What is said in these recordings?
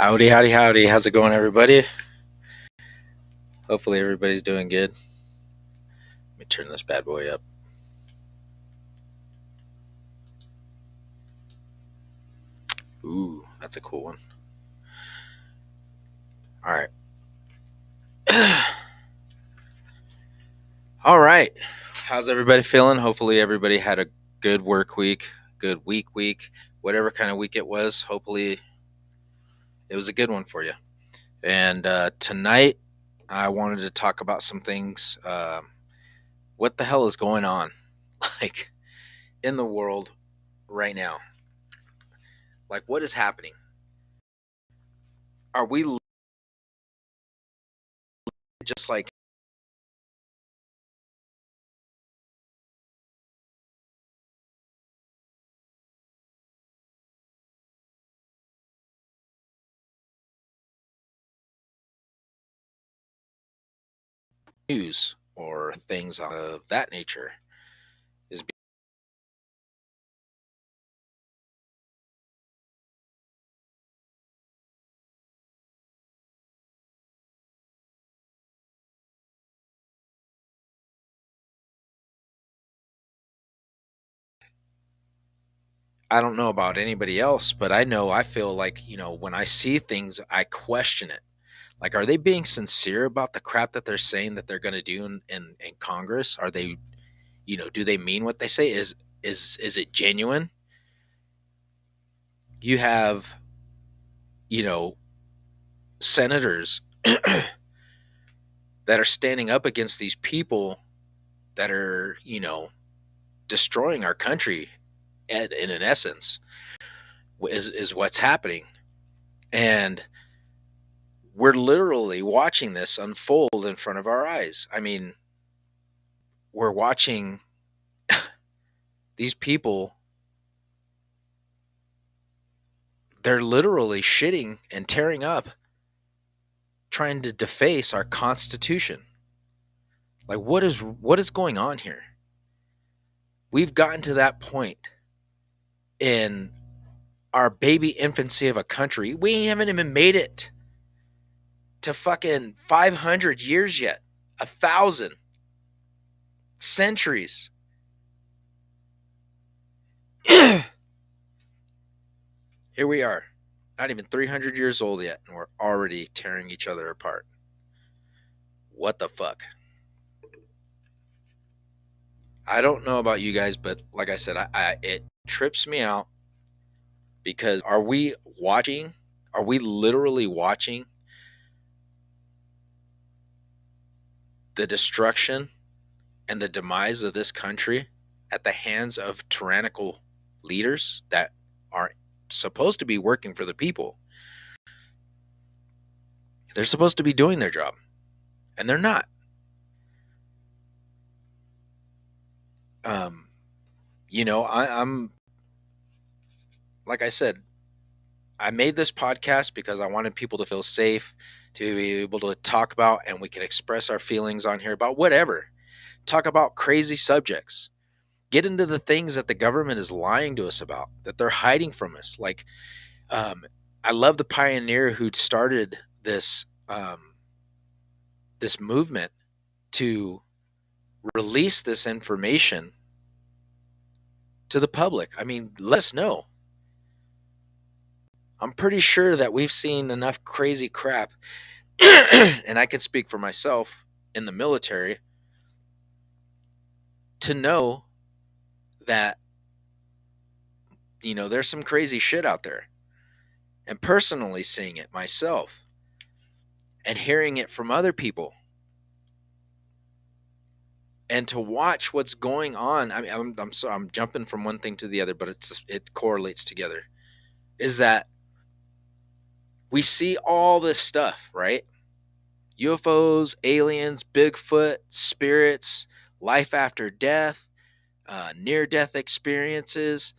Howdy, howdy, howdy. How's it going, everybody? Hopefully, everybody's doing good. Let me turn this bad boy up. Ooh, that's a cool one. All right. All right. How's everybody feeling? Hopefully, everybody had a good work week, good week, whatever kind of week it was. Hopefully, it was a good one for you. And tonight, I wanted to talk about some things. What the hell is going on, like, in the world right now? Like, what is happening? Are we just like news or things of that nature is I don't know about anybody else, but I feel like, when I see things, I question it. Like, are they being sincere about the crap that they're saying that they're going to do in Congress? Are they, do they mean what they say? Is it genuine? You have, you know, senators that are standing up against these people that are, destroying our country in an essence is what's happening. And we're literally watching this unfold in front of our eyes. I mean, we're watching these people, they're literally shitting and tearing up, trying to deface our Constitution. Like, what is going on here? We've gotten to that point in our baby infancy of a country. We haven't even made it to fucking 500 years yet. 1,000 centuries. Here we are, not even 300 years old yet, and we're already tearing each other apart. What the fuck? I don't know about you guys, but like I said, it trips me out because are we watching? Are we literally watching the destruction and the demise of this country at the hands of tyrannical leaders that are supposed to be working for the people? They're supposed to be doing their job, and they're not. I'm like I said, I made this podcast because I wanted people to feel safe, to be able to talk about, and we can express our feelings on here about whatever. Talk about crazy subjects. Get into the things that the government is lying to us about, that they're hiding from us. Like, I love the pioneer who started this movement to release this information to the public. I mean, let us know. I'm pretty sure that we've seen enough crazy crap, and I can speak for myself in the military, to know that, there's some crazy shit out there. And personally seeing it myself and hearing it from other people, and to watch what's going on. I mean, I'm jumping from one thing to the other, but it correlates together. Is that we see all this stuff, right? UFOs, aliens, Bigfoot, spirits, life after death, near-death experiences,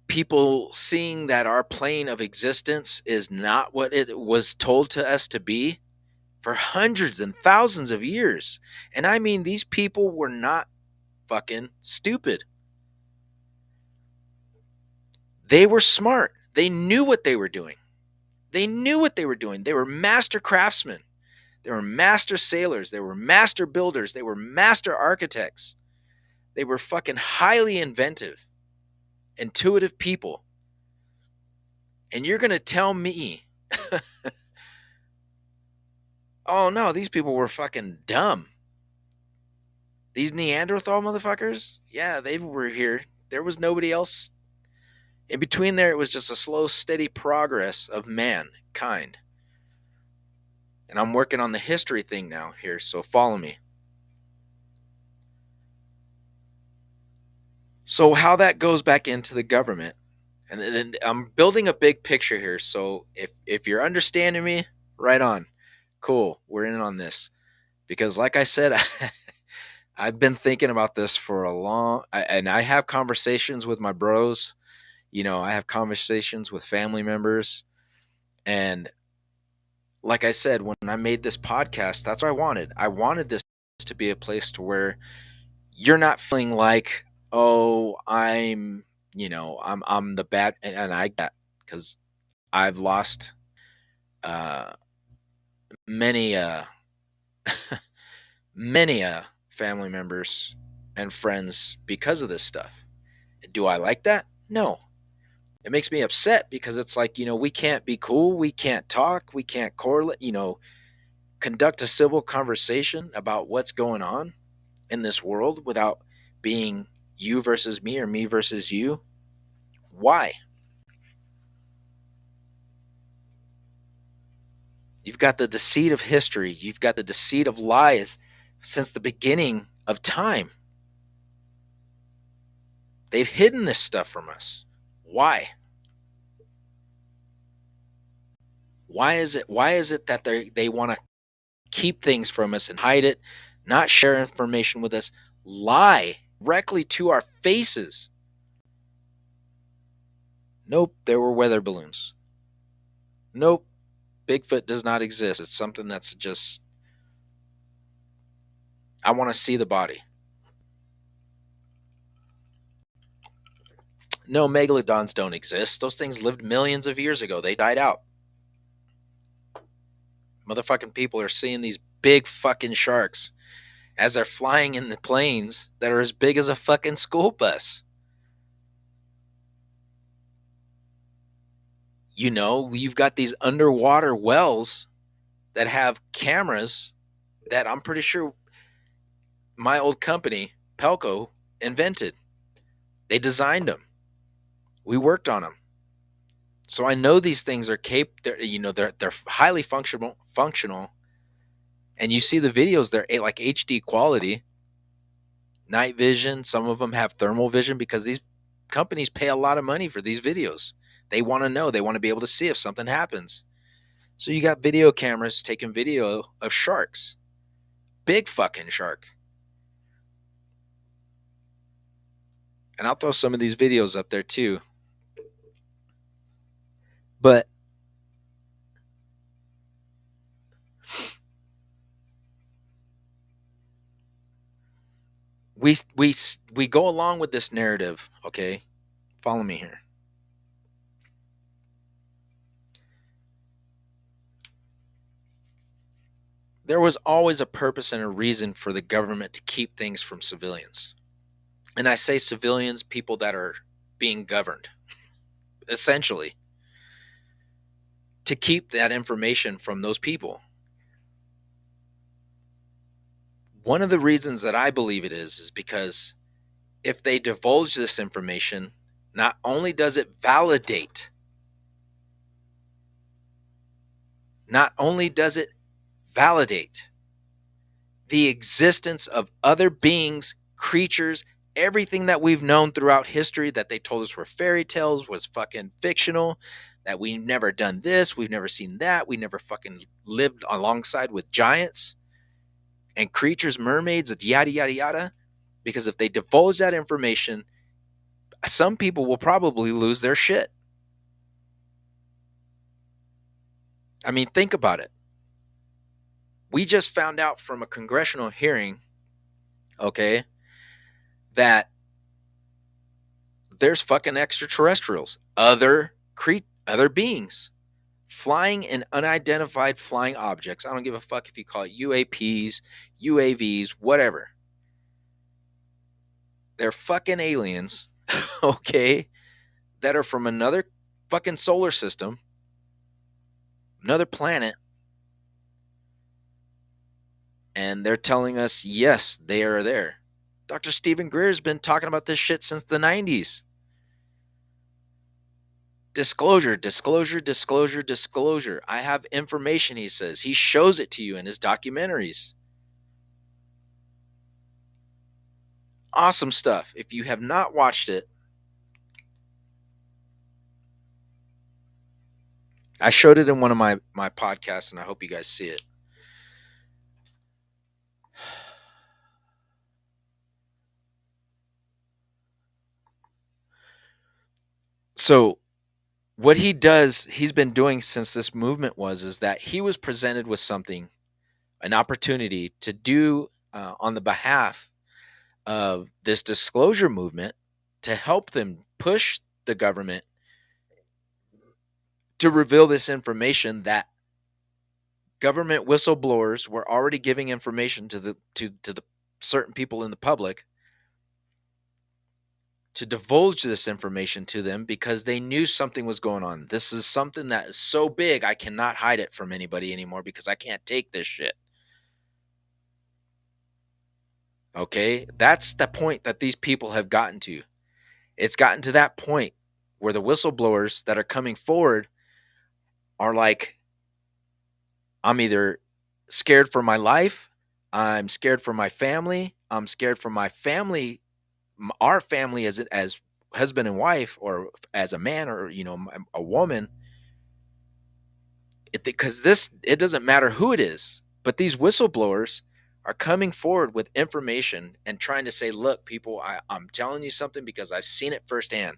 people seeing that our plane of existence is not what it was told to us to be for hundreds and thousands of years. And I mean, these people were not fucking stupid. They were smart. They knew what they were doing. They knew what they were doing. They were master craftsmen. They were master sailors. They were master builders. They were master architects. They were fucking highly inventive, intuitive people. And you're going to tell me, oh no, these people were fucking dumb. These Neanderthal motherfuckers, yeah, they were here. There was nobody else. In between there, it was just a slow, steady progress of mankind. And I'm working on the history thing now here, so follow me. So how that goes back into the government, and then I'm building a big picture here. So if you're understanding me, right on. Cool, we're in on this. Because like I said, I've been thinking about this for and I have conversations with my bros. I have conversations with family members. And like I said, when I made this podcast, that's what I wanted. I wanted this to be a place to where you're not feeling like, oh, I'm the bad, and I get, because I've lost many many family members and friends because of this stuff. Do I like that? No. It makes me upset because it's like, we can't be cool, we can't talk, we can't correlate, conduct a civil conversation about what's going on in this world without being you versus me or me versus you. Why? You've got the deceit of history. You've got the deceit of lies since the beginning of time. They've hidden this stuff from us. Why? Why is it that they want to keep things from us and hide it, not share information with us, lie directly to our faces? Nope, there were weather balloons. Nope, Bigfoot does not exist. It's something that's just, I want to see the body. No, megalodons don't exist. Those things lived millions of years ago. They died out. Motherfucking people are seeing these big fucking sharks as they're flying in the planes that are as big as a fucking school bus. You've got these underwater wells that have cameras that I'm pretty sure my old company, Pelco, invented. They designed them. We worked on them. So I know these things are they're highly functional, and you see the videos, they're like HD quality, night vision. Some of them have thermal vision because these companies pay a lot of money for these videos. They want to know, they want to be able to see if something happens. So you got video cameras taking video of sharks. Big fucking shark. And I'll throw some of these videos up there too. But we go along with this narrative, okay? Follow me here. There was always a purpose and a reason for the government to keep things from civilians. And I say civilians, people that are being governed, essentially, to keep that information from those people. One of the reasons that I believe it is because if they divulge this information, not only does it validate, the existence of other beings, creatures, everything that we've known throughout history that they told us were fairy tales was fucking fictional, that we've never done this, we've never seen that, we never fucking lived alongside with giants and creatures, mermaids, yada, yada, yada. Because if they divulge that information, some people will probably lose their shit. I mean, think about it. We just found out from a congressional hearing, okay, that there's fucking extraterrestrials, other other beings flying in unidentified flying objects. I don't give a fuck if you call it UAPs, UAVs, whatever. They're fucking aliens, okay, that are from another fucking solar system, another planet, and they're telling us, yes, they are there. Dr. Stephen Greer's been talking about this shit since the 90s. Disclosure, disclosure, disclosure, disclosure. I have information, he says. He shows it to you in his documentaries. Awesome stuff. If you have not watched it, I showed it in one of my podcasts, and I hope you guys see it. So what he does, he's been doing since this movement is that he was presented with something, an opportunity to do on the behalf of this disclosure movement to help them push the government to reveal this information that government whistleblowers were already giving information to the certain people in the public, to divulge this information to them because they knew something was going on. This is something that is so big I cannot hide it from anybody anymore because I can't take this shit. Okay? That's the point that these people have gotten to. It's gotten to that point where the whistleblowers that are coming forward are like, I'm either scared for my life, I'm scared for my family, I'm scared for my family, our family as husband and wife, or as a man, or a woman. Because it doesn't matter who it is, but these whistleblowers are coming forward with information and trying to say, look, people, I'm telling you something because I've seen it firsthand.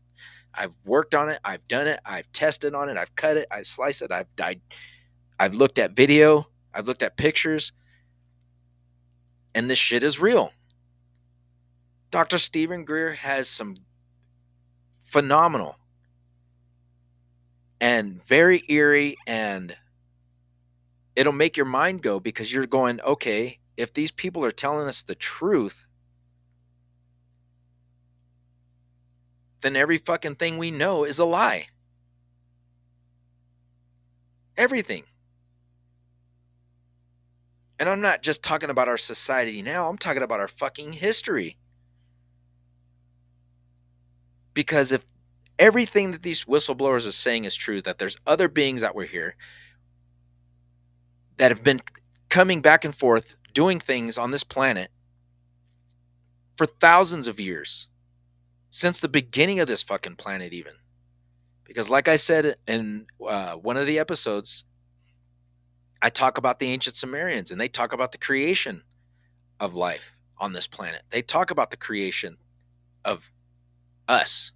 I've worked on it, I've done it, I've tested on it, I've cut it, I've sliced it, I've looked at video, I've looked at pictures, and this shit is real. Dr. Stephen Greer has some phenomenal and very eerie, and it'll make your mind go because you're going, okay, if these people are telling us the truth, then every fucking thing we know is a lie. Everything. And I'm not just talking about our society now, I'm talking about our fucking history. Because if everything that these whistleblowers are saying is true, that there's other beings that were here that have been coming back and forth doing things on this planet for thousands of years, since the beginning of this fucking planet even. Because like I said in one of the episodes, I talk about the ancient Sumerians, and they talk about the creation of life on this planet. They talk about the creation of us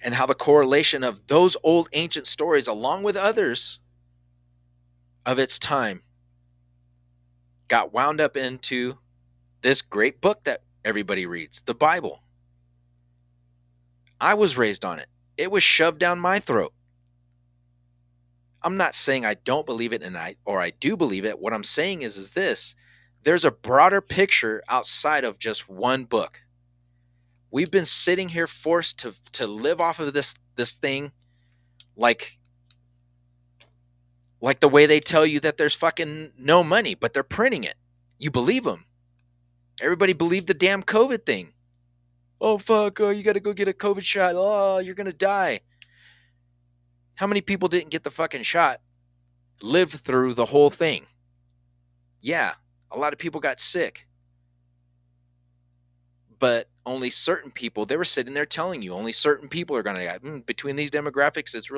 and how the correlation of those old ancient stories, along with others of its time, got wound up into this great book that everybody reads, the Bible. I was raised on it. It was shoved down my throat. I'm not saying I don't believe it or I do believe it. What I'm saying is this: there's a broader picture outside of just one book. We've been sitting here forced to live off of this thing like the way they tell you that there's fucking no money, but they're printing it. You believe them. Everybody believed the damn COVID thing. Oh, fuck, you got to go get a COVID shot. Oh, you're going to die. How many people didn't get the fucking shot, lived through the whole thing? Yeah, a lot of people got sick. But only certain people, they were sitting there telling you, only certain people are going to die. Between these demographics, it's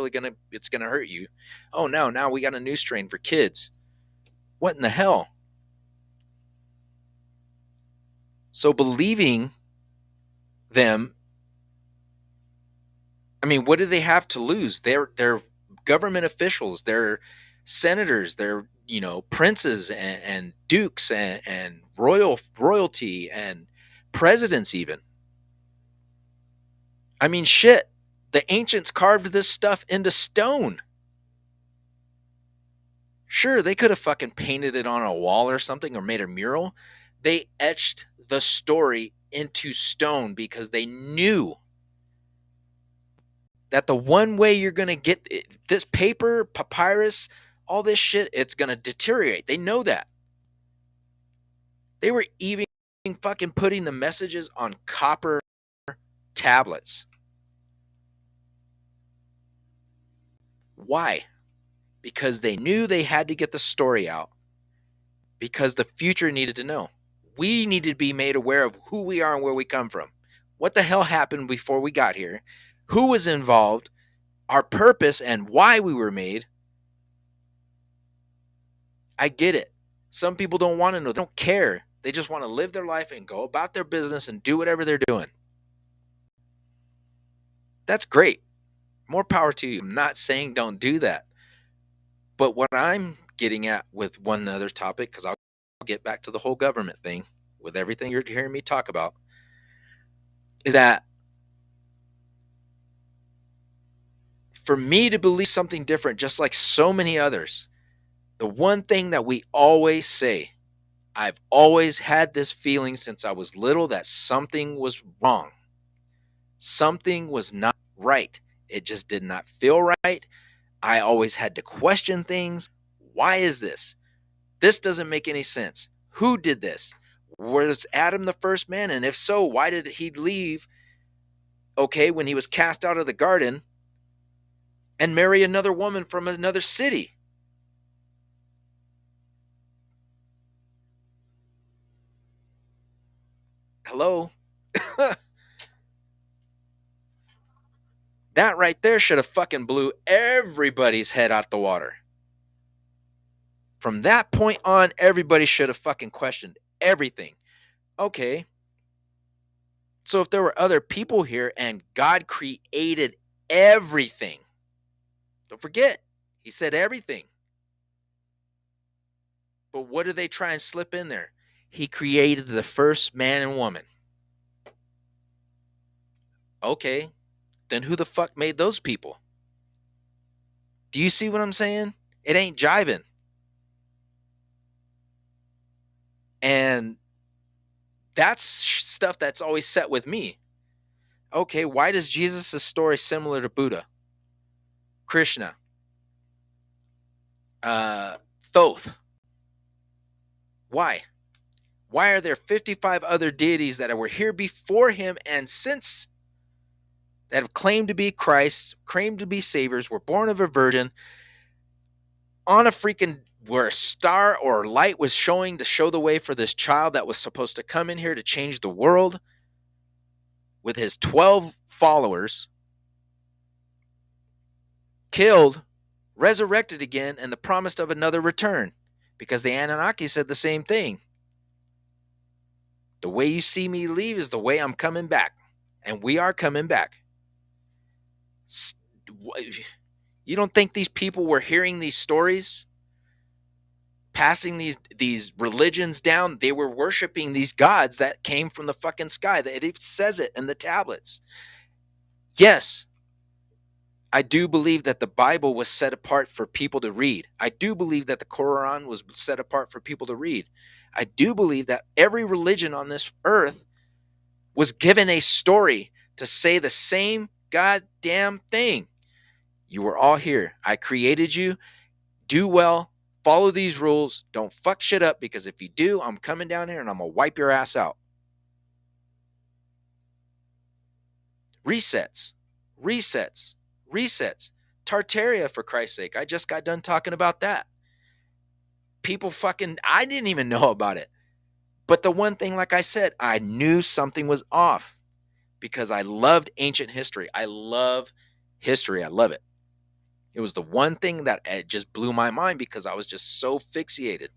going to hurt you. Oh, no, now we got a new strain for kids. What in the hell? So believing them, I mean, what do they have to lose? They're government officials, they're senators, they're princes and dukes and royalty and presidents even. I mean, shit. The ancients carved this stuff into stone. Sure, they could have fucking painted it on a wall or something or made a mural. They etched the story into stone because they knew that the one way you're going to get this paper, papyrus, all this shit, it's going to deteriorate. They know that. They were even fucking putting the messages on copper tablets. Why? Because they knew they had to get the story out. Because the future needed to know. We needed to be made aware of who we are and where we come from. What the hell happened before we got here? Who was involved? Our purpose and why we were made. I get it. Some people don't want to know. They don't care. They just want to live their life and go about their business and do whatever they're doing. That's great. More power to you. I'm not saying don't do that. But what I'm getting at with one other topic, because I'll get back to the whole government thing with everything you're hearing me talk about, is that for me to believe something different, just like so many others, the one thing that we always say, I've always had this feeling since I was little that something was wrong. Something was not right. It just did not feel right. I always had to question things. Why is this? This doesn't make any sense. Who did this? Was Adam the first man? And if so, why did he leave, okay, when he was cast out of the garden and marry another woman from another city? Hello? That right there should have fucking blew everybody's head out the water. From that point on, everybody should have fucking questioned everything. Okay. So if there were other people here and God created everything, don't forget, he said everything. But what do they try and slip in there? He created the first man and woman. Okay. Then who the fuck made those people? Do you see what I'm saying? It ain't jiving. And that's stuff that's always set with me. Okay, why does Jesus' story similar to Buddha, Krishna, Thoth? Why? Why are there 55 other deities that were here before him and since that have claimed to be Christ, claimed to be saviors, were born of a virgin, on a freaking where a star or light was showing to show the way for this child that was supposed to come in here to change the world with his 12 followers, killed, resurrected again, and the promise of another return, because the Anunnaki said the same thing. The way you see me leave is the way I'm coming back, and we are coming back. You don't think these people were hearing these stories, passing these religions down? They were worshiping these gods that came from the fucking sky. It says it in the tablets. Yes, I do believe that the Bible was set apart for people to read. I do believe that the Quran was set apart for people to read. I do believe that every religion on this earth was given a story to say the same goddamn thing. You were all here. I created you. Do well. Follow these rules. Don't fuck shit up, because if you do, I'm coming down here and I'm going to wipe your ass out. Resets. Resets. Resets. Tartaria, for Christ's sake. I just got done talking about that. People fucking, I didn't even know about it. But the one thing, like I said, I knew something was off because I loved ancient history. I love history. I love it. It was the one thing that it just blew my mind because I was just so fixated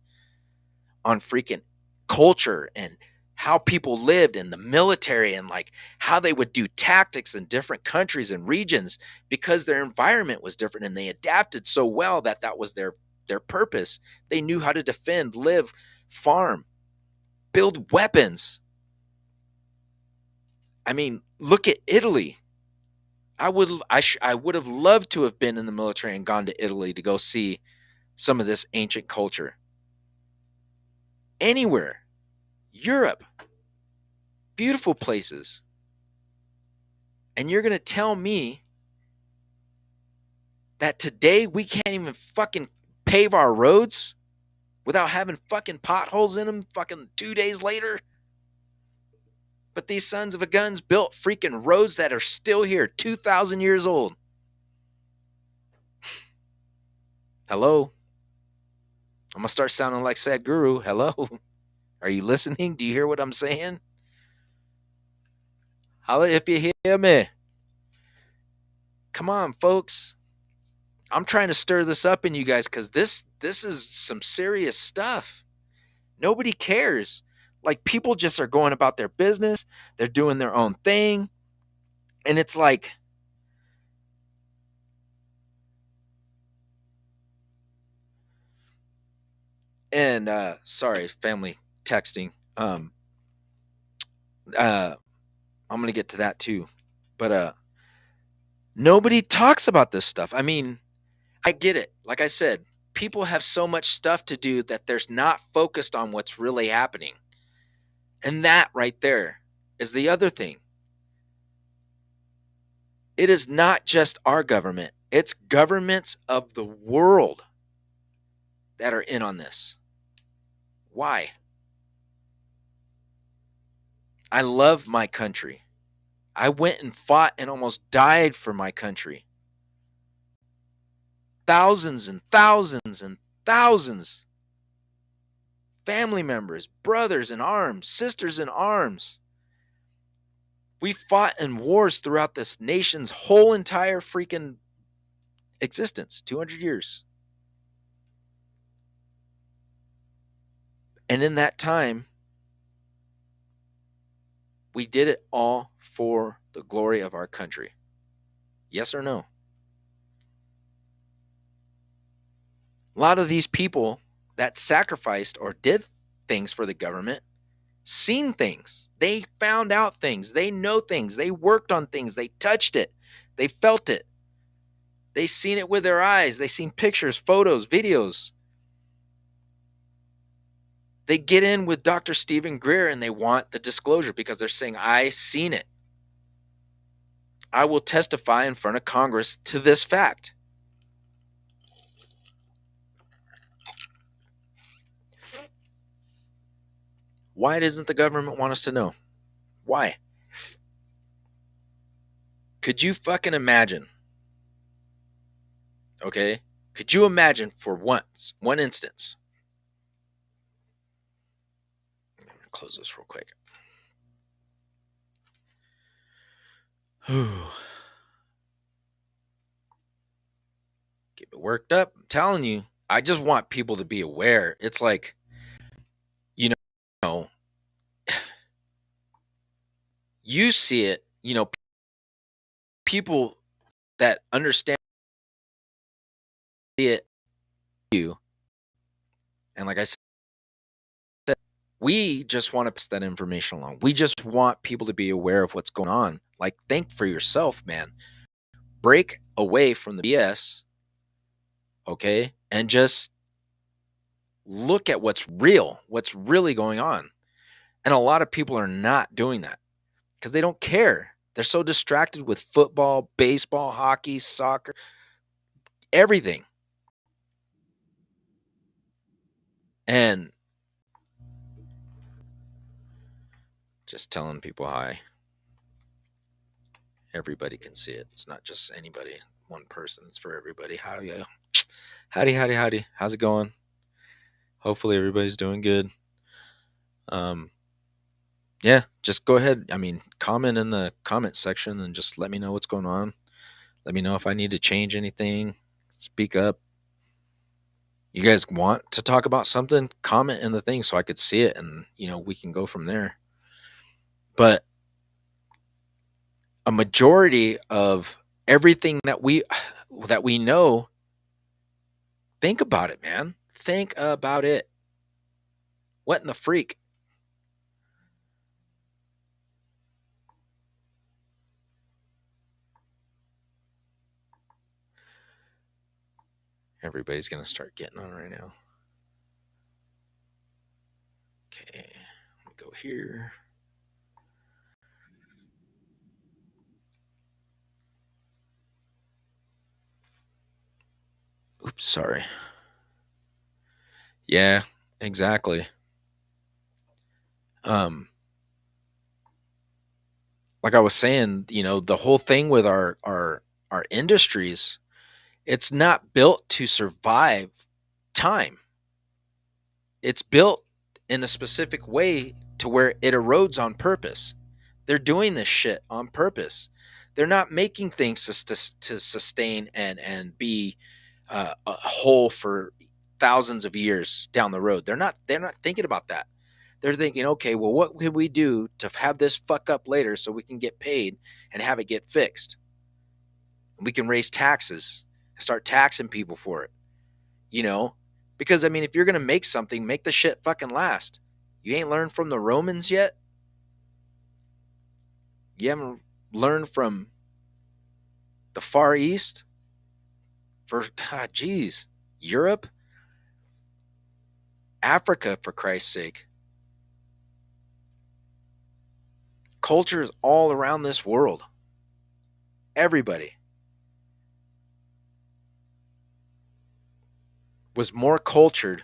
on freaking culture and how people lived and the military and like how they would do tactics in different countries and regions because their environment was different and they adapted so well that that was their purpose. They knew how to defend, live, farm, build weapons. I mean, look at Italy. I would have loved to have been in the military and gone to Italy to go see some of this ancient culture. Anywhere. Europe. Beautiful places. And you're going to tell me that today we can't even fucking pave our roads without having fucking potholes in them fucking 2 days later? But these sons of a guns built freaking roads that are still here, 2,000 years old. Hello? I'm going to start sounding like Sadhguru. Hello? Are you listening? Do you hear what I'm saying? Holla if you hear me. Come on, folks. I'm trying to stir this up in you guys because this is some serious stuff. Nobody cares. Like, people just are going about their business. They're doing their own thing. And it's like, and sorry, family texting. I'm gonna get to that too. But nobody talks about this stuff. I mean, I get it. Like I said, people have so much stuff to do that there's not focused on what's really happening. And that right there is the other thing. It is not just our government, it's governments of the world that are in on this. Why? I love my country. I went and fought and almost died for my country. Thousands and thousands and thousands. Family members, brothers in arms, sisters in arms. We fought in wars throughout this nation's whole entire freaking existence, 200 years. And in that time, we did it all for the glory of our country. Yes or no? A lot of these people that sacrificed or did things for the government seen things. They found out things. They know things. They worked on things. They touched it. They felt it. They seen it with their eyes. They seen pictures, photos, videos. They get in with Dr. Stephen Greer and they want the disclosure because they're saying, I seen it. I will testify in front of Congress to this fact. Why doesn't the government want us to know? Why? Could you fucking imagine? Okay? Could you imagine for once, one instance? I'm going to close this real quick. Get me worked up. I'm telling you, I just want people to be aware. It's like, you know, you see it, people that understand it, you, and like I said, we just want to pass that information along. We just want people to be aware of what's going on. Like, think for yourself, man. Break away from the BS, okay? And just look at what's real, what's really going on. And a lot of people are not doing that because they don't care. They're so distracted with football, baseball, hockey, soccer, everything. And just telling people hi. Everybody can see it. It's not just anybody, one person. It's for everybody. Howdy, howdy. How's it going? Hopefully everybody's doing good. Yeah, just go ahead. I mean, comment in the comment section and just let me know what's going on. Let me know if I need to change anything. Speak up. You guys want to talk about something? Comment in the thing so I could see it and, we can go from there. But a majority of everything that we know, think about it, man. Think about it. What in the freak? Everybody's going to start getting on right now. Okay, let me go here. Oops, sorry. Yeah, exactly. Um, like I was saying, the whole thing with our industries, it's not built to survive time. It's built in a specific way to where it erodes on purpose. They're doing this shit on purpose. They're not making things to sustain and be a whole for thousands of years down the road. They're not thinking about that. They're thinking, okay, well, what can we do to have this fuck up later so we can get paid and have it get fixed? We can raise taxes, start taxing people for it, you know? Because, I mean, if you're going to make something, make the shit fucking last. You ain't learned from the Romans yet? You haven't learned from the Far East? For, God, geez, Europe? Africa, for Christ's sake. Culture is all around this world. Everybody was more cultured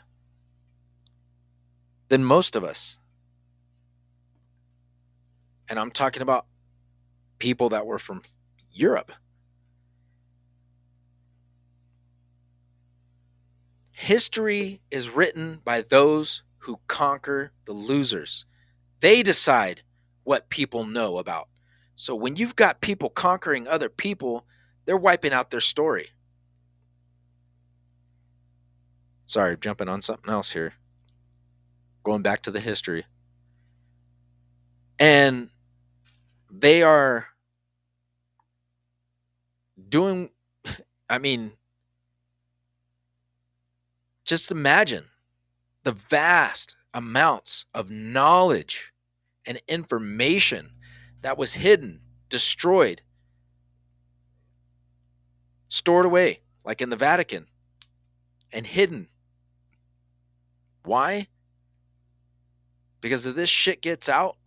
than most of us. And I'm talking about people that were from Europe. History is written by those who conquer the losers. They decide what people know about. So when you've got people conquering other people, they're wiping out their story. Sorry, jumping on something else here. Going back to the history. And they are doing, I mean, just imagine the vast amounts of knowledge and information that was hidden, destroyed, stored away, like in the Vatican, and hidden. Why? Because if this shit gets out,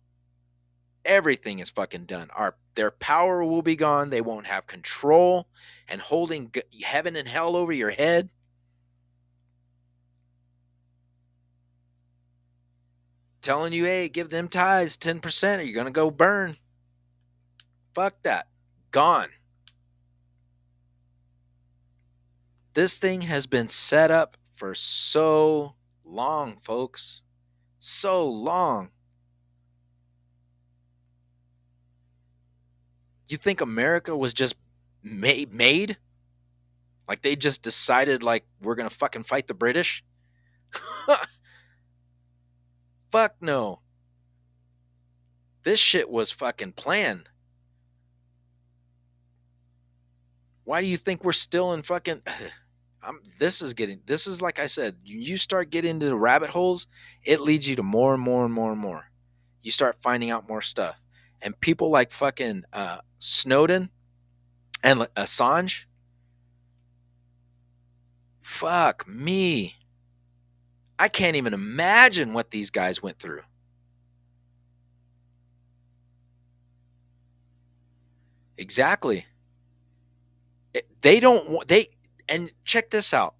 everything is fucking done. Their power will be gone. They won't have control and holding heaven and hell over your head. Telling you, hey, give them tithes 10% or you're going to go burn. Fuck that. Gone. This thing has been set up for so long, folks. So long. You think America was just made? Like they just decided like we're going to fucking fight the British? Fuck no. This shit was fucking planned. Why do you think we're still in fucking this is like I said, you start getting into the rabbit holes, it leads you to more and more and more and more. You start finding out more stuff. And people like fucking Snowden and Assange, fuck me. I can't even imagine what these guys went through. Exactly. They don't they and check this out.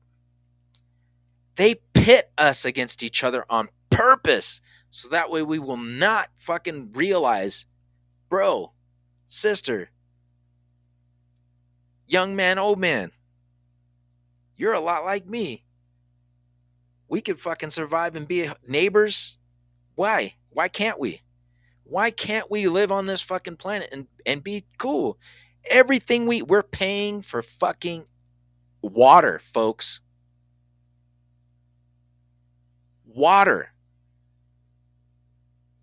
They pit us against each other on purpose so that way we will not fucking realize, bro, sister, young man, old man, you're a lot like me. We could fucking survive and be neighbors. Why? Why can't we? Why can't we live on this fucking planet and be cool? Everything we're paying for fucking water, folks. Water.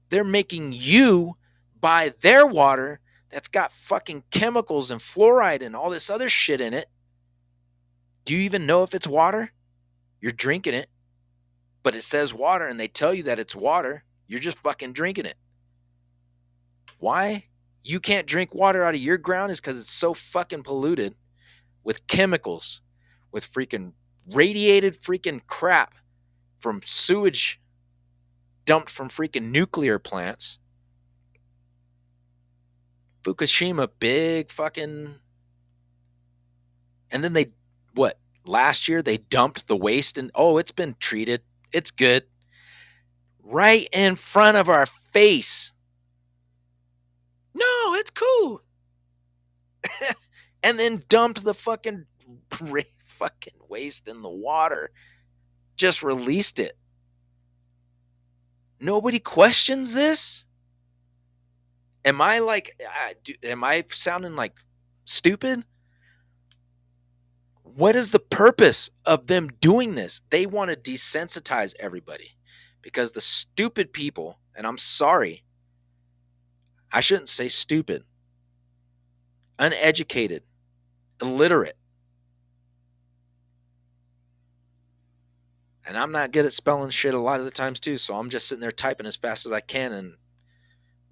They're making you buy their water that's got fucking chemicals and fluoride and all this other shit in it. Do you even know if it's water? You're drinking it, but it says water and they tell you that it's water. You're just fucking drinking it. Why? You can't drink water out of your ground is because it's so fucking polluted with chemicals, with freaking radiated freaking crap from sewage dumped from freaking nuclear plants. Fukushima, big fucking. And then last year they dumped the waste and, oh, it's been treated. It's good. Right in front of our face. No, it's cool. And then dumped the fucking waste in the water. Just released it. Nobody questions this? Am I sounding like stupid? What is the purpose of them doing this? They want to desensitize everybody because the stupid people, and I'm sorry, I shouldn't say stupid, uneducated, illiterate. And I'm not good at spelling shit a lot of the times too, so I'm just sitting there typing as fast as I can, and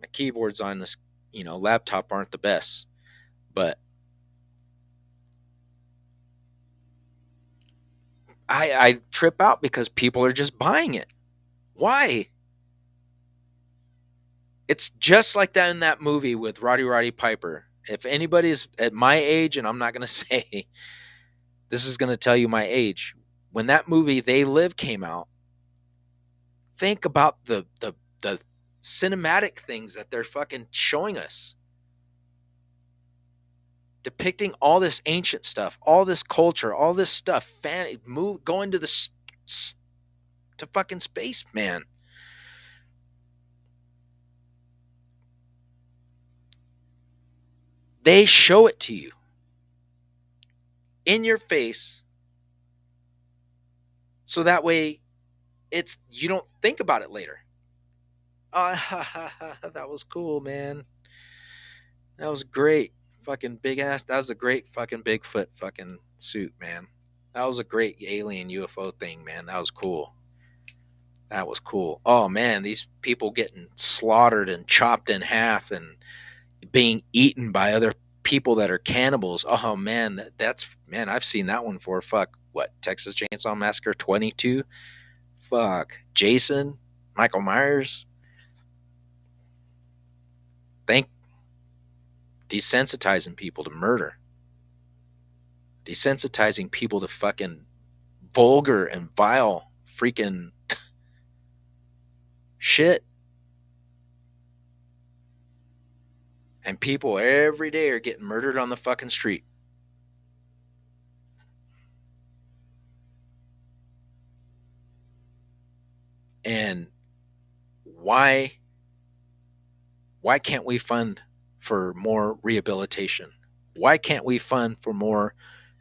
my keyboards on this, laptop aren't the best. But I trip out because people are just buying it. Why? It's just like that in that movie with Roddy Piper. If anybody's at my age, and I'm not going to say, this is going to tell you my age. When that movie They Live came out, think about the cinematic things that they're fucking showing us. Depicting all this ancient stuff, all this culture, all this stuff, going to to fucking space, man. They show it to you in your face, so that way you don't think about it later. That was cool, man. That was great. Fucking big ass. That was a great fucking Bigfoot fucking suit, man. That was a great alien UFO thing, man. That was cool. That was cool. Oh man, these people getting slaughtered and chopped in half and being eaten by other people that are cannibals. Oh man, that's man, I've seen that one for fuck. What, Texas Chainsaw Massacre 22? Fuck. Jason, Michael Myers. Desensitizing people to murder. Desensitizing people to fucking vulgar and vile freaking shit. And people every day are getting murdered on the fucking street. And why can't we fund for more rehabilitation? Why can't we fund for more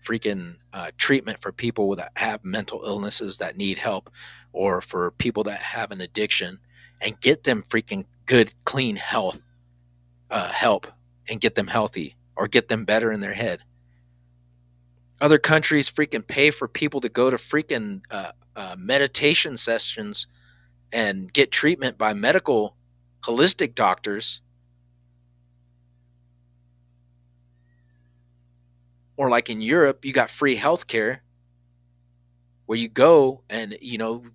freaking treatment for people that have mental illnesses that need help, or for people that have an addiction, and get them freaking good, clean health help, and get them healthy or get them better in their head? Other countries freaking pay for people to go to freaking meditation sessions and get treatment by medical holistic doctors. Or like in Europe, you got free healthcare where you go and,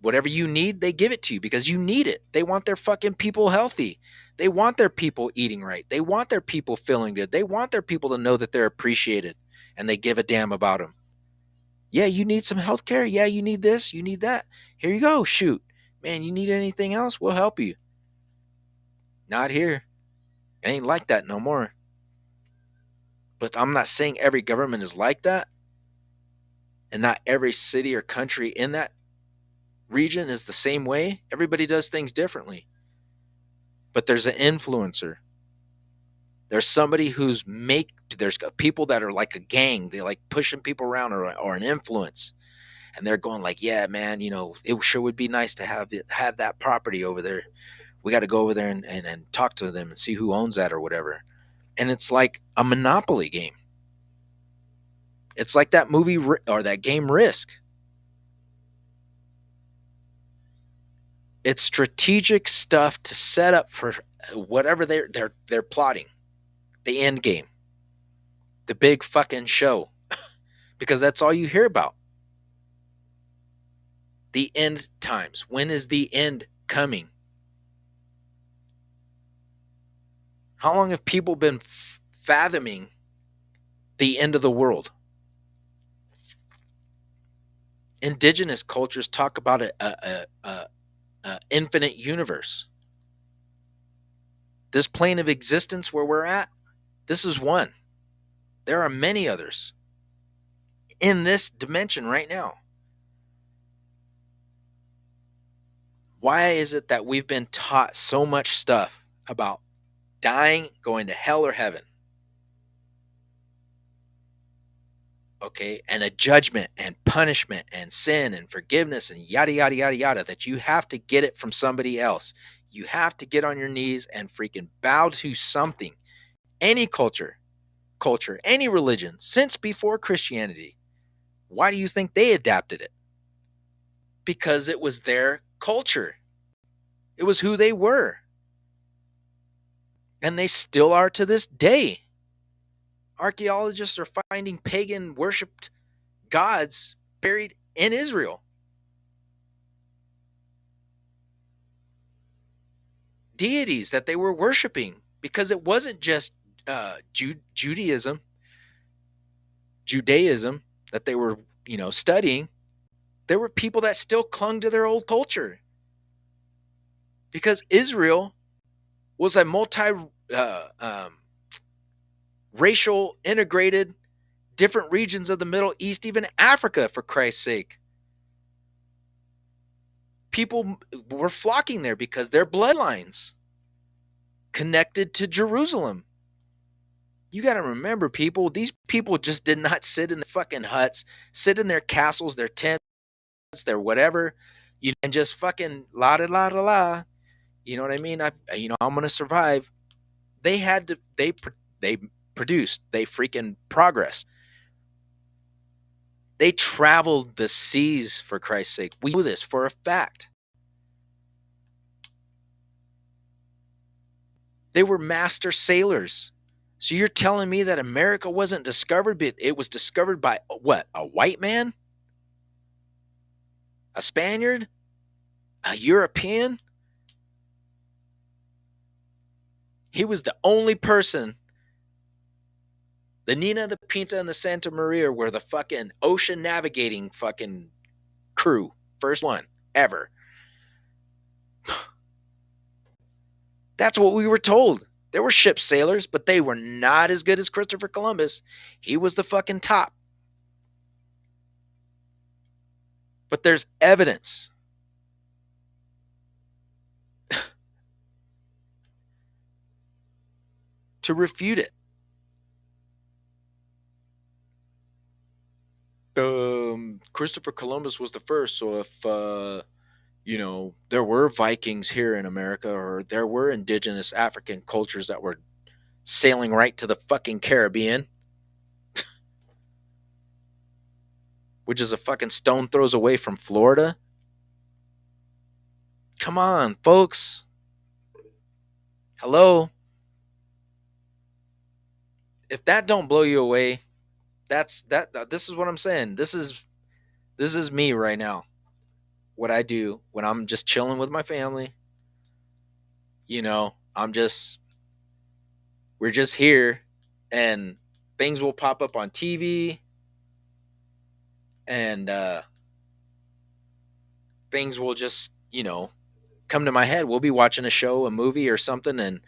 whatever you need, they give it to you because you need it. They want their fucking people healthy. They want their people eating right. They want their people feeling good. They want their people to know that they're appreciated and they give a damn about them. Yeah, you need some healthcare. Yeah, you need this. You need that. Here you go. Shoot. Man, you need anything else? We'll help you. Not here. It ain't like that no more. But I'm not saying every government is like that. And not every city or country in that region is the same way. Everybody does things differently. But there's an influencer. There's somebody there's people that are like a gang. They like pushing people around, or an influence. And they're going like, yeah, man, it sure would be nice to have that property over there. We got to go over there and talk to them and see who owns that or whatever. And it's like a monopoly game. It's like that movie or that game Risk. It's strategic stuff to set up for whatever they're plotting. The end game. The big fucking show. Because that's all you hear about. The end times. When is the end coming? How long have people been fathoming the end of the world? Indigenous cultures talk about a infinite universe. This plane of existence where we're at, this is one. There are many others in this dimension right now. Why is it that we've been taught so much stuff about dying, going to hell or heaven? Okay, and a judgment and punishment and sin and forgiveness and yada yada yada yada, that you have to get it from somebody else. You have to get on your knees and freaking bow to something. Any culture, any religion since before Christianity. Why do you think they adapted it? Because it was their culture. It was who they were. And they still are to this day. Archaeologists are finding pagan worshipped gods buried in Israel. Deities that they were worshiping, because it wasn't just Judaism that they were, studying. There were people that still clung to their old culture, because Israel was a racial, integrated, different regions of the Middle East, even Africa, for Christ's sake. People were flocking there because their bloodlines connected to Jerusalem. You got to remember, people, these people just did not sit in the fucking huts, sit in their castles, their tents, their whatever, and just fucking la da la da la. You know what I mean? I'm going to survive. They had to, they produced, they freaking progressed. They traveled the seas, for Christ's sake. We know this for a fact. They were master sailors. So you're telling me that America wasn't discovered, but it was discovered by what? A white man? A Spaniard? A European? He was the only person. The Nina, the Pinta, and the Santa Maria were the fucking ocean navigating fucking crew. First one ever. That's what we were told. There were ship sailors, but they were not as good as Christopher Columbus. He was the fucking top. But there's evidence. To refute it. Christopher Columbus was the first, so if there were Vikings here in America, or there were indigenous African cultures that were sailing right to the fucking Caribbean, which is a fucking stone throws away from Florida. Come on, folks. Hello. If that don't blow you away, this is what I'm saying. This is me right now. What I do when I'm just chilling with my family. We're just here, and things will pop up on TV, and things will just, come to my head. We'll be watching a show, a movie or something, and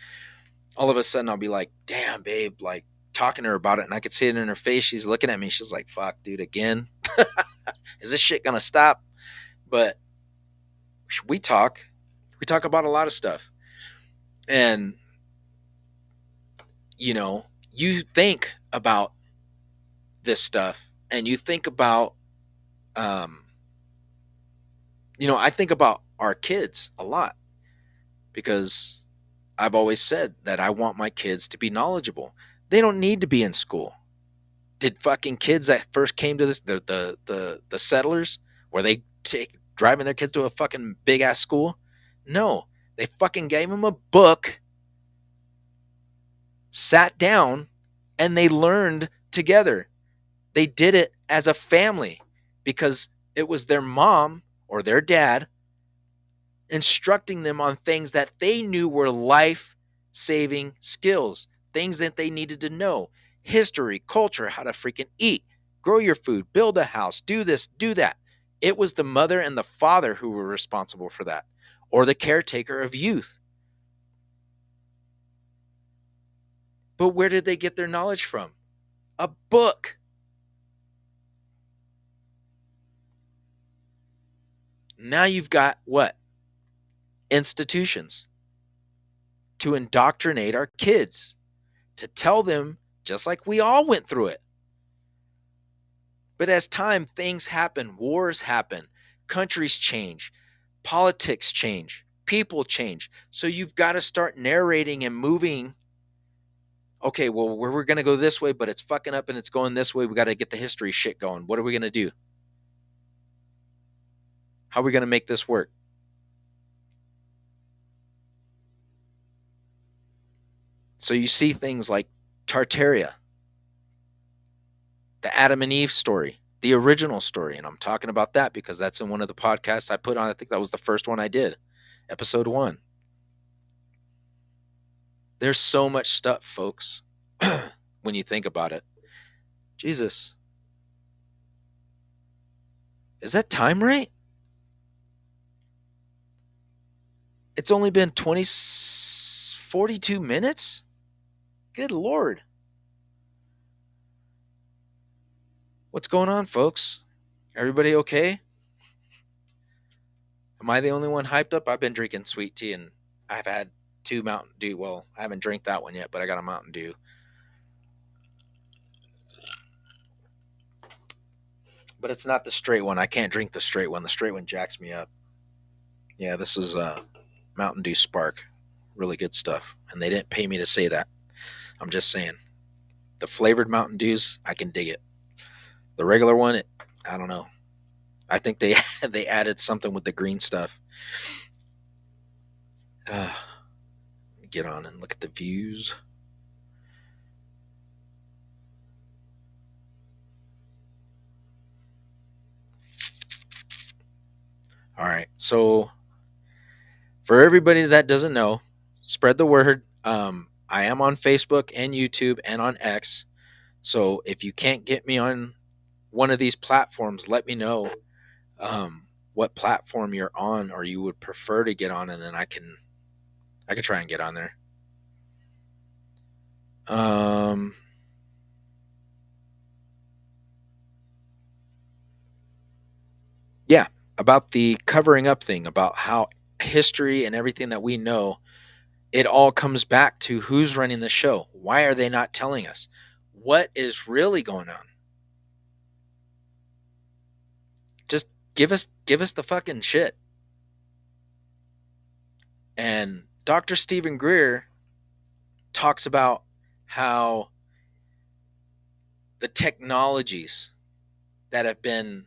all of a sudden I'll be like, damn, babe, like talking to her about it, and I could see it in her face. She's looking at me. She's like, fuck, dude, again? Is this shit gonna stop? But we talk about a lot of stuff. And, you think about this stuff, and you think about, I think about our kids a lot, because I've always said that I want my kids to be knowledgeable. They don't need to be in school. Did fucking kids that first came to this, the settlers, were they driving their kids to a fucking big ass school? No, they fucking gave them a book, sat down, and they learned together. They did it as a family, because it was their mom or their dad, instructing them on things that they knew were life-saving skills, things that they needed to know, history, culture, how to freaking eat, grow your food, build a house, do this, do that. It was the mother and the father who were responsible for that, or the caretaker of youth. But where did they get their knowledge from? A book. Now you've got what? Institutions to indoctrinate our kids, to tell them, just like we all went through it. But as time, things happen, wars happen, countries change, politics change, people change. So you've got to start narrating and moving. Okay, well, we're going to go this way, but it's fucking up and it's going this way. We got to get the history shit going. What are we going to do? How are we going to make this work? So you see things like Tartaria, the Adam and Eve story, the original story. And I'm talking about that because that's in one of the podcasts I put on. I think that was the first one I did, episode 1. There's so much stuff, folks, when you think about it. Jesus. Is that time right? It's only been 42 minutes? Good Lord. What's going on, folks? Everybody okay? Am I the only one hyped up? I've been drinking sweet tea and I've had 2 Mountain Dew. Well, I haven't drank that one yet, but I got a Mountain Dew. But it's not the straight one. I can't drink the straight one. The straight one jacks me up. Yeah, this is Mountain Dew Spark. Really good stuff. And they didn't pay me to say that. I'm just saying. The flavored Mountain Dews, I can dig it. The regular one, I don't know. I think they added something with the green stuff. Get on and look at the views. All right. So for everybody that doesn't know, spread the word. I am on Facebook and YouTube and on X. So if you can't get me on one of these platforms, let me know what platform you're on or you would prefer to get on, and then I can try and get on there. Yeah, about the covering up thing, about how history and everything that we know, it all comes back to who's running the show. Why are they not telling us? What is really going on? Just give us the fucking shit. And Dr. Stephen Greer talks about how the technologies that have been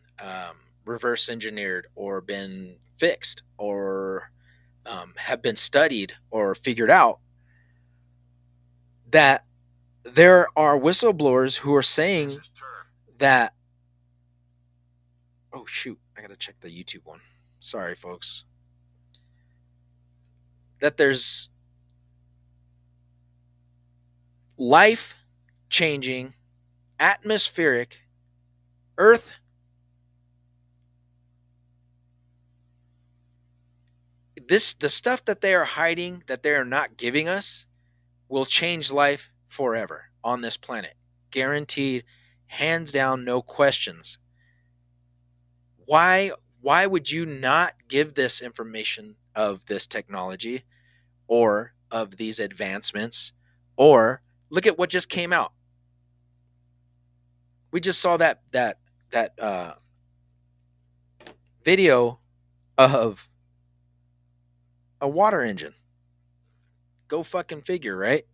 reverse engineered or been fixed or have been studied or figured out, that there are whistleblowers who are saying that, oh shoot, I gotta check the YouTube one. Sorry, folks. That there's life changing, atmospheric, earth the stuff that they are hiding, that they are not giving us, will change life forever on this planet. Guaranteed, hands down, no questions. Why would you not give this information of this technology or of these advancements? Or look at what just came out. We just saw that video of a water engine. Go fucking figure, right?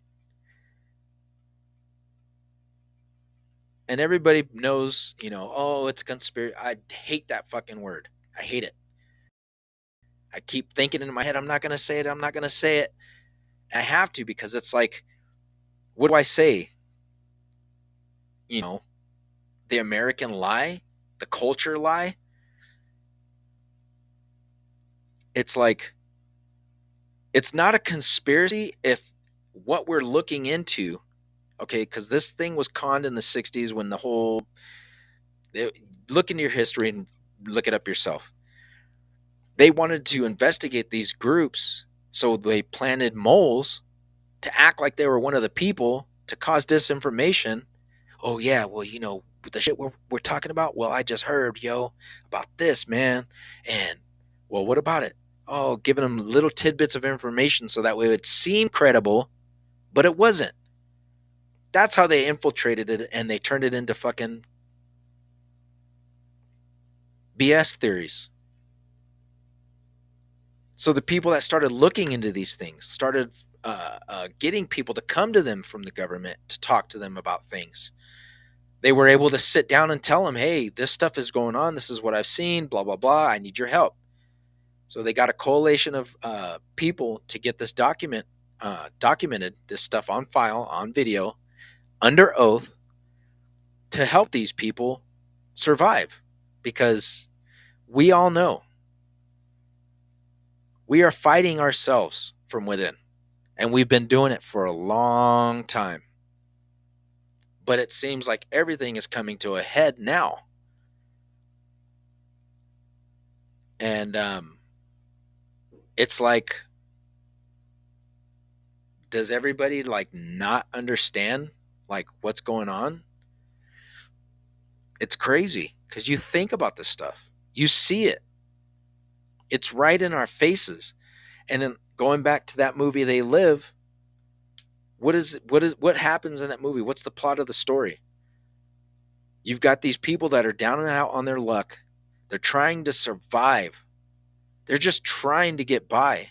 And everybody knows, oh, it's a conspiracy. I hate that fucking word. I hate it. I keep thinking in my head, I'm not going to say it. I'm not going to say it. And I have to, because it's like, what do I say? The American lie, the culture lie. It's like, it's not a conspiracy if what we're looking into, okay, because this thing was conned in the 60s when the whole, look into your history and look it up yourself. They wanted to investigate these groups, so they planted moles to act like they were one of the people to cause disinformation. Oh yeah, well, the shit we're talking about, well, I just heard, about this, man. And well, what about it? Oh, giving them little tidbits of information so that way it would seem credible, but it wasn't. That's how they infiltrated it, and they turned it into fucking BS theories. So the people that started looking into these things started getting people to come to them from the government to talk to them about things. They were able to sit down and tell them, hey, this stuff is going on. This is what I've seen, blah, blah, blah. I need your help. So they got a coalition of people to get this documented, this stuff on file, on video, under oath, to help these people survive. Because we all know we are fighting ourselves from within. And we've been doing it for a long time. But it seems like everything is coming to a head now. And it's like, does everybody like not understand like what's going on? It's crazy because you think about this stuff. You see it. It's right in our faces. And then going back to that movie They Live, what happens in that movie? What's the plot of the story? You've got these people that are down and out on their luck. They're trying to survive. They're just trying to get by.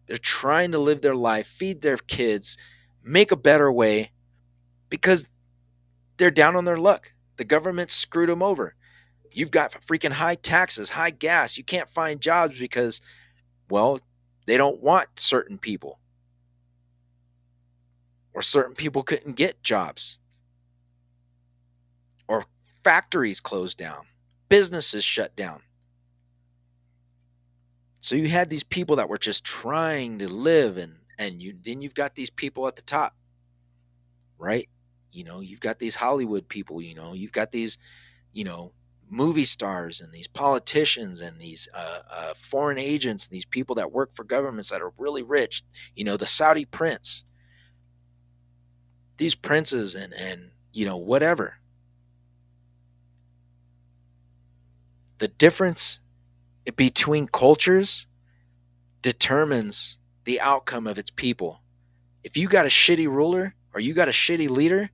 They're trying to live their life, feed their kids, make a better way, because they're down on their luck. The government screwed them over. You've got freaking high taxes, high gas. You can't find jobs because, well, they don't want certain people. Or certain people couldn't get jobs. Or factories closed down. Businesses shut down. So you had these people that were just trying to live, and then you've got these people at the top, right? You've got these Hollywood people, you've got these, movie stars and these politicians and these foreign agents and these people that work for governments that are really rich, the Saudi prince, these princes and whatever. The difference between cultures determines the outcome of its people. If you got a shitty ruler or you got a shitty leader,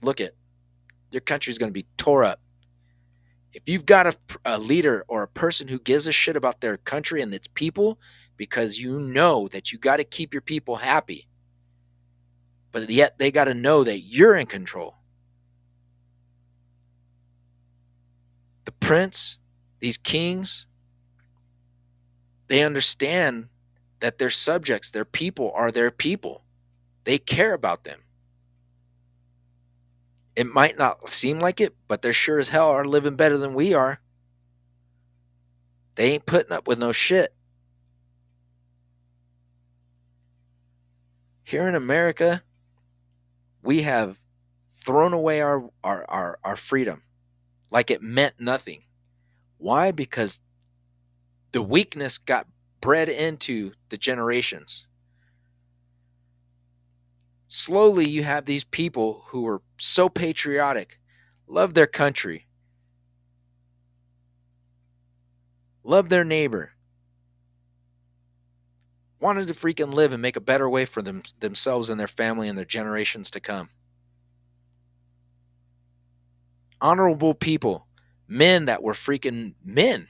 look at your country's going to be tore up. If you've got a leader or a person who gives a shit about their country and its people, because you know that you got to keep your people happy, but yet they got to know that you're in control. The prince, these kings, they understand that their subjects, their people, are their people. They care about them. It might not seem like it, but they sure as hell are living better than we are. They ain't putting up with no shit. Here in America, we have thrown away our freedom like it meant nothing. Why? Because the weakness got bred into the generations. Slowly, you have these people who are so patriotic, love their country, love their neighbor, wanted to freaking live and make a better way for themselves and their family and their generations to come. Honorable people, men that were freaking men.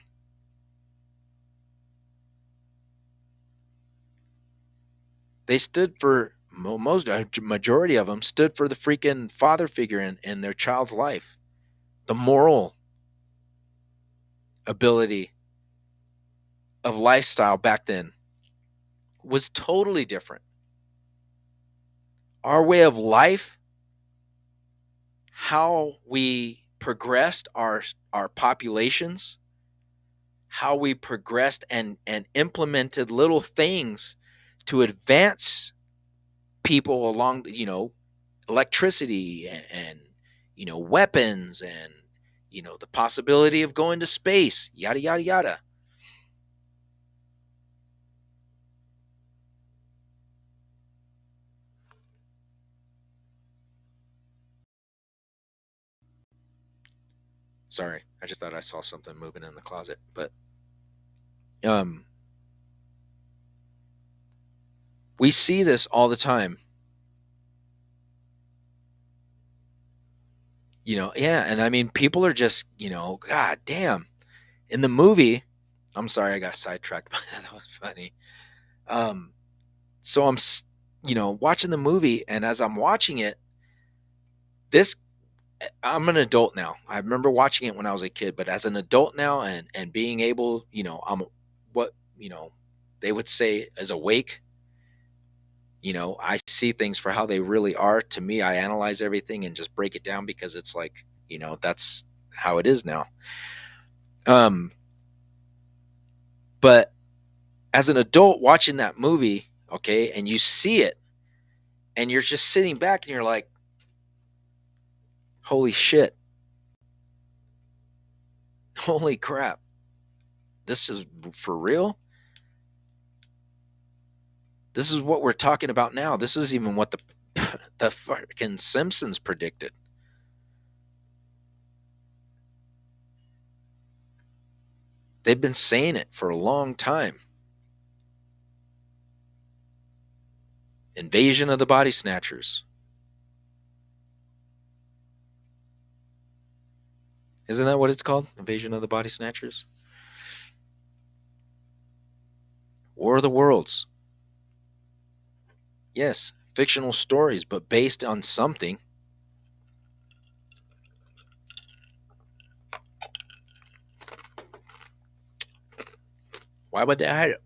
They stood for, most majority of them stood for the freaking father figure in their child's life. The moral ability of lifestyle back then was totally different. Our way of life, how we progressed our populations, how we progressed and implemented little things to advance people along, electricity and weapons and the possibility of going to space, yada yada yada. Sorry, I just thought I saw something moving in the closet, but um we see this all the time. Yeah, and I mean people are just, god damn. In the movie, I'm sorry I got sidetracked, but that was funny. Um so watching the movie, and as I'm watching it, this I'm an adult now. I remember watching it when I was a kid, but as an adult now, and being able, I'm what, they would say as awake. I see things for how they really are. To me, I analyze everything and just break it down because it's like, that's how it is now. Um, but as an adult watching that movie, okay, and you see it, and you're just sitting back and you're like, holy shit, holy crap, this is for real. This is what we're talking about now. This is even what the fucking Simpsons predicted. They've been saying it for a long time. Invasion of the Body Snatchers. Isn't that what it's called? Invasion of the Body Snatchers? War of the Worlds. Yes, fictional stories, but based on something. Why would they hide it?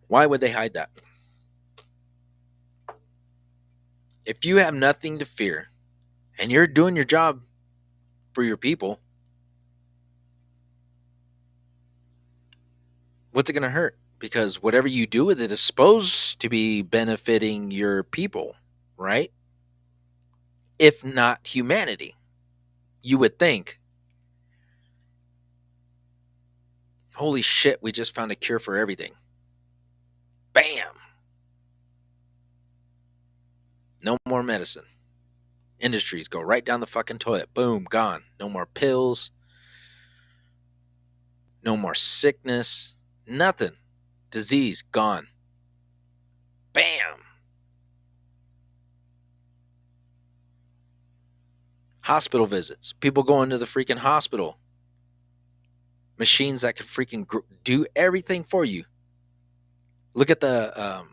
Why would they hide that? If you have nothing to fear and you're doing your job for your people, what's it going to hurt? Because whatever you do with it is supposed to be benefiting your people, right? If not humanity, you would think. Holy shit, we just found a cure for everything. Bam! No more medicine. Industries go right down the fucking toilet. Boom, gone. No more pills. No more sickness. Nothing. Disease, gone. Bam! Hospital visits. People going to the freaking hospital. Machines that can freaking do everything for you. Look at the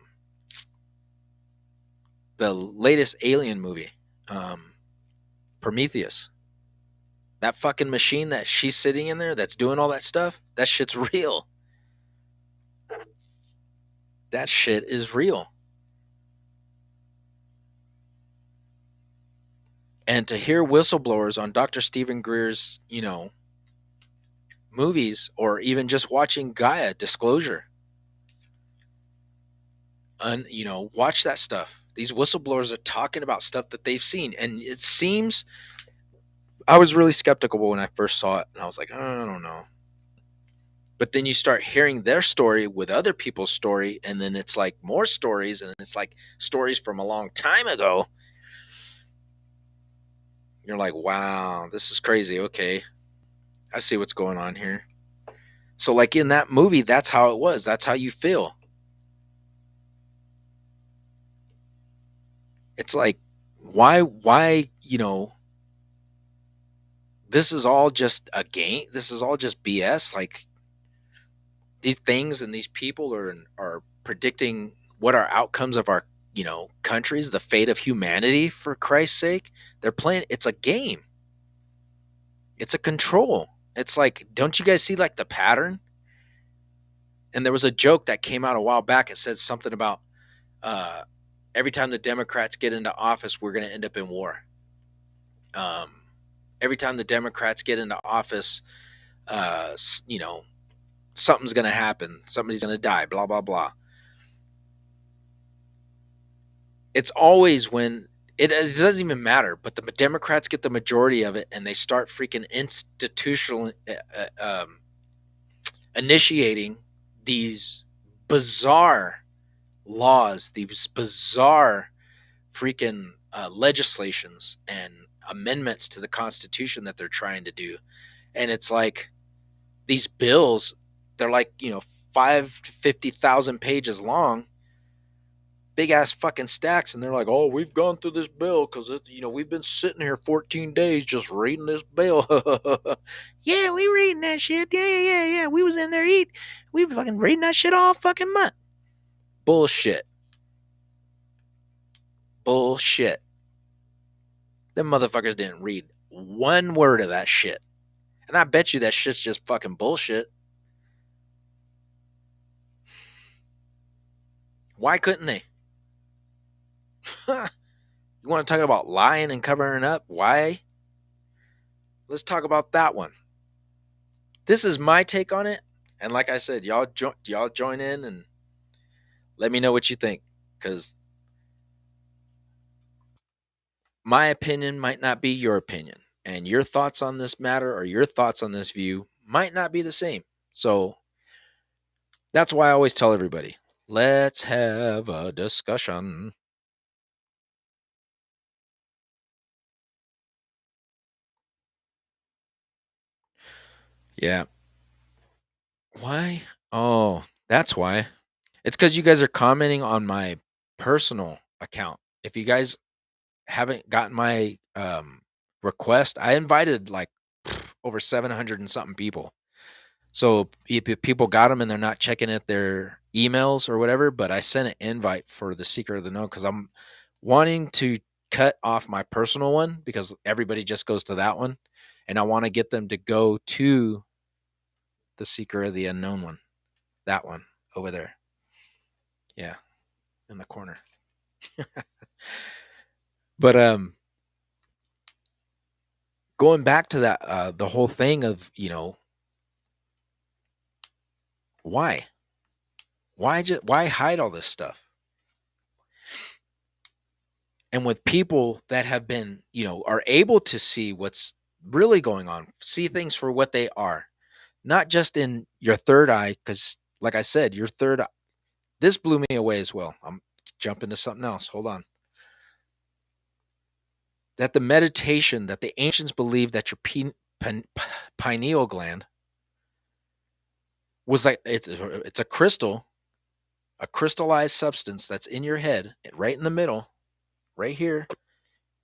latest Alien movie, Prometheus. That fucking machine that she's sitting in there that's doing all that stuff, that shit's real. That shit is real. And to hear whistleblowers on Dr. Stephen Greer's, movies, or even just watching Gaia Disclosure, and watch that stuff. These whistleblowers are talking about stuff that they've seen, and it seems I was really skeptical when I first saw it, and I was like, I don't know. But then you start hearing their story with other people's story, and then it's like more stories, and it's like stories from a long time ago. You're like, wow, this is crazy. Okay, I see what's going on here. So, like in that movie, that's how it was. That's how you feel. It's like, why, this is all just a game. This is all just BS. Like these things and these people are predicting what our outcomes of our countries, the fate of humanity. For Christ's sake, they're playing. It's a game. It's a control. It's like, don't you guys see like the pattern? And there was a joke that came out a while back. It said something about uh, every time the Democrats get into office, we're going to end up in war. Um, Every time the Democrats get into office, you know, something's going to happen. Somebody's going to die, blah, blah, blah. It's always when it doesn't even matter, but the Democrats get the majority of it and they start freaking institutional initiating these bizarre laws, these bizarre freaking legislations and amendments to the Constitution that they're trying to do. And it's like these bills, they're like, 50,000 pages long, big ass fucking stacks. And they're like, oh, we've gone through this bill because, we've been sitting here 14 days just reading this bill. Yeah, we reading that shit. Yeah. We was in there eating. We fucking reading that shit all fucking month. Bullshit. Bullshit. Them motherfuckers didn't read one word of that shit. And I bet you that shit's just fucking bullshit. Why couldn't they? You want to talk about lying and covering up? Why? Let's talk about that one. This is my take on it. And like I said, y'all join in and let me know what you think. Because my opinion might not be your opinion. And your thoughts on this matter or your thoughts on this view might not be the same. So that's why I always tell everybody, let's have a discussion. Yeah. Why? Oh, that's why. It's because you guys are commenting on my personal account. If you guys haven't gotten my request, I invited like over 700 and something people. So if people got them and they're not checking at their emails or whatever, but I sent an invite for the Secret of the Know because I'm wanting to cut off my personal one because everybody just goes to that one. And I want to get them to go to the Secret of the Unknown one. That one over there. Yeah, in the corner. But going back to that the whole thing of, why? Why hide all this stuff? And with people that have been, are able to see what's really going on, see things for what they are, not just in your third eye, because like I said, your third eye, this blew me away as well. I'm jumping to something else. Hold on. That the meditation that the ancients believed that your pineal gland was like it's a crystal, a crystallized substance that's in your head, right in the middle, right here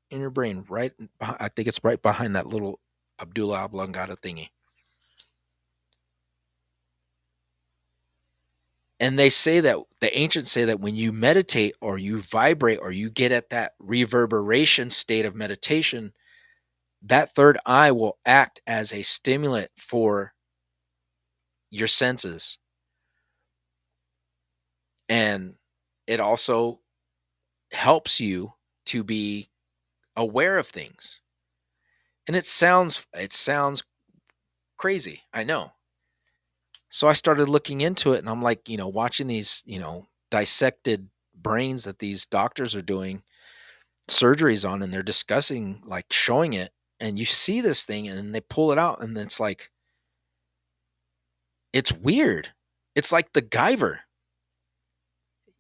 in your brain, right. I think it's right behind that little Abdullah oblongata thingy. And they say that the ancients say that when you meditate or you vibrate or you get at that reverberation state of meditation, that third eye will act as a stimulant for your senses. And it also helps you to be aware of things. And it sounds crazy, I know. So I started looking into it and I'm like, watching these, dissected brains that these doctors are doing surgeries on, and they're discussing, like, showing it, and you see this thing and then they pull it out and it's like it's weird. It's like the Guyver.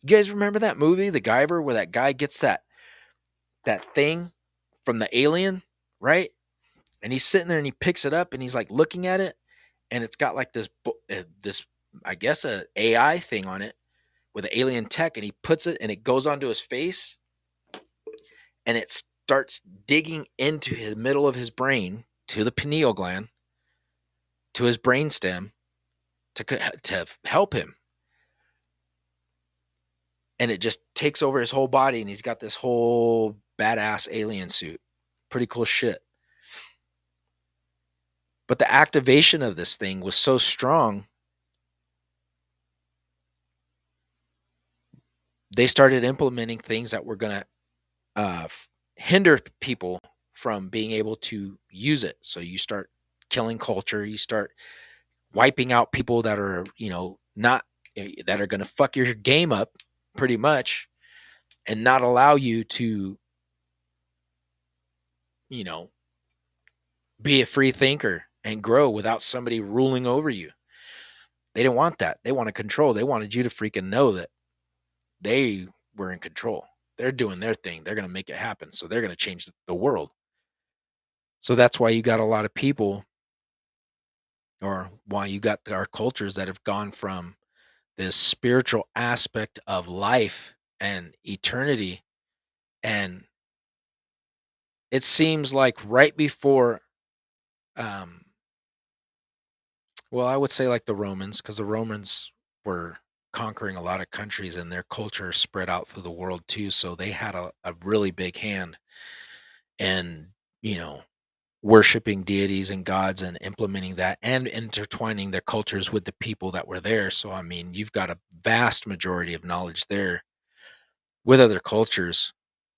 You guys remember that movie, The Guyver, where that guy gets that thing from the alien, right? And he's sitting there and he picks it up and he's like looking at it, and it's got like this I guess a AI thing on it with the alien tech, and he puts it and it goes onto his face and it starts digging into the middle of his brain, to the pineal gland, to his brainstem, to help him. And it just takes over his whole body, and he's got this whole badass alien suit. Pretty cool shit. But the activation of this thing was so strong, they started implementing things that were going to hinder people from being able to use it. So you start killing culture, you start wiping out people that are, not that are going to fuck your game up pretty much and not allow you to, you know, be a free thinker and grow without somebody ruling over you. They didn't want that. They wanted control. They wanted you to freaking know that they were in control. They're doing their thing. They're going to make it happen. So they're going to change the world. So that's why you got a lot of people, or why you got our cultures that have gone from this spiritual aspect of life and eternity. And it seems like right before, um, well, I would say like the Romans, because the Romans were conquering a lot of countries and their culture spread out through the world too. So they had a really big hand in, you know, worshiping deities and gods and implementing that and intertwining their cultures with the people that were there. So, I mean, you've got a vast majority of knowledge there with other cultures,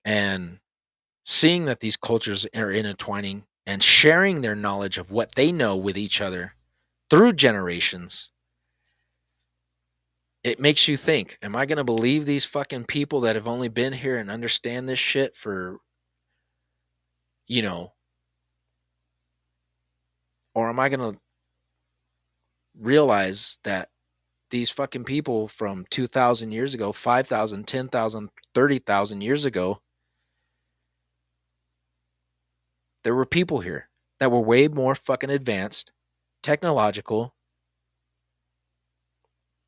and seeing that these cultures are intertwining and sharing their knowledge of what they know with each other through generations. It makes you think, am I going to believe these fucking people that have only been here and understand this shit for, you know, or am I going to realize that these fucking people from 2,000 years ago, 5,000, 10,000, 30,000 years ago, there were people here that were way more fucking advanced, technological,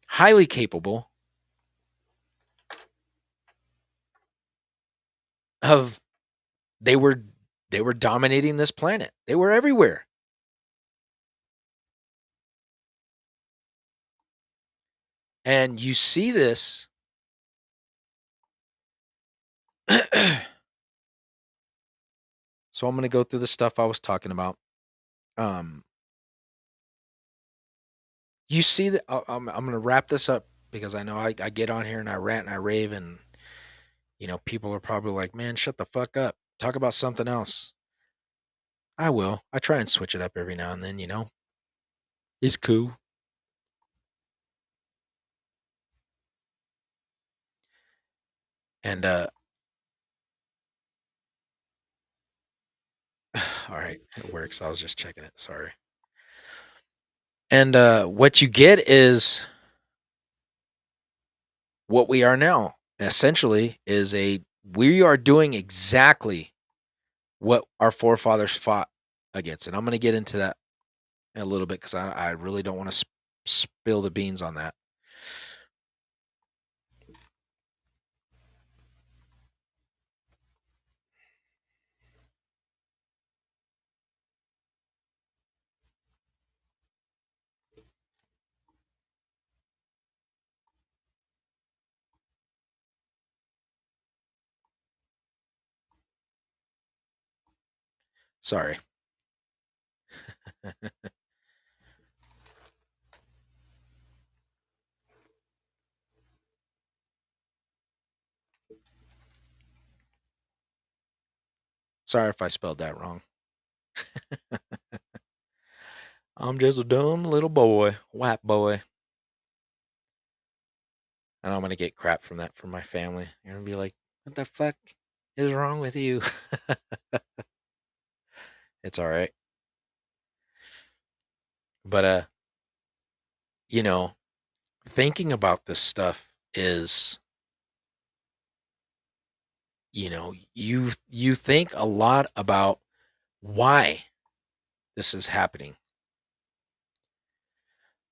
highly capable of they were they were dominating this planet. They were everywhere. And you see this so I'm going to go through the stuff I was talking about. Um you see that I'm going to wrap this up because I know I get on here and I rant and I rave, and people are probably like, "Man, shut the fuck up. Talk about something else." I will. I try and switch it up every now and then. It's cool. And all right, it works. I was just checking it. Sorry. And what you get is what we are now. Essentially, is we are doing exactly what our forefathers fought against, and I'm going to get into that in a little bit because I really don't want to spill the beans on that. Sorry. Sorry if I spelled that wrong. I'm just a dumb little boy, white boy. And I'm going to get crap from that from my family. You're going to be like, what the fuck is wrong with you? It's all right. But, you know, thinking about this stuff is, you think a lot about why this is happening.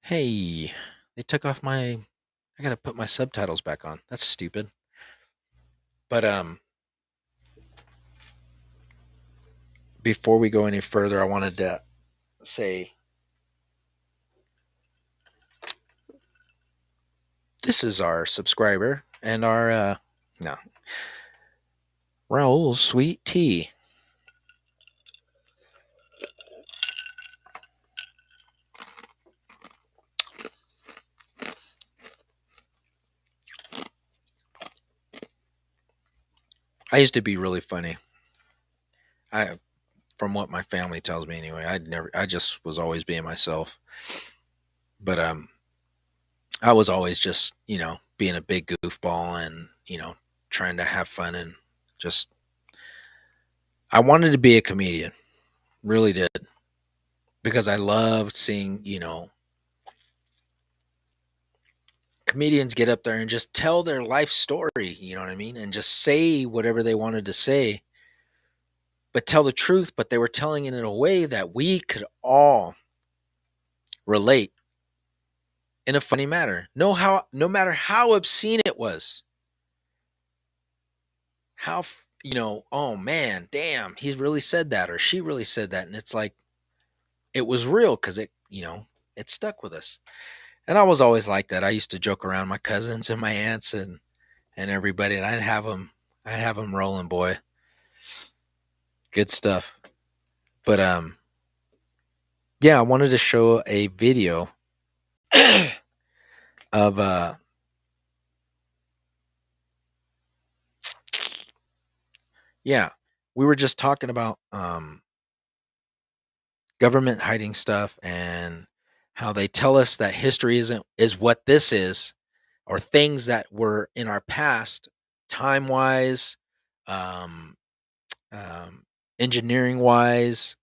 Hey, they took off I got to put my subtitles back on. That's stupid. But before we go any further, I wanted to say this is our subscriber and our no, Raoul's sweet tea. I used to be really funny. from what my family tells me anyway. I just was always being myself. But I was always just, being a big goofball and, trying to have fun and just I wanted to be a comedian. Really did. Because I loved seeing, comedians get up there and just tell their life story, you know what I mean? And just say whatever they wanted to say, but tell the truth, but they were telling it in a way that we could all relate in a funny manner. No matter how obscene it was. Oh man, damn, he's really said that or she really said that. And it's like it was real because it stuck with us. And I was always like that. I used to joke around my cousins and my aunts and everybody, and I'd have them rolling, boy. Good stuff. But yeah, I wanted to show a video of yeah, we were just talking about government hiding stuff and how they tell us that history is what this is, or things that were in our past, time wise, um, um, engineering wise,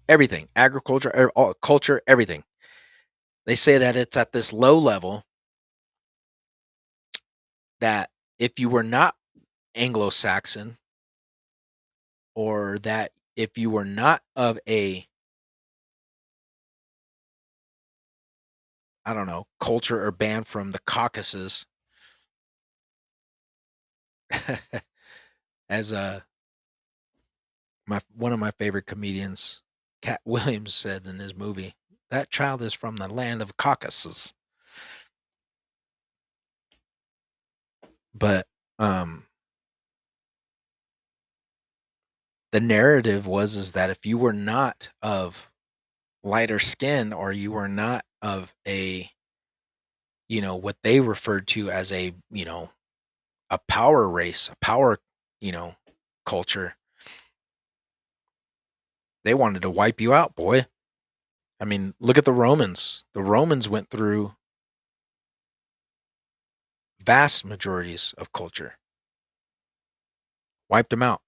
everything, agriculture, all, culture, everything. They say that it's at this low level that if you were not Anglo-Saxon, or that if you were not of a, I don't know, culture or band from the Caucasus, as one of my favorite comedians, Cat Williams, said in his movie, that child is from the land of Caucasus. But the narrative is that if you were not of lighter skin, or you were not of a, what they referred to as a power race, a power, you know, culture, they wanted to wipe you out, boy. I mean, look at the Romans. The Romans went through vast majorities of culture, wiped them out,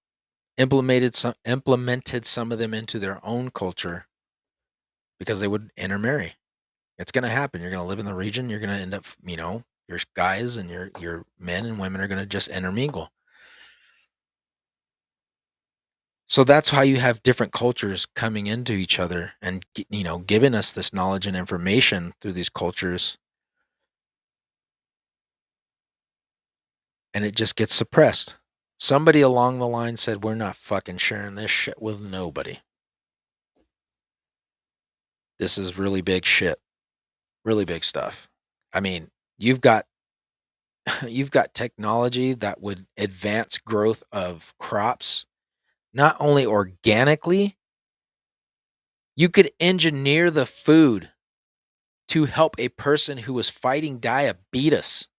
implemented some of them into their own culture because they would intermarry. It's going to happen. You're going to live in the region. You're going to end up, your guys and your men and women are going to just intermingle. So that's how you have different cultures coming into each other and, giving us this knowledge and information through these cultures. And it just gets suppressed. Somebody along the line said, we're not fucking sharing this shit with nobody. This is really big shit. Really big stuff. I mean, you've got technology that would advance growth of crops, not only organically, you could engineer the food to help a person who was fighting diabetes.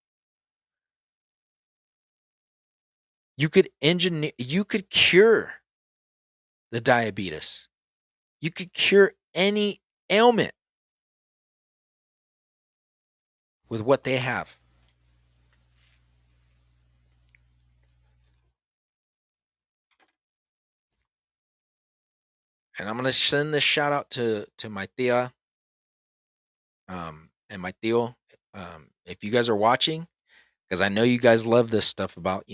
You could cure the diabetes. You could cure any ailment with what they have. And I'm gonna send this shout out to my tia, and my tío. If you guys are watching, because I know you guys love this stuff about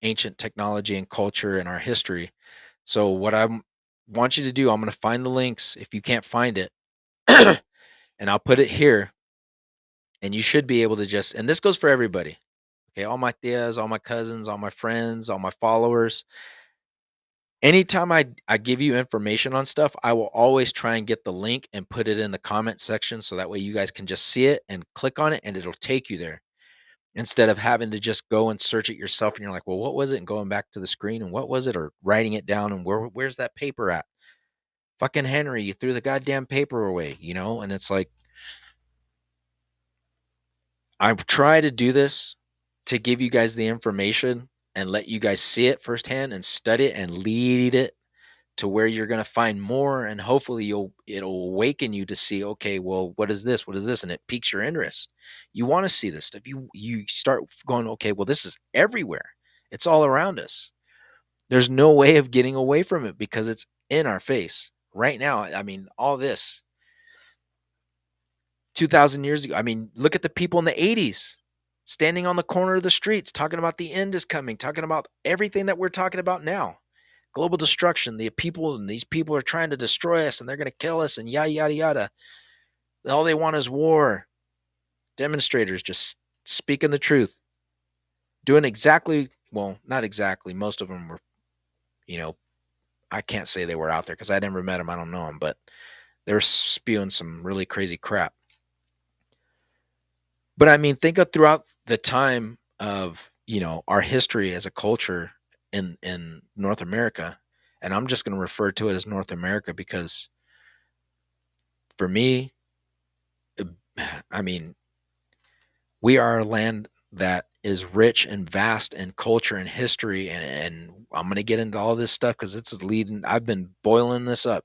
ancient technology and culture and our history. So what I want you to do, I'm gonna find the links if you can't find it, and I'll put it here. And you should be able to just, and this goes for everybody. Okay, all my tias, all my cousins, all my friends, all my followers. Anytime I give you information on stuff, I will always try and get the link and put it in the comment section so that way you guys can just see it and click on it and it'll take you there. Instead of having to just go and search it yourself and you're like, well, what was it? And going back to the screen and what was it? Or writing it down and where's that paper at? Fucking Henry, you threw the goddamn paper away, And it's like, I try to do this to give you guys the information and let you guys see it firsthand and study it and lead it to where you're going to find more, and hopefully it'll awaken you to see, okay, well, what is this, and it piques your interest. You want to see this stuff. You start going, okay, well, this is everywhere, it's all around us. There's no way of getting away from it because it's in our face right now. I mean, all this 2,000 years ago, I mean, look at the people in the 80s standing on the corner of the streets talking about the end is coming, talking about everything that we're talking about now. Global destruction, these people are trying to destroy us and they're going to kill us and yada, yada, yada. All they want is war. Demonstrators just speaking the truth. Doing exactly, well, not exactly. Most of them were, I can't say they were out there because I never met them. I don't know them, but they were spewing some really crazy crap. But I mean, think of throughout the time of, our history as a culture in North America, and I'm just going to refer to it as North America because for me, I mean, we are a land that is rich and vast in culture and history, and I'm going to get into all this stuff because I've been boiling this up.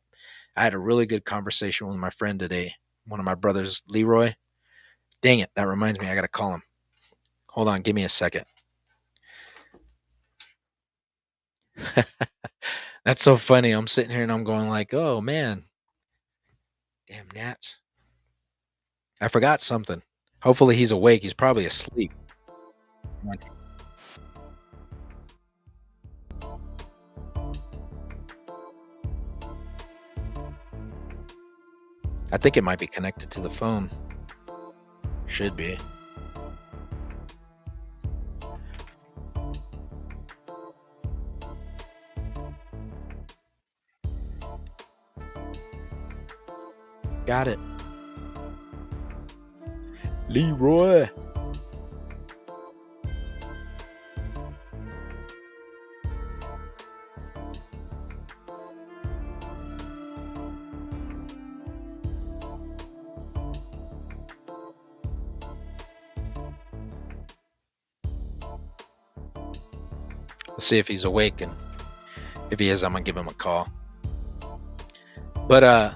I had a really good conversation with my friend today, one of my brothers, Leroy. Dang it, that reminds me, I got to call him. Hold on, give me a second. That's so funny. I'm sitting here and I'm going like, oh man, damn gnats. I forgot something. Hopefully he's awake. He's probably asleep. I think it might be connected to the phone. Should be. Got it. Leroy. Let's see if he's awake, and if he is, I'm gonna give him a call. But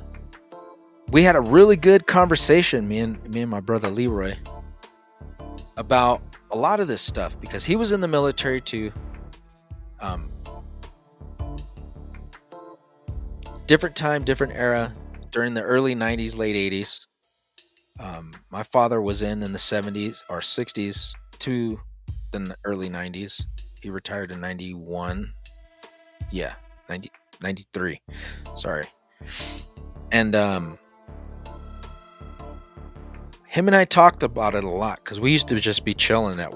we had a really good conversation, me and my brother Leroy, about a lot of this stuff because he was in the military too. Different time, different era, during the early 90s, late 80s. My father was in the 70s or 60s to the early 90s. He retired in 91. Yeah, 93. Sorry. And him and I talked about it a lot because we used to just be chilling at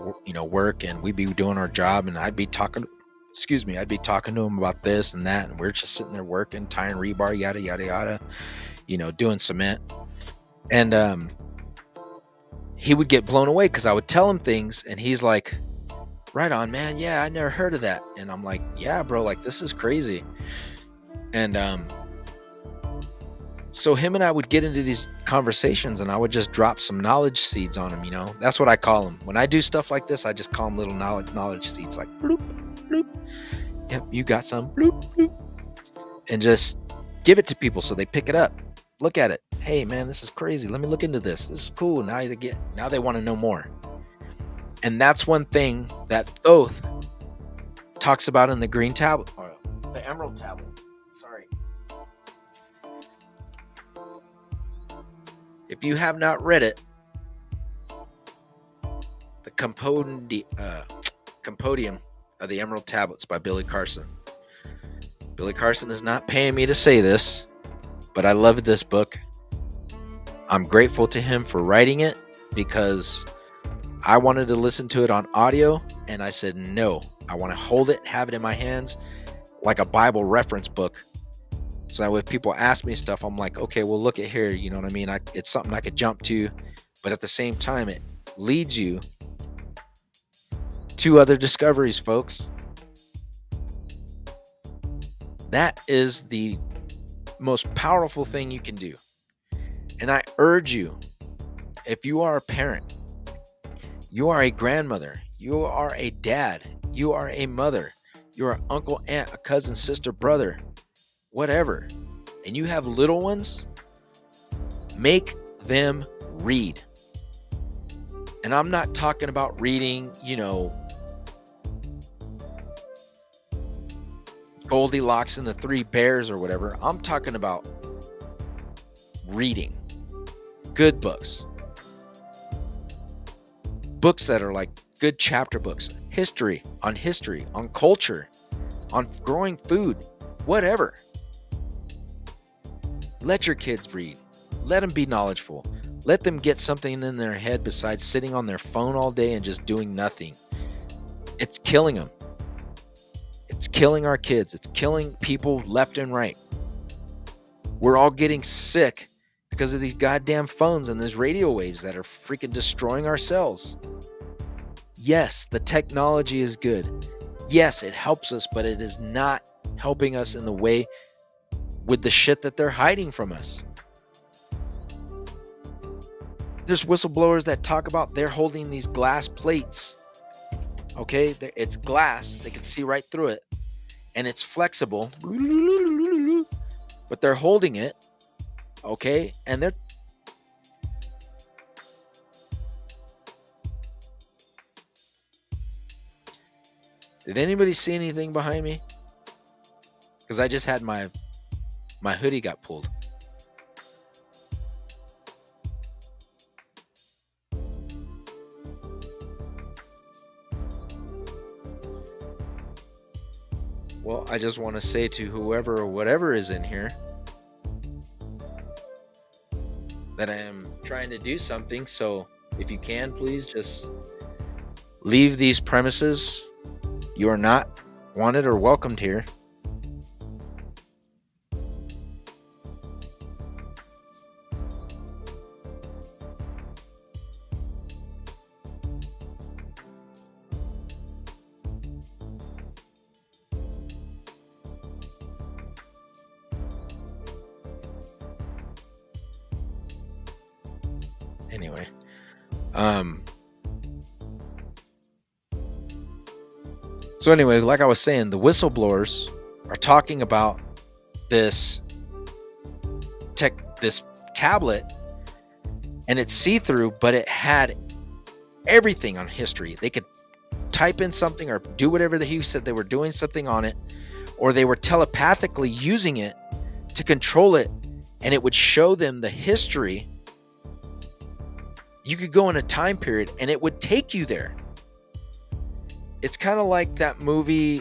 work, and we'd be doing our job, and I'd be talking to him about this and that, and we're just sitting there working, tying rebar, yada yada yada, doing cement. And he would get blown away because I would tell him things, and he's like, right on, man, yeah, I never heard of that. And I'm like, yeah, bro, like, this is crazy. And so him and I would get into these conversations, and I would just drop some knowledge seeds on him. That's what I call them. When I do stuff like this, I just call them little knowledge seeds, like bloop, bloop. Yep, you got some, bloop, bloop. And just give it to people so they pick it up. Look at it. Hey, man, this is crazy. Let me look into this. This is cool. Now they want to know more. And that's one thing that Thoth talks about in the green tablet, or the emerald tablets. Sorry. If you have not read it, the Compendium of the Emerald Tablets by Billy Carson. Billy Carson is not paying me to say this, but I love this book. I'm grateful to him for writing it because I wanted to listen to it on audio, and I said, no, I want to hold it, have it in my hands like a Bible reference book. So that when people ask me stuff, I'm like, okay, well, look at here. You know what I mean? It's something I could jump to, but at the same time, it leads you to other discoveries, folks. That is the most powerful thing you can do. And I urge you, if you are a parent, you are a grandmother, you are a dad, you are a mother, you are an uncle, aunt, a cousin, sister, brother, whatever, and you have little ones, make them read. And I'm not talking about reading, Goldilocks and the Three Bears or whatever. I'm talking about reading good books. Books that are like good chapter books. History, on culture, on growing food, whatever. Let your kids read. Let them be knowledgeable. Let them get something in their head besides sitting on their phone all day and just doing nothing. It's killing them. It's killing our kids. It's killing people left and right. We're all getting sick because of these goddamn phones and these radio waves that are freaking destroying our cells. Yes, the technology is good. Yes, it helps us, but it is not helping us in the way with the shit that they're hiding from us. There's whistleblowers that talk about they're holding these glass plates. Okay, it's glass. They can see right through it. And it's flexible. But they're holding it. Okay, and they're... Did anybody see anything behind me? Because I just had my hoodie got pulled. Well, I just want to say to whoever or whatever is in here that I am trying to do something. So if you can, please just leave these premises. You are not wanted or welcomed here. Anyway, so anyway, like I was saying, the whistleblowers are talking about this tablet, and it's see-through, but it had everything on history. They could type in something or do whatever he said they were doing something on it, or they were telepathically using it to control it, and it would show them the history. You could go in a time period and it would take you there. It's kind of like that movie,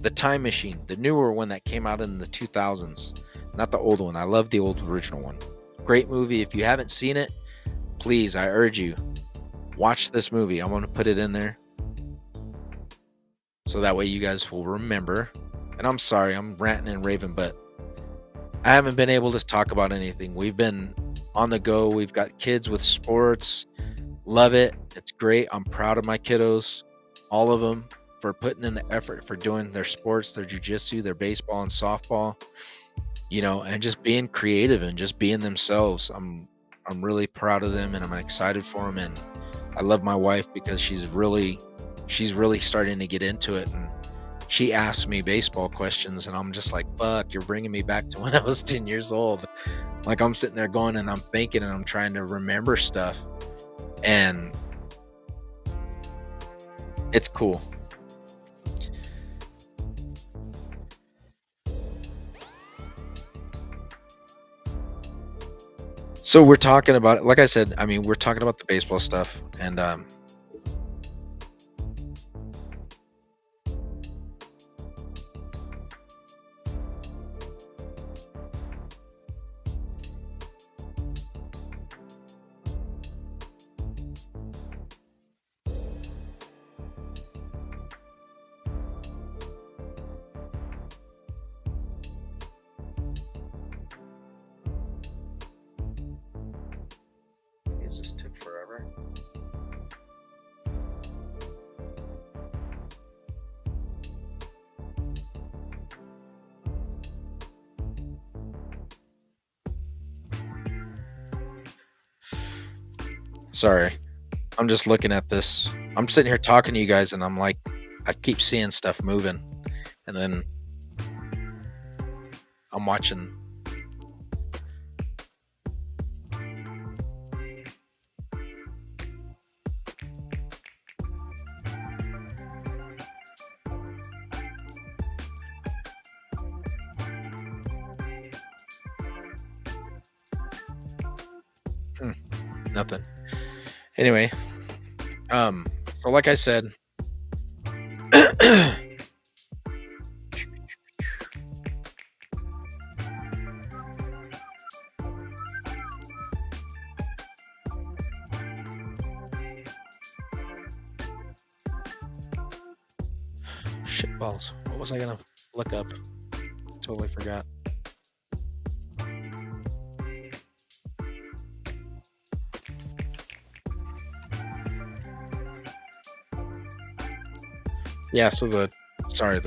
The Time Machine, the newer one that came out in the 2000s. Not the old one. I love the old original one. Great movie. If you haven't seen it, please, I urge you, watch this movie. I'm going to put it in there so that way you guys will remember. And I'm sorry, I'm ranting and raving, but I haven't been able to talk about anything. We've been on the go. We've got kids with sports. Love it. It's great. I'm proud of my kiddos, all of them, for putting in the effort for doing their sports, their jiu-jitsu, their baseball and softball, and just being creative and just being themselves. I'm really proud of them, and I'm excited for them. And I love my wife because she's really starting to get into it. And she asks me baseball questions, and I'm just like, fuck, you're bringing me back to when I was 10 years old. Like, I'm sitting there going and I'm thinking and I'm trying to remember stuff, and it's cool. So we're talking about it. Like I said, we're talking about the baseball stuff, and it just took forever. Sorry. I'm just looking at this. I'm sitting here talking to you guys, and I'm like, I keep seeing stuff moving, and then I'm watching. Nothing. Anyway, so like I said, shitballs. What was I gonna look up? Totally forgot. Yeah, so the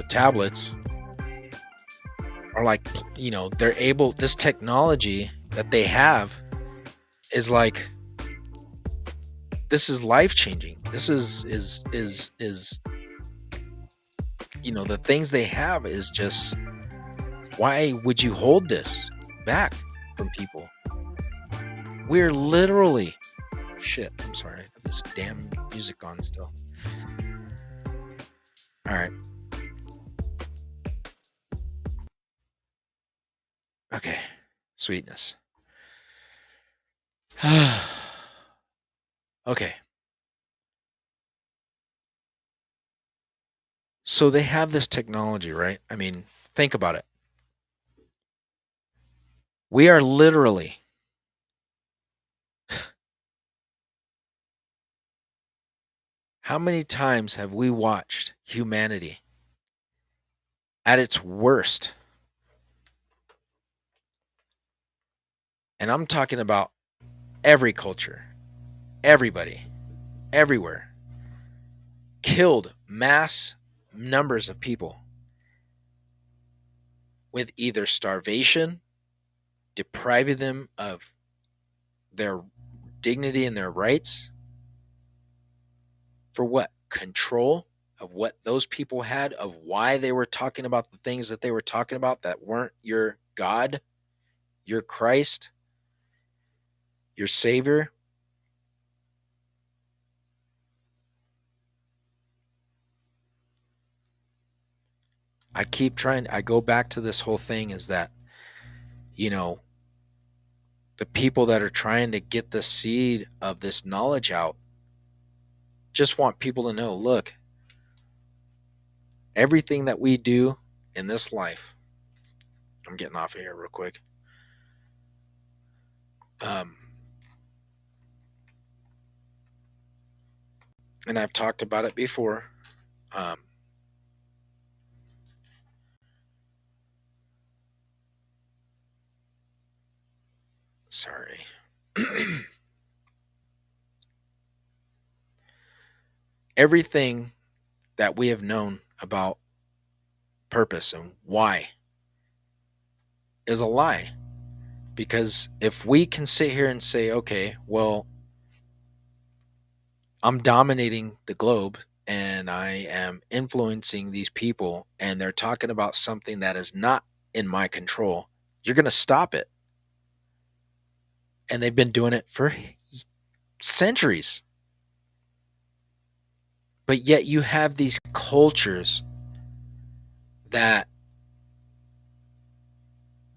tablets are like, they're able, this technology that they have is like, this is life changing. This is the things they have is just, why would you hold this back from people? We're literally, shit, I'm sorry, I got this damn music on still. All right. Okay. Sweetness. Okay. So they have this technology, right? I mean, think about it. We are literally, how many times have we watched humanity at its worst? And I'm talking about every culture, everybody, everywhere, killed mass numbers of people with either starvation, depriving them of their dignity and their rights, for what? Control of what those people had, of why they were talking about the things that they were talking about that weren't your God, your Christ, your Savior. I go back to this whole thing is that, you know, the people that are trying to get the seed of this knowledge out just want people to know, look, everything that we do in this life, I'm getting off of here real quick. Um, and I've talked about it before. Um, sorry. Everything that we have known about purpose and why is a lie. Because if we can sit here and say, okay, well, I'm dominating the globe and I am influencing these people and they're talking about something that is not in my control, you're going to stop it. And they've been doing it for centuries. But yet you have these cultures that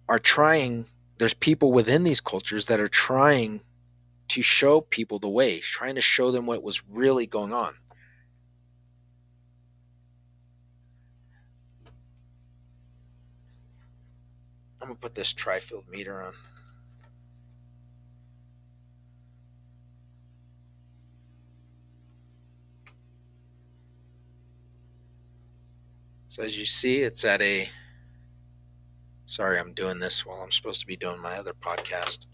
are trying, there's people within these cultures that are trying to show people the way, trying to show them what was really going on. I'm going to put this tri-field meter on. So as you see, it's at a, sorry, I'm doing this while I'm supposed to be doing my other podcast.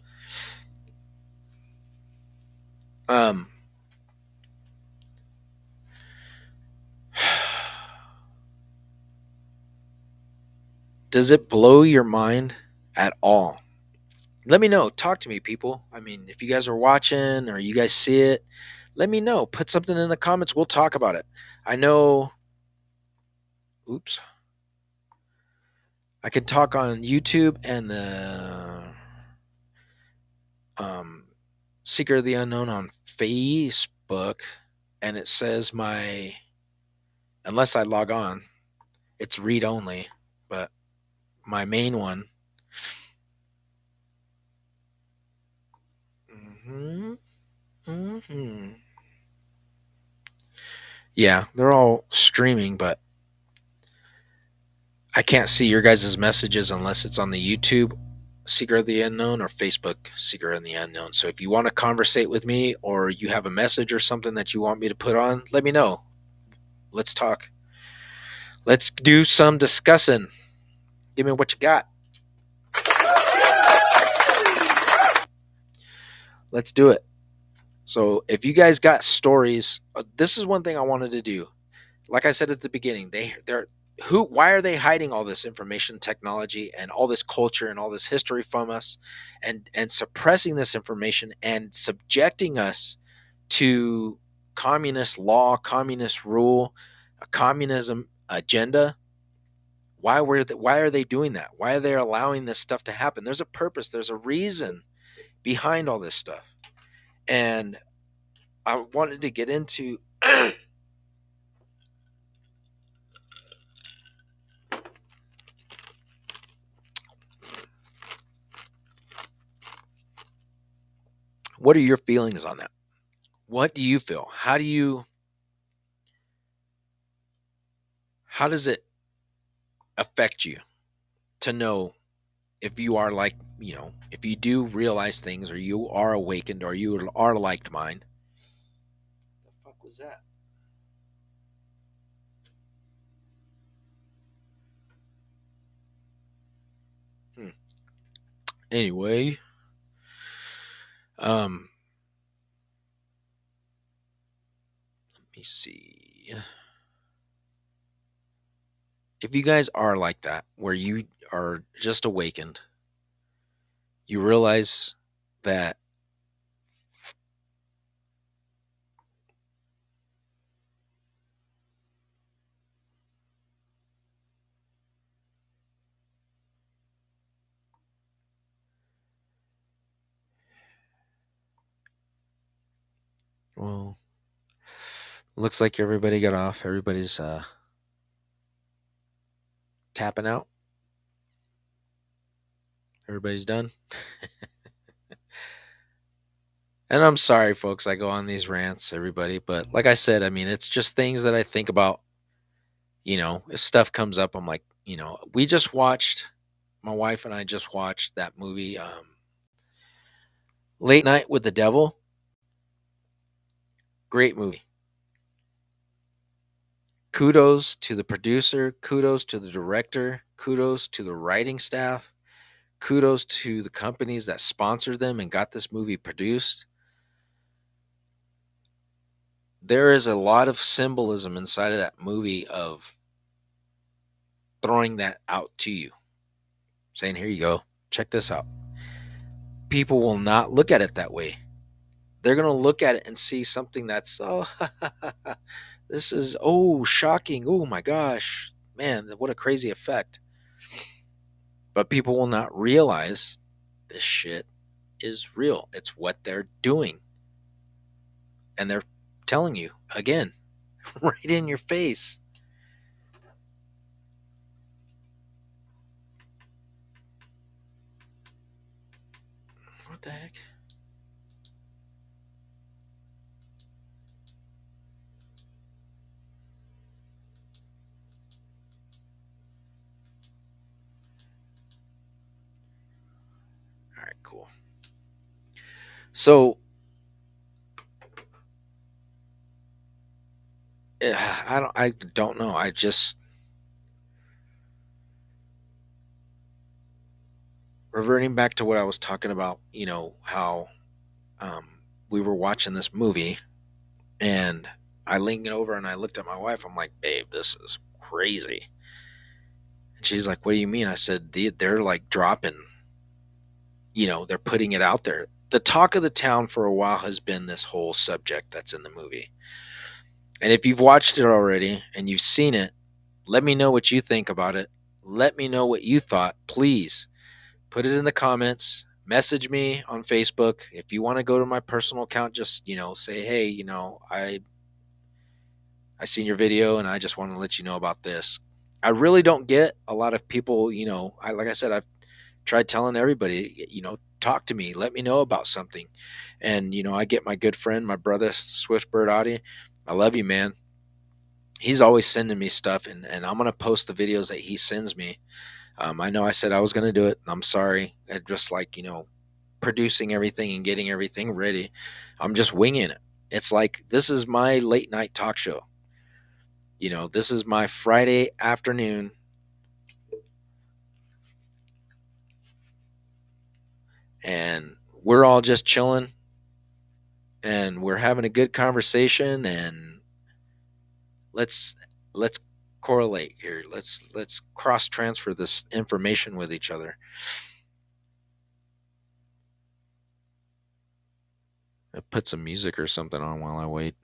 Um, does it blow your mind at all? Let me know. Talk to me, people. I mean, if you guys are watching or you guys see it, let me know. Put something in the comments. We'll talk about it. I know. Oops. I could talk on YouTube and the um, Secret of the Unknown on Facebook, and it says my, unless I log on, it's read only, but my main one. hmm hmm Yeah, they're all streaming, but I can't see your guys' messages unless it's on the YouTube Secret of the Unknown or Facebook Secret of the Unknown. So if you want to conversate with me or you have a message or something that you want me to put on, let me know. Let's talk. Let's do some discussing. Give me what you got. Let's do it. So if you guys got stories, this is one thing I wanted to do. Like I said at the beginning, they're who why are they hiding all this information technology and all this culture and all this history from us and suppressing this information and subjecting us to communist law, communist rule, a communism agenda? Why are they doing that? Why are they allowing this stuff to happen? There's a purpose, there's a reason behind all this stuff. And I wanted to get into what are your feelings on that? What do you feel? How does it affect you to know if you are like, if you do realize things or you are awakened or you are like mind? The fuck was that? Hmm. Anyway, let me see. If you guys are like that, where you are just awakened, you realize that, well, looks like everybody got off. Everybody's tapping out. Everybody's done. And I'm sorry, folks, I go on these rants, everybody. But like I said, I mean, it's just things that I think about. If stuff comes up, I'm like, we just watched, my wife and I just watched that movie, Late Night with the Devil. Great movie. Kudos to the producer, kudos to the director, kudos to the writing staff, kudos to the companies that sponsored them and got this movie produced. There is a lot of symbolism inside of that movie of throwing that out to you, saying, here you go, check this out. People will not look at it that way. They're going to look at it and see something that's, oh, this is, oh, shocking. Oh my gosh, man, what a crazy effect. But people will not realize this shit is real. It's what they're doing. And they're telling you again, right in your face. What the heck? All right, cool. So I don't know. I just reverting back to what I was talking about, how um, we were watching this movie and I leaned over and I looked at my wife. I'm like, babe, this is crazy. And she's like, what do you mean? I said, they're like dropping, they're putting it out there. The talk of the town for a while has been this whole subject that's in the movie. And if you've watched it already and you've seen it, let me know what you think about it. Let me know what you thought. Please put it in the comments. Message me on Facebook. If you want to go to my personal account, just, say, hey, I seen your video and I just want to let you know about this. I really don't get a lot of people, like I said, I've tried telling everybody, talk to me, let me know about something. And, I get my good friend, my brother, Swiftbird Audi. I love you, man. He's always sending me stuff, and I'm going to post the videos that he sends me. I know I said I was going to do it. And I'm sorry. I just like, producing everything and getting everything ready. I'm just winging it. It's like this is my late night talk show. This is my Friday afternoon, and we're all just chilling and we're having a good conversation, and let's let's correlate here. Let's cross transfer this information with each other. I put some music or something on while I wait.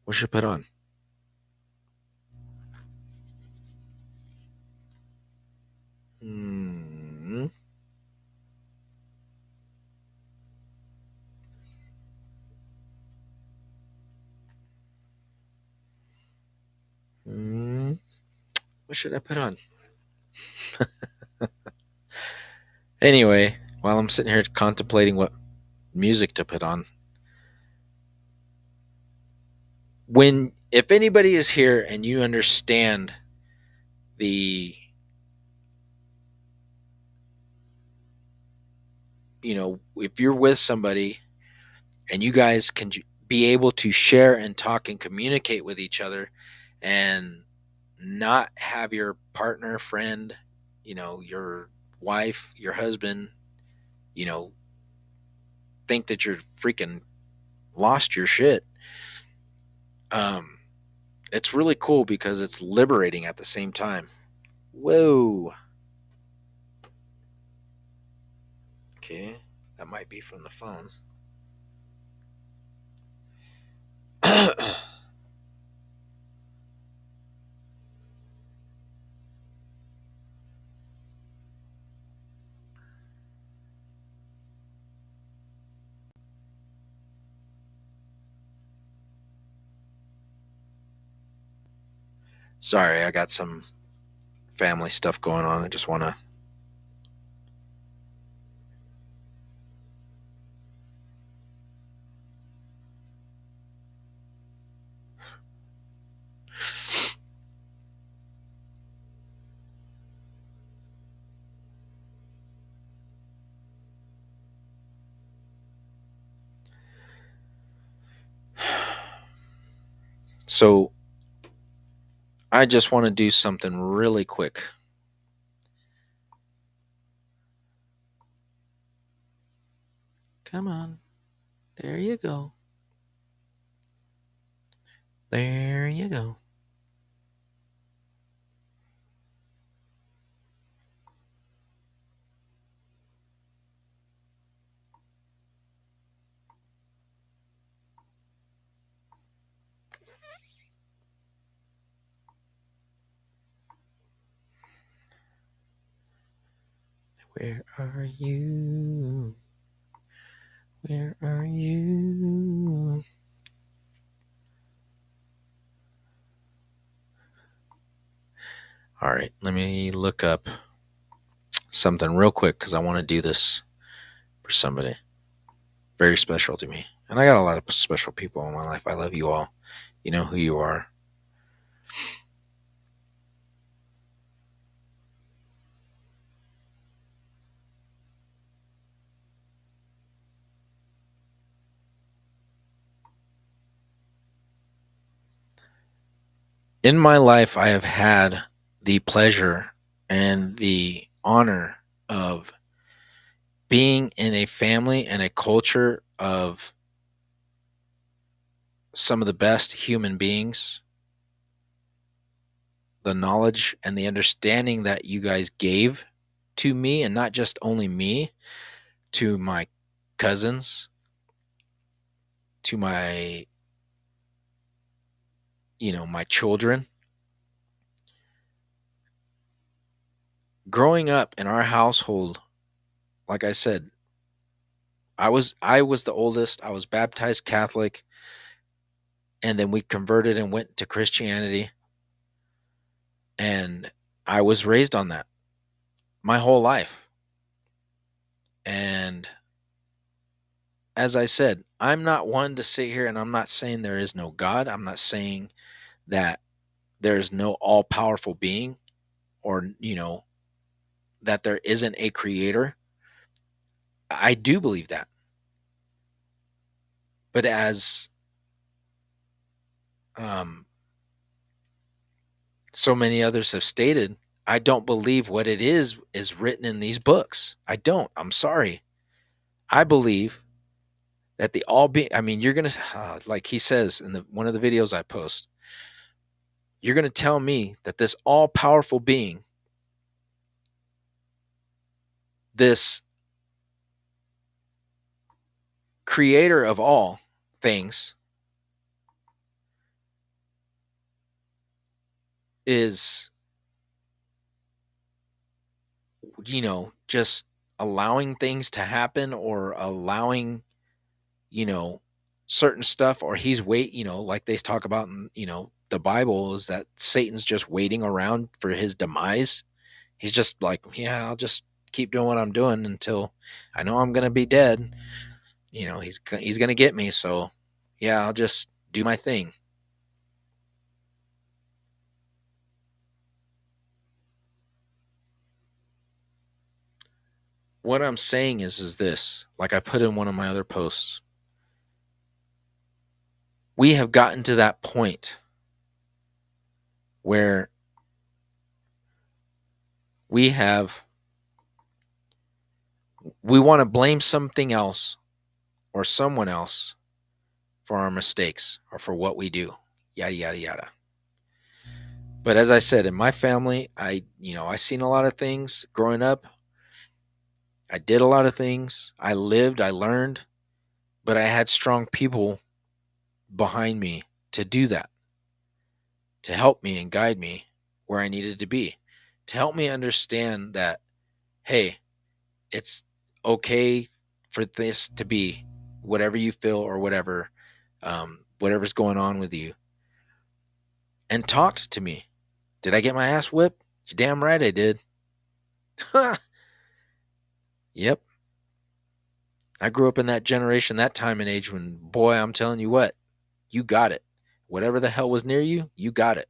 What should I put on? Hmm. Hmm. What should I put on? Anyway, while I'm sitting here contemplating what music to put on, if anybody is here and you understand the, if you're with somebody and you guys can be able to share and talk and communicate with each other and not have your partner, friend, your wife, your husband, you know, think that you're freaking lost your shit. Um, it's really cool because it's liberating at the same time. Whoa. Okay. That might be from the phone. Sorry, I got some family stuff going on. I just want to. So, I just want to do something really quick. Come on. There you go. There you go. Where are you? Where are you? All right, let me look up something real quick because I want to do this for somebody very special to me. And I got a lot of special people in my life. I love you all. You know who you are. In my life, I have had the pleasure and the honor of being in a family and a culture of some of the best human beings. The knowledge and the understanding that you guys gave to me, and not just only me, to my cousins, to my, my children. Growing up in our household, like I said, I was the oldest. I was baptized Catholic, and then we converted and went to Christianity, and I was raised on that my whole life. And as I said, I'm not one to sit here, and I'm not saying there is no God. I'm not saying that there is no all-powerful being, or that there isn't a creator. I do believe that. But as um, so many others have stated, I don't believe what it is written in these books. I don't. I'm sorry. I believe that the all be. I mean, you're gonna like he says in one of the videos I post. You're gonna tell me that this all powerful being, this creator of all things, is just allowing things to happen, or allowing you know certain stuff, or he's like they talk about in the Bible, is that Satan's just waiting around for his demise. He's just like, yeah, I'll just keep doing what I'm doing until I know I'm gonna be dead. He's gonna get me, so yeah, I'll just do my thing. What I'm saying is this, like I put in one of my other posts, we have gotten to that point where we have we want to blame something else or someone else for our mistakes or for what we do, yada yada yada. But as I said, in my family, I seen a lot of things growing up. I did a lot of things. I lived, I learned, but I had strong people behind me to do that, to help me and guide me where I needed to be, to help me understand that, hey, it's okay for this to be whatever you feel, or whatever's going on with you, and talked to me. Did I get my ass whipped? You damn right I did. Yep. I grew up in that generation, that time and age when, boy, I'm telling you what, you got it. Whatever the hell was near you, you got it.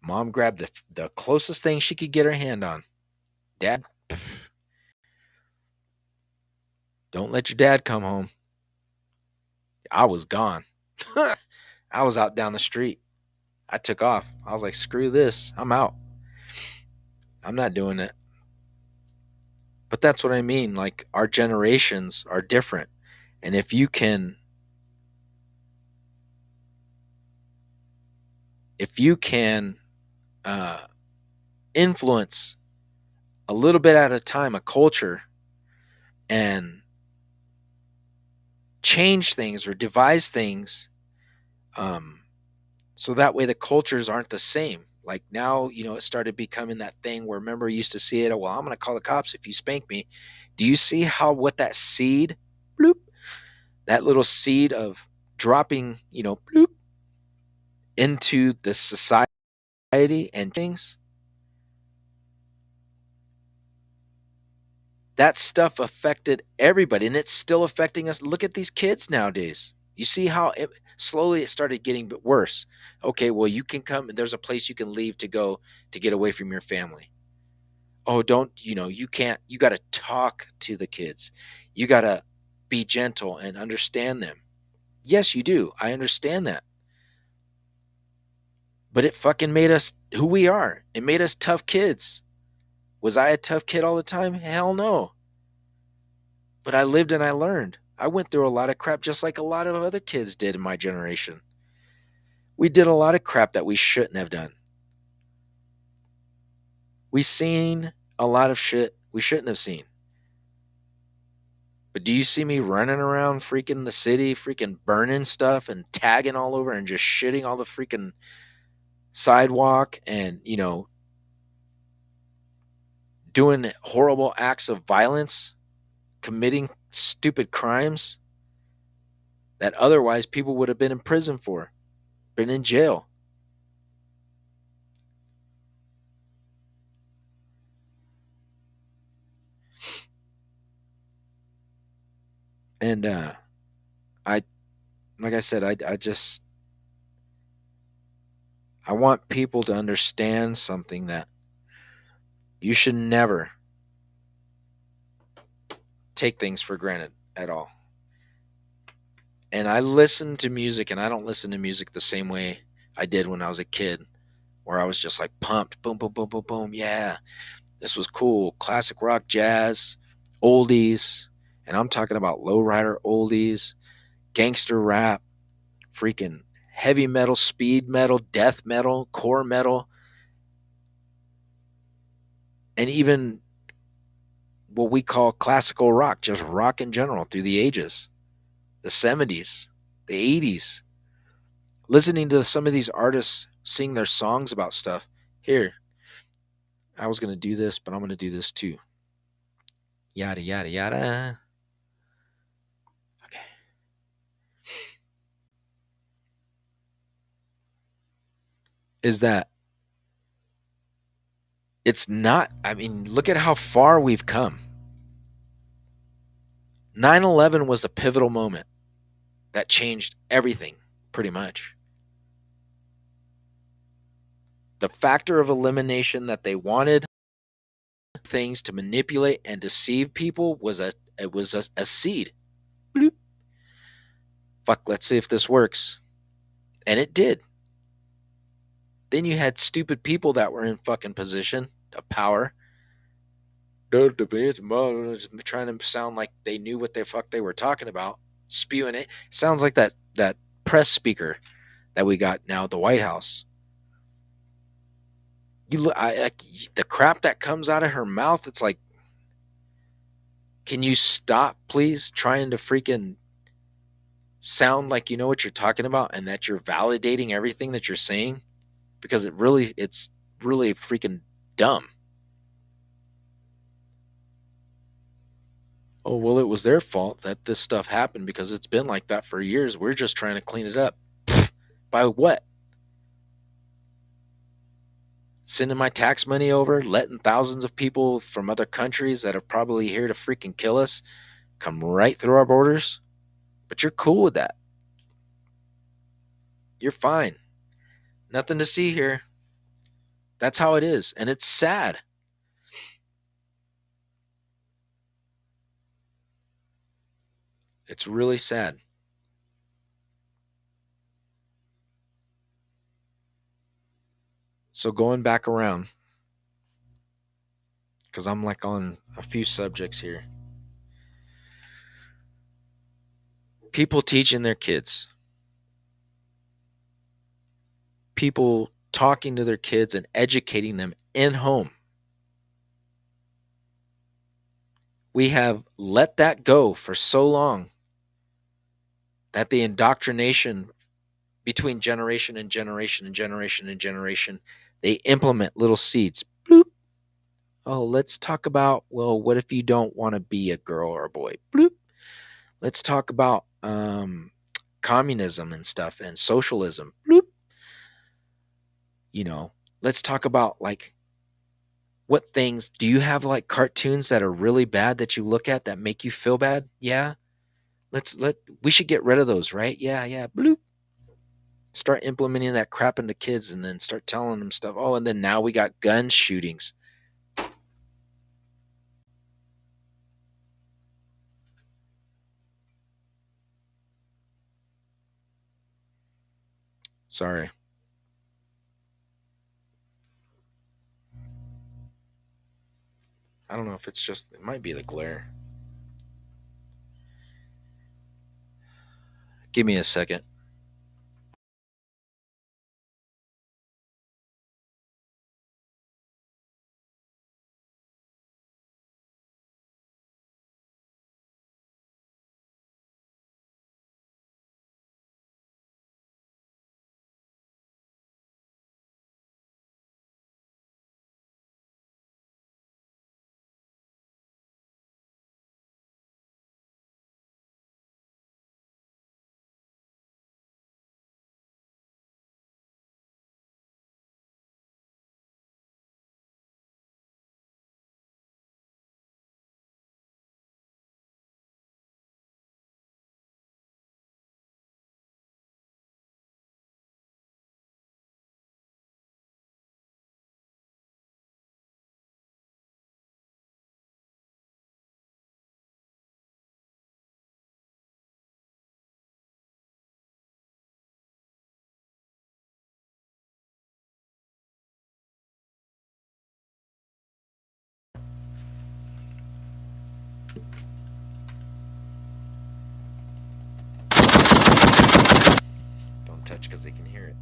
Mom grabbed the closest thing she could get her hand on. Dad, don't let your dad come home. I was gone. I was out down the street. I took off. I was like, screw this. I'm out. I'm not doing it. But that's what I mean. Like, our generations are different. And if you can uh, influence a little bit at a time a culture, and change things or devise things, um, so that way the cultures aren't the same. Like now, it started becoming that thing where, remember, you used to see it. Oh, well, I'm going to call the cops if you spank me. Do you see how what that seed, bloop, that little seed of dropping, bloop, into the society and things? That stuff affected everybody, and it's still affecting us. Look at these kids nowadays. You see how slowly it started getting worse. Okay, well, you can come, and there's a place you can leave to go to get away from your family. Oh, don't, you can't, you got to talk to the kids. You got to be gentle and understand them. Yes, you do. I understand that. But it fucking made us who we are. It made us tough kids. Was I a tough kid all the time? Hell no. But I lived and I learned. I went through a lot of crap just like a lot of other kids did in my generation. We did a lot of crap that we shouldn't have done. We seen a lot of shit we shouldn't have seen. But do you see me running around freaking the city, freaking burning stuff and tagging all over and just shitting all the freaking sidewalk and, doing horrible acts of violence, committing stupid crimes that otherwise people would have been in prison for, been in jail? And I, like I said, I want people to understand something, that you should never take things for granted at all. And I listen to music, and I don't listen to music the same way I did when I was a kid, where I was just like pumped, boom, boom, boom, boom, boom. Yeah, this was cool. Classic rock, jazz, oldies. And I'm talking about lowrider oldies, gangster rap, freaking heavy metal, speed metal, death metal, core metal, and even what we call classical rock, just rock in general through the ages, the 70s, the 80s. Listening to some of these artists sing their songs about stuff. Here, I was going to do this, but I'm going to do this too. Yada, yada, yada. Okay. Is that it's not, I mean, look at how far we've come. 9/11 was a pivotal moment that changed everything, pretty much. The factor of elimination that they wanted things to manipulate and deceive people was a seed. Bloop. Fuck, let's see if this works. And it did. Then you had stupid people that were in fucking position of power. Trying to sound like they knew what the fuck they were talking about, spewing it. Sounds like that press speaker that we got now at the White House. The crap that comes out of her mouth. It's like, can you stop, please, trying to freaking sound like you know what you're talking about and that you're validating everything that you're saying? Because it's really freaking dumb. Oh, well, it was their fault that this stuff happened because it's been like that for years. We're just trying to clean it up. By what? Sending my tax money over, letting thousands of people from other countries that are probably here to freaking kill us come right through our borders? But you're cool with that. You're fine. Nothing to see here. That's how it is. And it's sad. It's really sad. So going back around, because I'm like on a few subjects here. People teaching their kids, people talking to their kids and educating them in home. We have let that go for so long that the indoctrination between generation and generation and generation and generation, they implement little seeds. Bloop. Oh, let's talk about, well, what if you don't want to be a girl or a boy? Bloop. Let's talk about communism and stuff and socialism. Bloop. You know, let's talk about like what things do you have, like cartoons that are really bad that you look at that make you feel bad? Yeah. We should get rid of those, right? Yeah, yeah. Bloop. Start implementing that crap into kids and then start telling them stuff. Oh, and then now we got gun shootings. Sorry. I don't know if it's just, it might be the glare. Give me a second. much because they can hear it.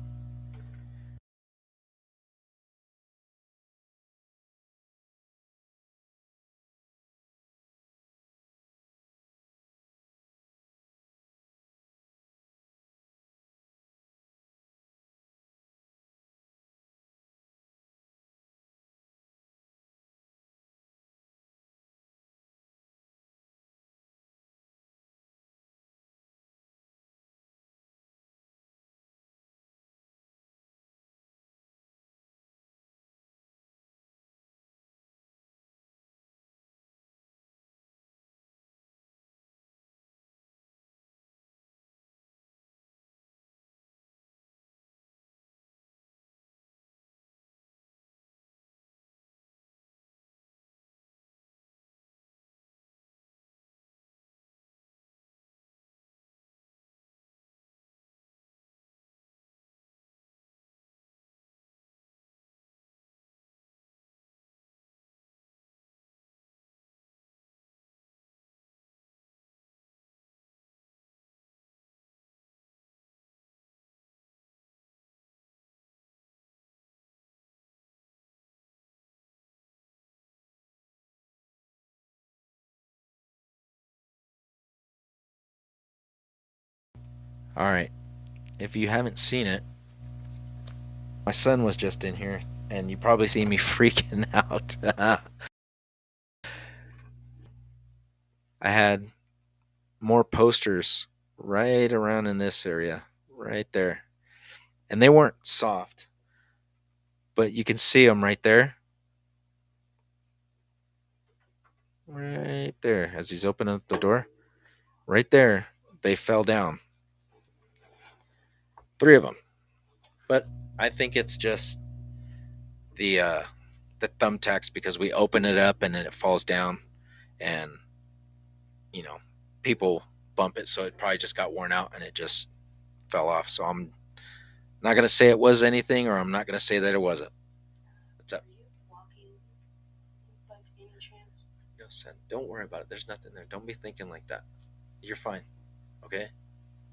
All right. If you haven't seen it, my son was just in here, and you probably see me freaking out. I had more posters right around in this area, right there. And they weren't soft, but you can see them right there. Right there, as he's opening up the door. Right there, they fell down. 3 of them. But I think it's just the uh, the thumbtacks because we open it up and then it falls down, and you know people bump it, so it probably just got worn out and it just fell off. So I'm not gonna say it was anything, or I'm not gonna say that it wasn't. What's up? No, son, don't worry about it. There's nothing there. Don't be thinking like that. You're fine. Okay?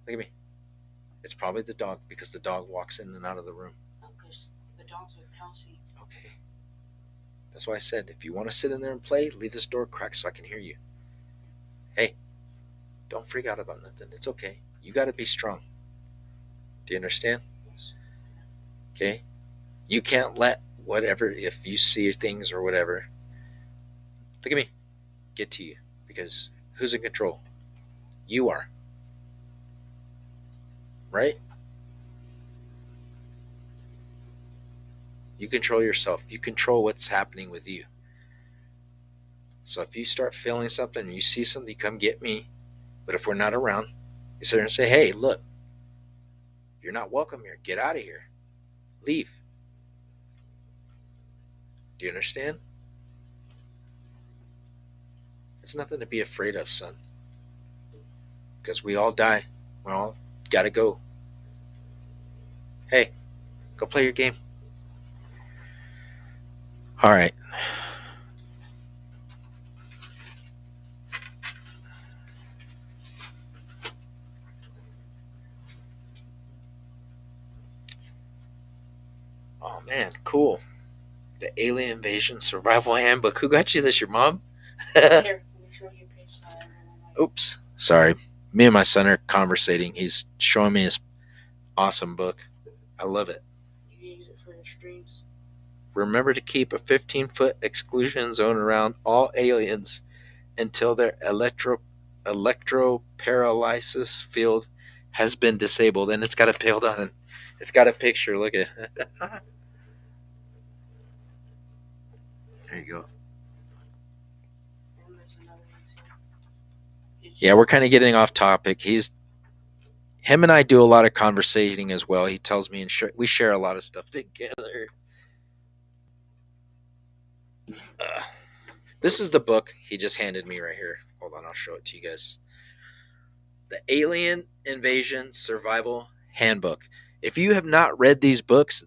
Look at me. It's probably the dog because the dog walks in and out of the room. Because the dogs are healthy. Okay. That's why I said if you want to sit in there and play, leave this door cracked so I can hear you. Hey, don't freak out about nothing. It's okay. You got to be strong. Do you understand? Yes. Okay? You can't let whatever, if you see things or whatever, look at me, get to you. Because who's in control? You are. Right? You control yourself. You control what's happening with you. So if you start feeling something and you see something, you come get me. But if we're not around, you sit there and say, hey, look, you're not welcome here. Get out of here. Leave. Do you understand? It's nothing to be afraid of, son. Because we all die. We all got to go. Hey, go play your game. All right. Oh, man, cool. The Alien Invasion Survival Handbook. Who got you this? Your mom? Here, let me show you page 9. Oops. Sorry. Me and my son are conversating. He's showing me his awesome book. I love it. You use it for your streams. Remember to keep a 15-foot exclusion zone around all aliens until their electroparalysis field has been disabled. And it's got a hold on. It's got a picture. Look at it. There you go. Yeah, we're kind of getting off topic. Him and I do a lot of conversating as well. He tells me, and we share a lot of stuff together. This is the book he just handed me right here. Hold on, I'll show it to you guys. The Alien Invasion Survival Handbook. If you have not read these books,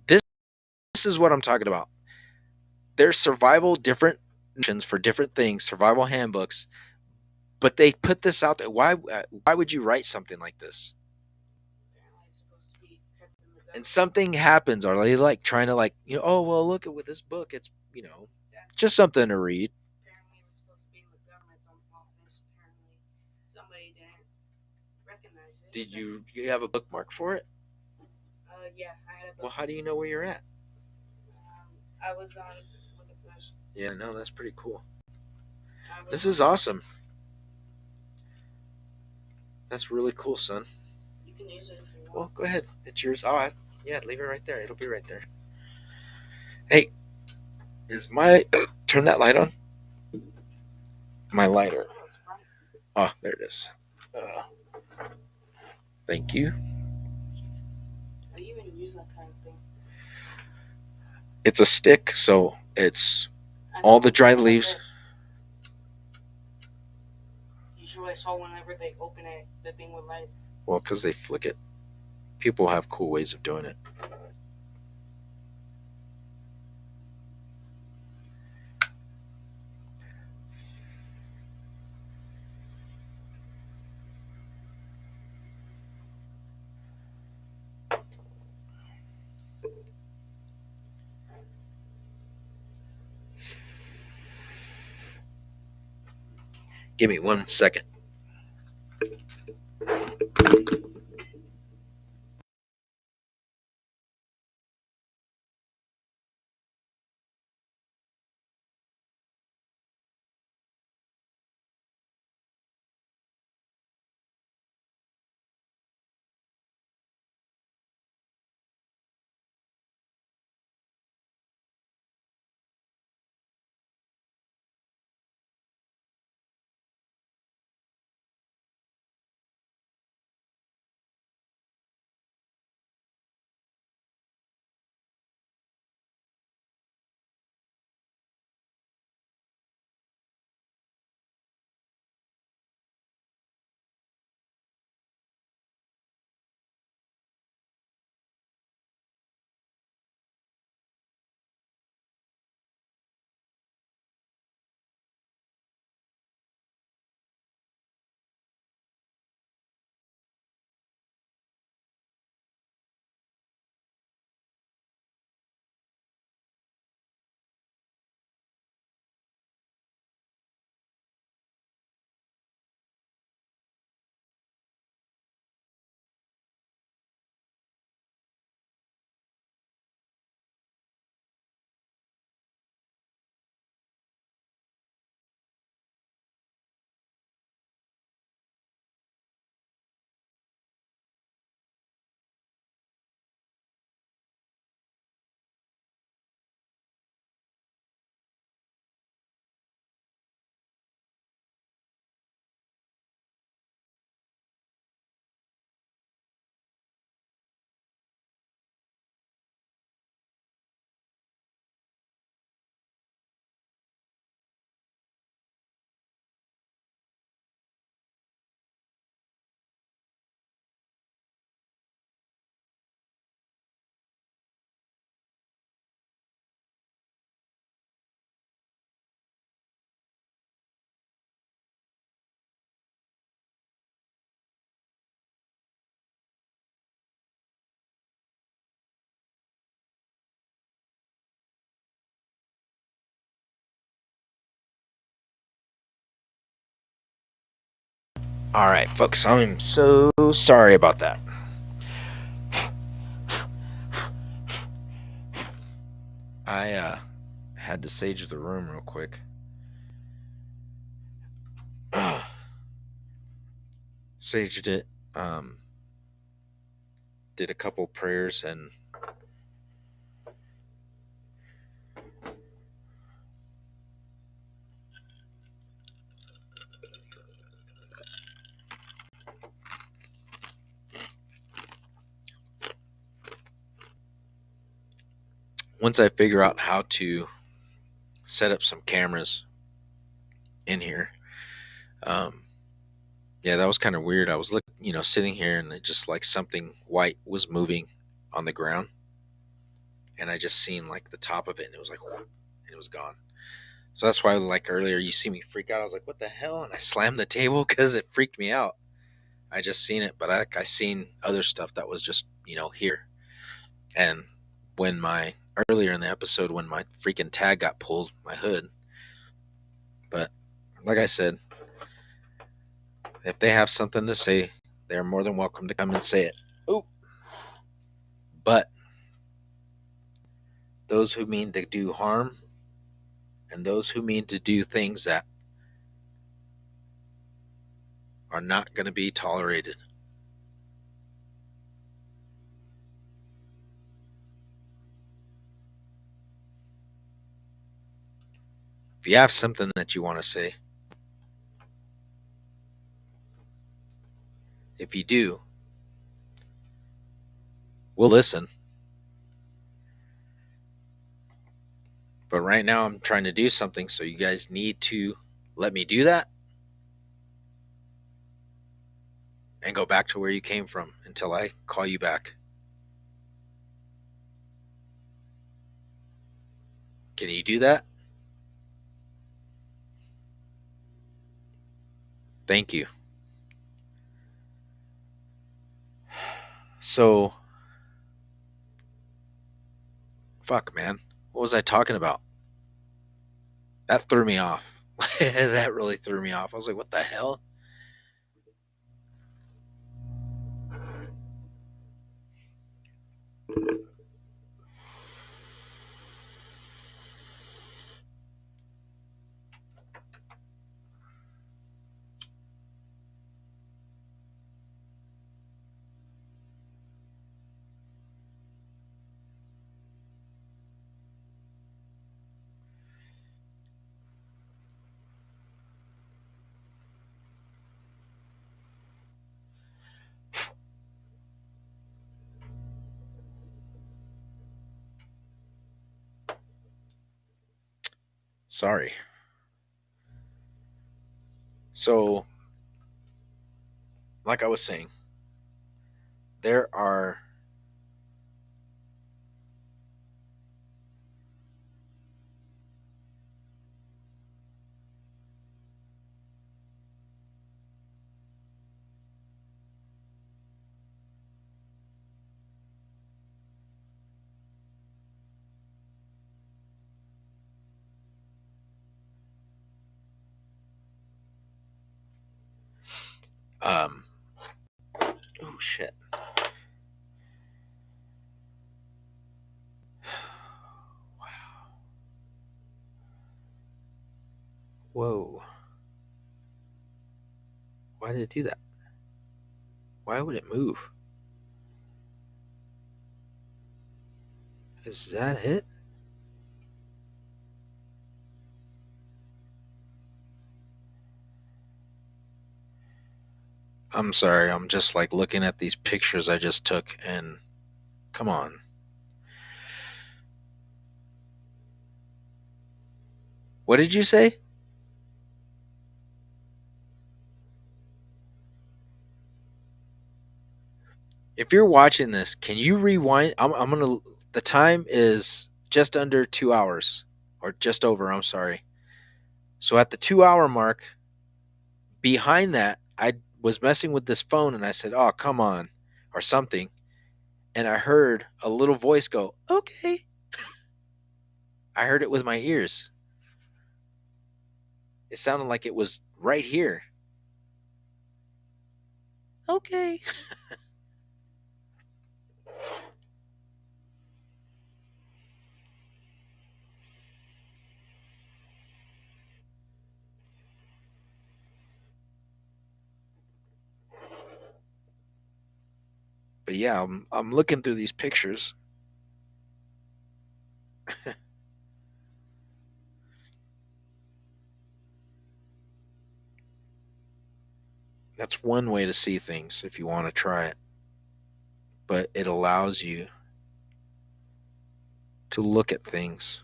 this is what I'm talking about. There's survival different for different things, survival handbooks, but they put this out there. Why would you write something like this? and something happens, are they like trying to like, oh well, look at with this book, it's just something to read. Apparently, it was supposed to be in the government's office. Apparently, somebody didn't recognize it. Did you have a bookmark for it? Yeah, I had a book. Well, how do you know where you're at? I was on. Look at this. Yeah, no, that's pretty cool. This is awesome. That's really cool, son. You can use it if you want. Well, go ahead. It's yours. Oh, yeah, leave it right there. It'll be right there. Hey, turn that light on? My lighter. Oh, there it is. Thank you. How do you even use that kind of thing? It's a stick, so it's all the dry leaves. Usually I saw whenever they open it, the thing would light. Well, because they flick it. People have cool ways of doing it. Give me 1 second. All right, folks, I'm so sorry about that. I had to sage the room real quick. Saged it. Did a couple prayers, and once I figure out how to set up some cameras in here, yeah, that was kind of weird. I was sitting here, and it just like something white was moving on the ground, and I just seen like the top of it, and it was like, whoop, and it was gone. So that's why, like earlier, you see me freak out. I was like, "What the hell?" And I slammed the table because it freaked me out. I just seen it, but I seen other stuff that was just here. And when earlier in the episode, when my freaking tag got pulled, my hood. But like I said, if they have something to say, they're more than welcome to come and say it. Ooh. But those who mean to do harm and those who mean to do things that are not going to be tolerated. If you have something that you want to say, if you do, we'll listen. But right now, I'm trying to do something, so you guys need to let me do that and go back to where you came from until I call you back. Can you do that? Thank you. So, fuck, man. What was I talking about? That threw me off. That really threw me off. I was like, what the hell? Sorry. So, like I was saying, there are um oh shit. Wow. Whoa. Why did it do that? Why would it move? Is that it? I'm sorry. I'm just like looking at these pictures I just took and come on. What did you say? If you're watching this, can you rewind? I'm gonna. The time is just under 2 hours, or just over. I'm sorry. So at the 2 hour mark, behind that, I was messing with this phone, and I said, "Oh, come on," or something, and I heard a little voice go, "Okay." I heard it with my ears. It sounded like it was right here. Okay. But yeah, I'm looking through these pictures. That's one way to see things if you want to try it. But it allows you to look at things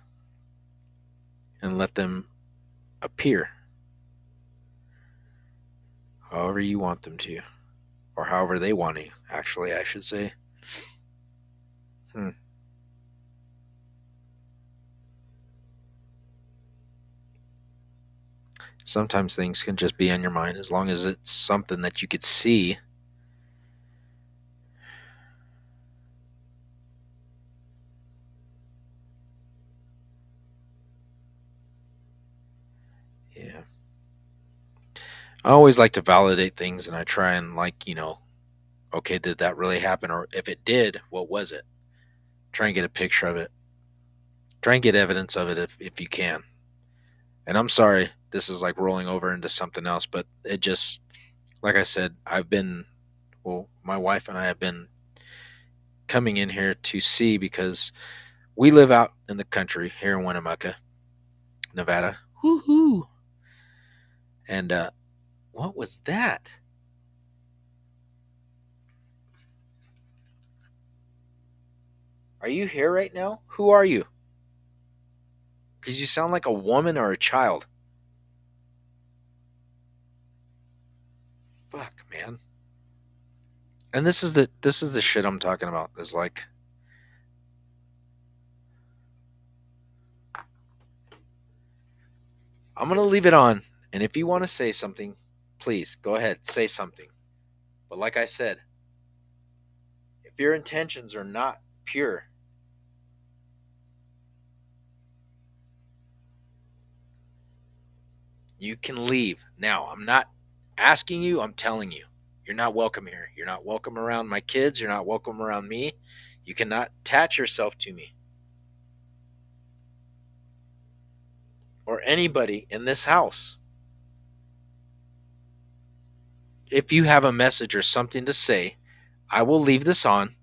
and let them appear however you want them to, or however they want to, actually, I should say. Hmm. Sometimes things can just be on your mind as long as it's something that you could see. Yeah. I always like to validate things, and I try and, like, okay, did that really happen? Or if it did, what was it? Try and get a picture of it. Try and get evidence of it if you can. And I'm sorry, this is like rolling over into something else, but it just, like I said, well, my wife and I have been coming in here to see because we live out in the country here in Winnemucca, Nevada. Woohoo! And what was that? Are you here right now? Who are you? Because you sound like a woman or a child. Fuck, man. And this is the shit I'm talking about. Is like, I'm gonna leave it on, and if you want to say something, please go ahead, say something. But like I said, if your intentions are not pure, you can leave. Now, I'm not asking you, I'm telling you. You're not welcome here. You're not welcome around my kids. You're not welcome around me. You cannot attach yourself to me or anybody in this house. If you have a message or something to say, I will leave this on.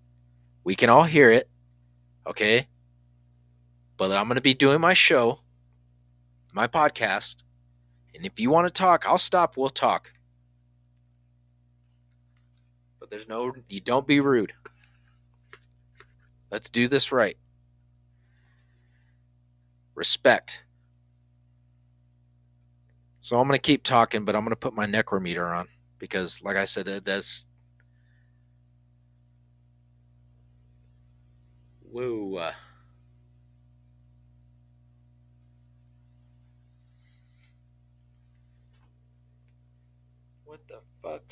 We can all hear it, okay? But I'm going to be doing my show, my podcast. And if you want to talk, I'll stop. We'll talk. But you don't be rude. Let's do this right. Respect. So I'm going to keep talking, but I'm going to put my necrometer on because, like I said, that's. Whoa. What the fuck?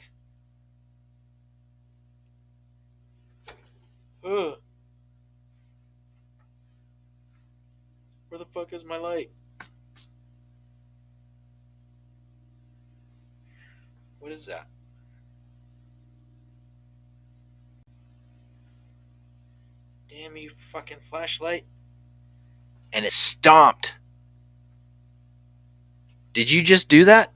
Ugh. Where the fuck is my light? What is that? Damn you, fucking flashlight. And it stomped. Did you just do that?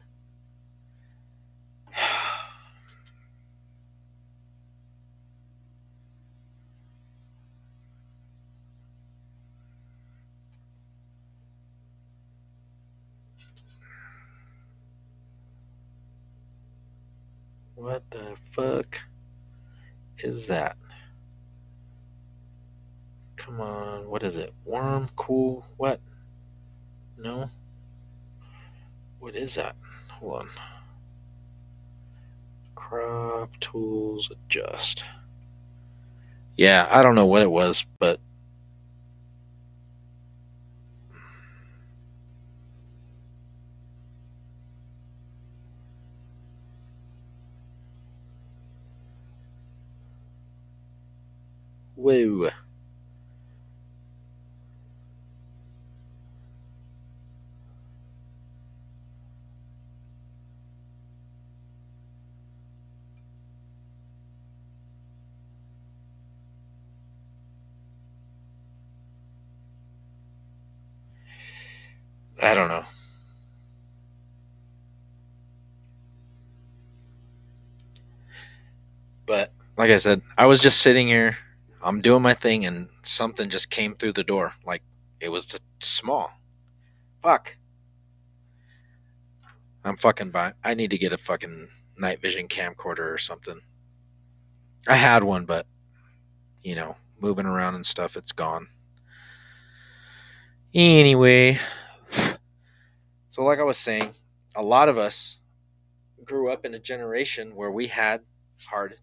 What the fuck is that? Come on, what is it? Warm, cool, what? No? What is that? Hold on. Crop tools adjust. Yeah, I don't know what it was, but whoa. I don't know. But like I said, I was just sitting here, I'm doing my thing, and something just came through the door. Like it was just small. Fuck. I'm fucking by. I need to get a fucking night vision camcorder or something. I had one, but moving around and stuff, it's gone. Anyway, so like I was saying, a lot of us grew up in a generation where hard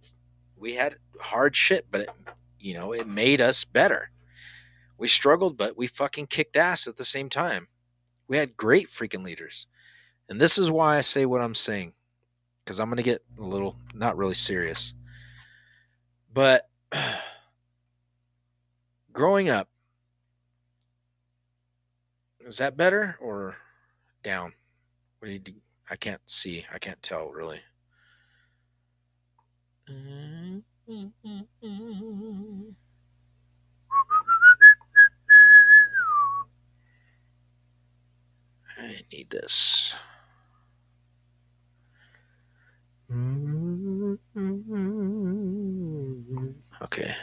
we had hard shit, but it made us better. We struggled, but we fucking kicked ass at the same time. We had great freaking leaders. And this is why I say what I'm saying, because I'm going to get a little, not really serious. But growing up, is that better or down? What do you do? I can't see. I can't tell really. I need this. Okay.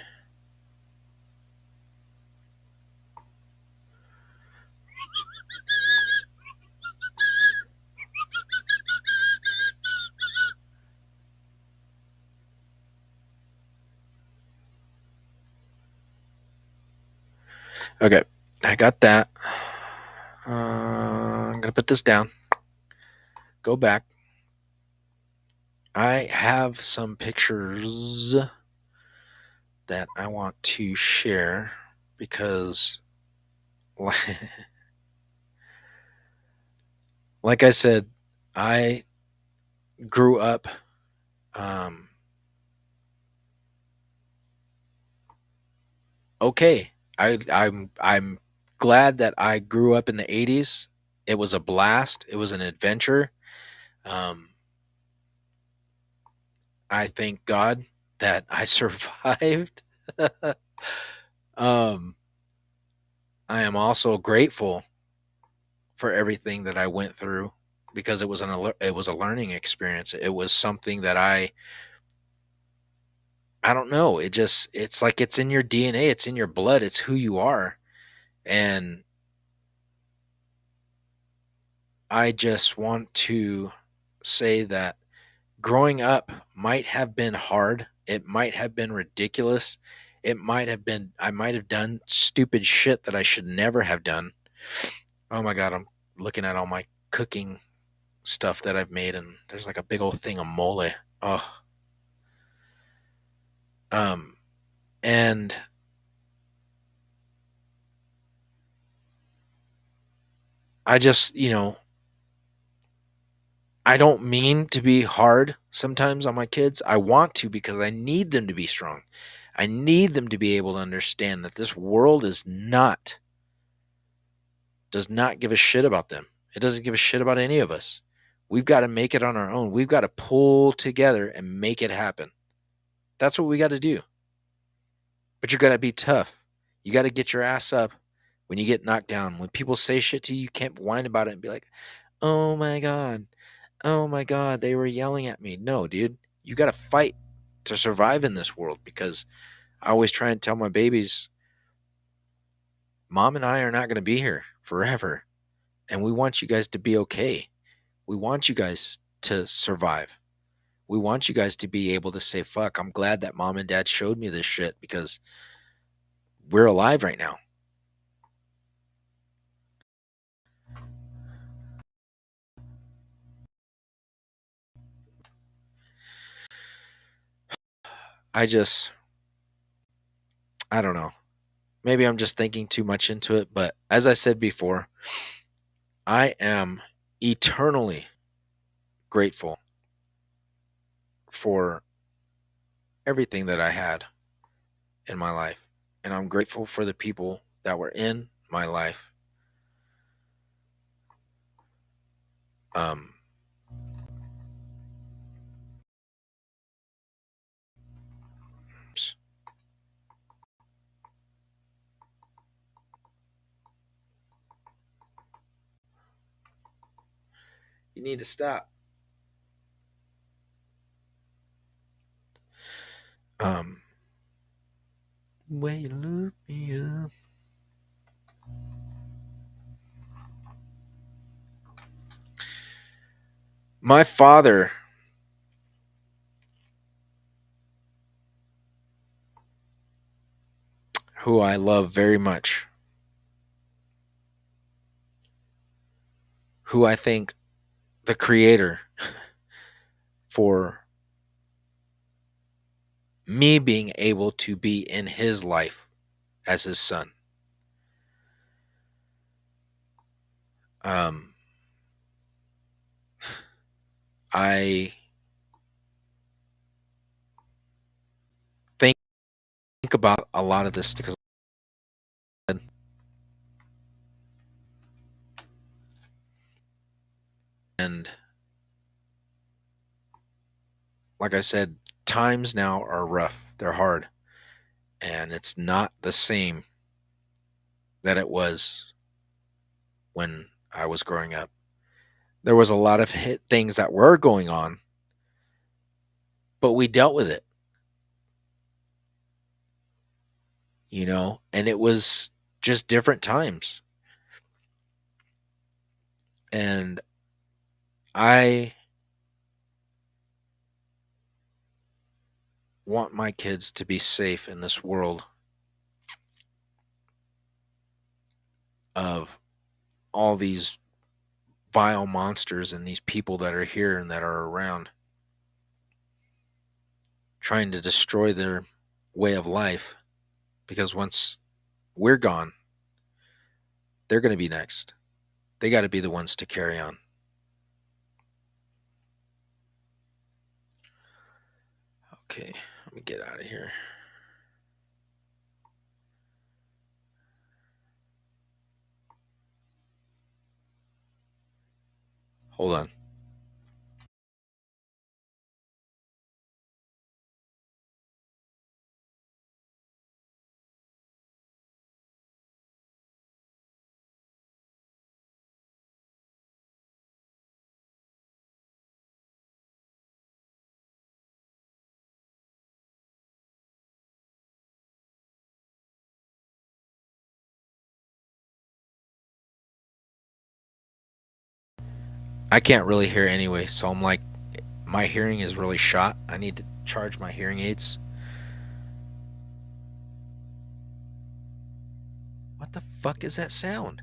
Okay. I got that. I'm going to put this down. Go back. I have some pictures that I want to share because, like I said, I grew up. Um, okay, I'm glad that I grew up in the '80s. It was a blast. It was an adventure. Um, I thank God that I survived. um, I am also grateful for everything that I went through because it was a learning experience. It was something that I don't know. It's like it's in your DNA, it's in your blood, it's who you are. And I just want to say that growing up might have been hard. It might have been ridiculous. I might have done stupid shit that I should never have done. Oh my god, I'm looking at all my cooking stuff that I've made and there's like a big old thing of mole. Oh, um and I just, I don't mean to be hard sometimes on my kids. I want to because I need them to be strong. I need them to be able to understand that this world does not give a shit about them. It doesn't give a shit about any of us. We've got to make it on our own. We've got to pull together and make it happen. That's what we got to do. But you got to be tough. You got to get your ass up when you get knocked down. When people say shit to you, you can't whine about it and be like, "Oh my god. Oh my god, they were yelling at me." No, dude. You got to fight to survive in this world because I always try and tell my babies, "Mom and I are not going to be here forever, and we want you guys to be okay. We want you guys to survive. We want you guys to be able to say, fuck, I'm glad that mom and dad showed me this shit because we're alive right now." I just, I don't know. Maybe I'm just thinking too much into it, but as I said before, I am eternally grateful for everything that I had in my life. And I'm grateful for the people that were in my life. Um, you need to stop. Um, way you look me up. My father, who I love very much, who I think the creator for me being able to be in his life as his son. Um, I think about a lot of this because I, said, And like I said, times now are rough. They're hard. And it's not the same that it was when I was growing up. There was a lot of things that were going on, but we dealt with it, and it was just different times. And I want my kids to be safe in this world of all these vile monsters and these people that are here and that are around trying to destroy their way of life, because once we're gone, they're going to be next. They got to be the ones to carry on. Okay, let me get out of here. Hold on. I can't really hear anyway, so I'm like, my hearing is really shot. I need to charge my hearing aids. What the fuck is that sound?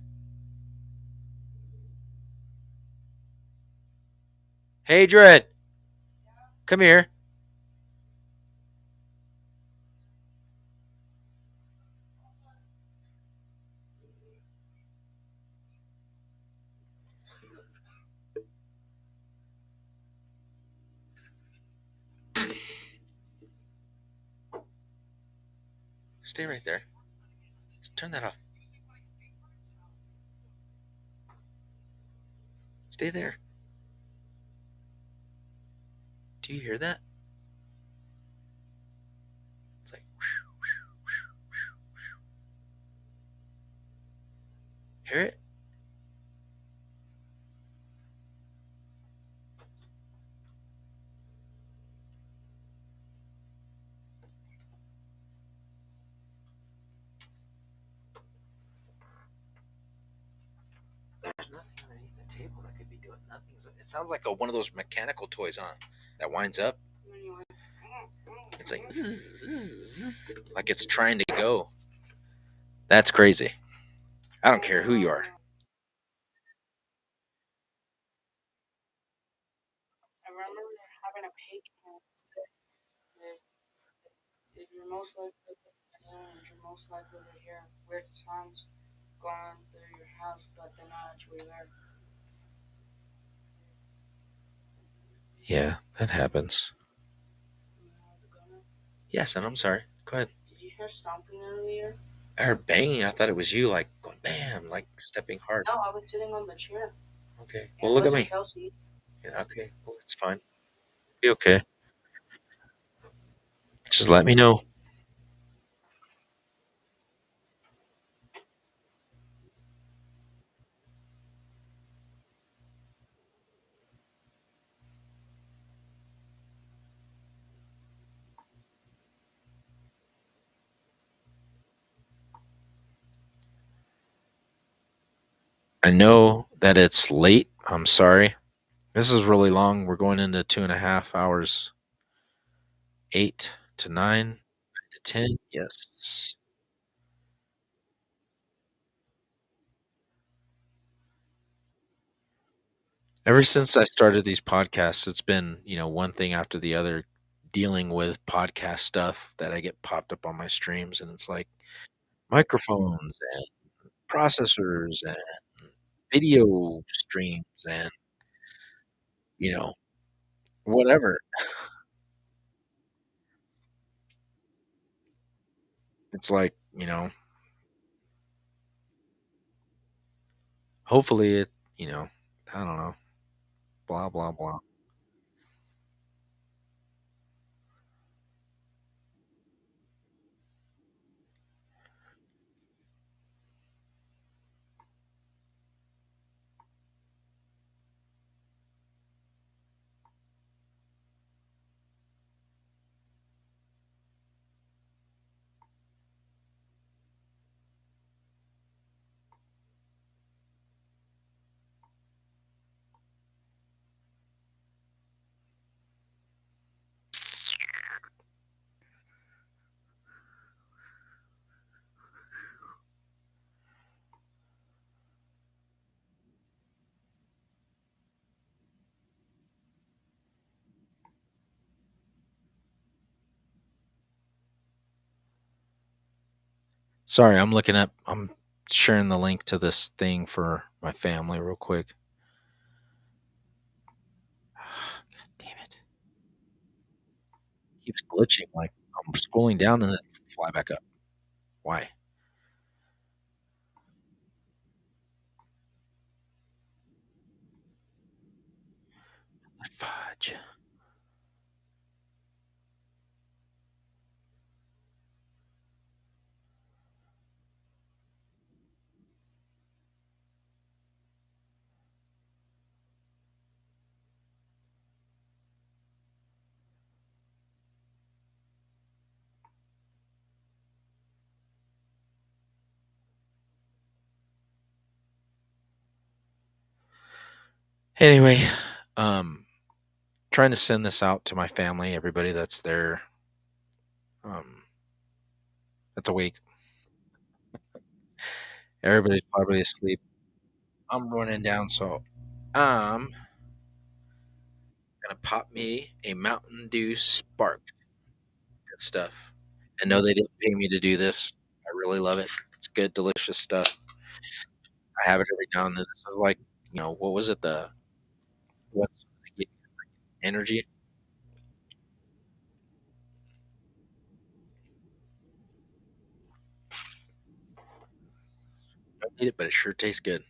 Hey, Dread, come here. Stay right there. Turn that off. Stay there. Do you hear that? It's like, hear it? There's nothing underneath the table that could be doing nothing. It sounds like one of those mechanical toys, huh? That winds up. It's like it's trying to go. That's crazy. I don't care who you are. I remember having a patron that if you're most likely to and you're most likely to hear weird sounds going through your house, but they're not actually there. Yeah, that happens. You know, the gunner. Yes, and I'm sorry. Go ahead. Did you hear stomping earlier? I heard banging. I thought it was you, like going bam, like stepping hard. No, I was sitting on the chair. Okay. And Well, it look at wasn't me. Kelsey. Yeah, okay. Well, it's fine. Be okay. Just let me know. I know that it's late. I'm sorry. This is really long. We're going into 2.5 hours. 8 to 9 to 10. Yes. Ever since I started these podcasts, it's been, one thing after the other, dealing with podcast stuff that I get popped up on my streams. And it's like microphones and processors and video streams and, you know, whatever. It's like, hopefully I don't know. blah blah blah. Sorry, I'm looking up. I'm sharing the link to this thing for my family real quick. Damn it! Keeps glitching. Like I'm scrolling down and then fly back up. Why? Fudge. Anyway, um, trying to send this out to my family, everybody that's there, um, that's awake. Everybody's probably asleep. I'm running down, so I'm gonna pop me a Mountain Dew Spark. Good stuff. And no, they didn't pay me to do this. I really love it. It's good, delicious stuff. I have it every now and then. This is like, what was it? The what's energy? Don't need it, but it sure tastes good.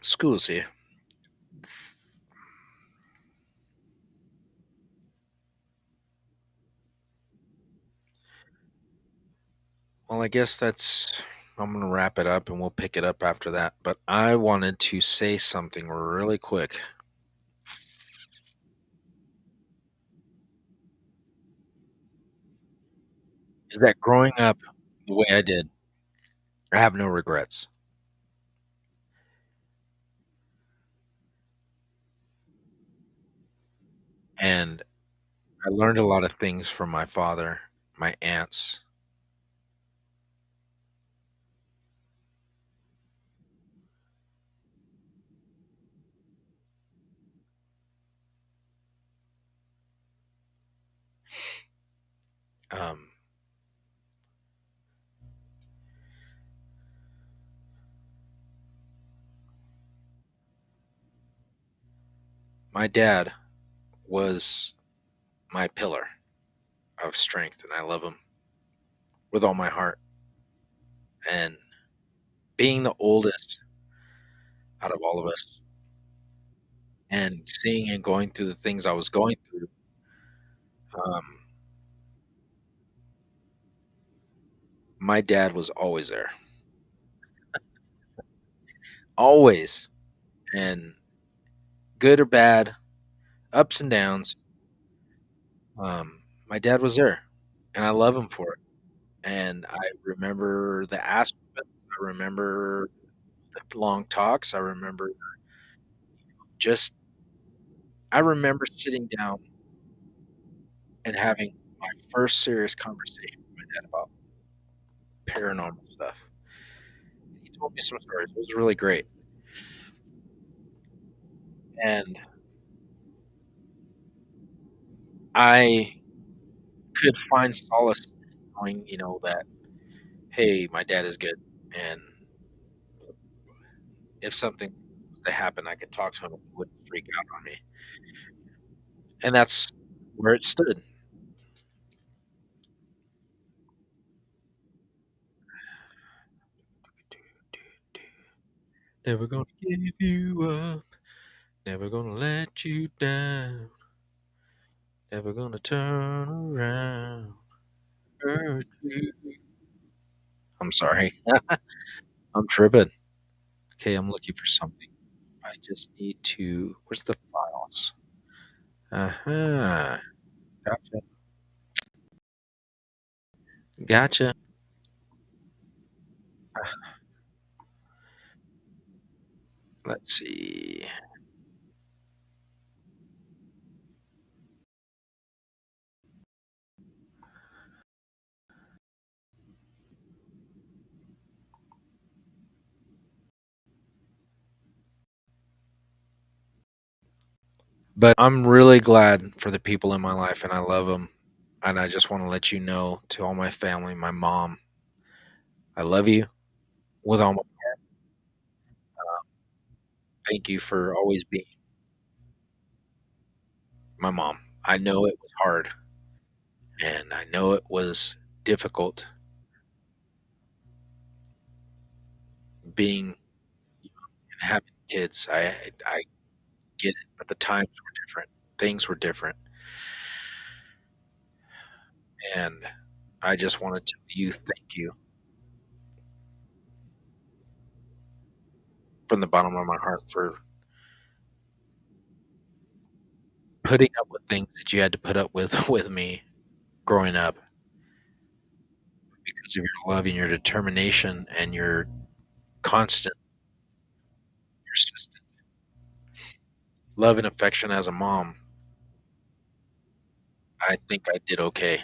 Scusi. Well, I guess that's. I'm gonna wrap it up, and we'll pick it up after that. But I wanted to say something really quick. Is that growing up the way I did, I have no regrets, and I learned a lot of things from my father, my aunts. Um, my dad was my pillar of strength, and I love him with all my heart. And being the oldest out of all of us, and seeing and going through the things I was going through, um, my dad was always there, always, and good or bad, ups and downs. My dad was there, and I love him for it. And I remember the aspects. I remember the long talks. I remember just. I remember sitting down and having my first serious conversation with my dad about paranormal stuff. He told me some stories. It was really great, and I could find solace in knowing, that hey, my dad is good, and if something was to happen, I could talk to him and he wouldn't freak out on me, and that's where it stood. Never gonna give you up. Never gonna let you down. Never gonna turn around. Hurt you. I'm sorry. I'm tripping. Okay, I'm looking for something. I just need to. Where's the files? Uh-huh. Gotcha. Gotcha. Let's see. But I'm really glad for the people in my life, and I love them. And I just want to let you know, to all my family, my mom, I love you with all my. Thank you for always being my mom. I know it was hard, and I know it was difficult being and having kids. I get it, but the times were different. Things were different, and I just want to tell you thank you from the bottom of my heart for putting up with things that you had to put up with with me growing up because of your love and your determination and your constant, persistent love and affection as a mom. I think I did okay.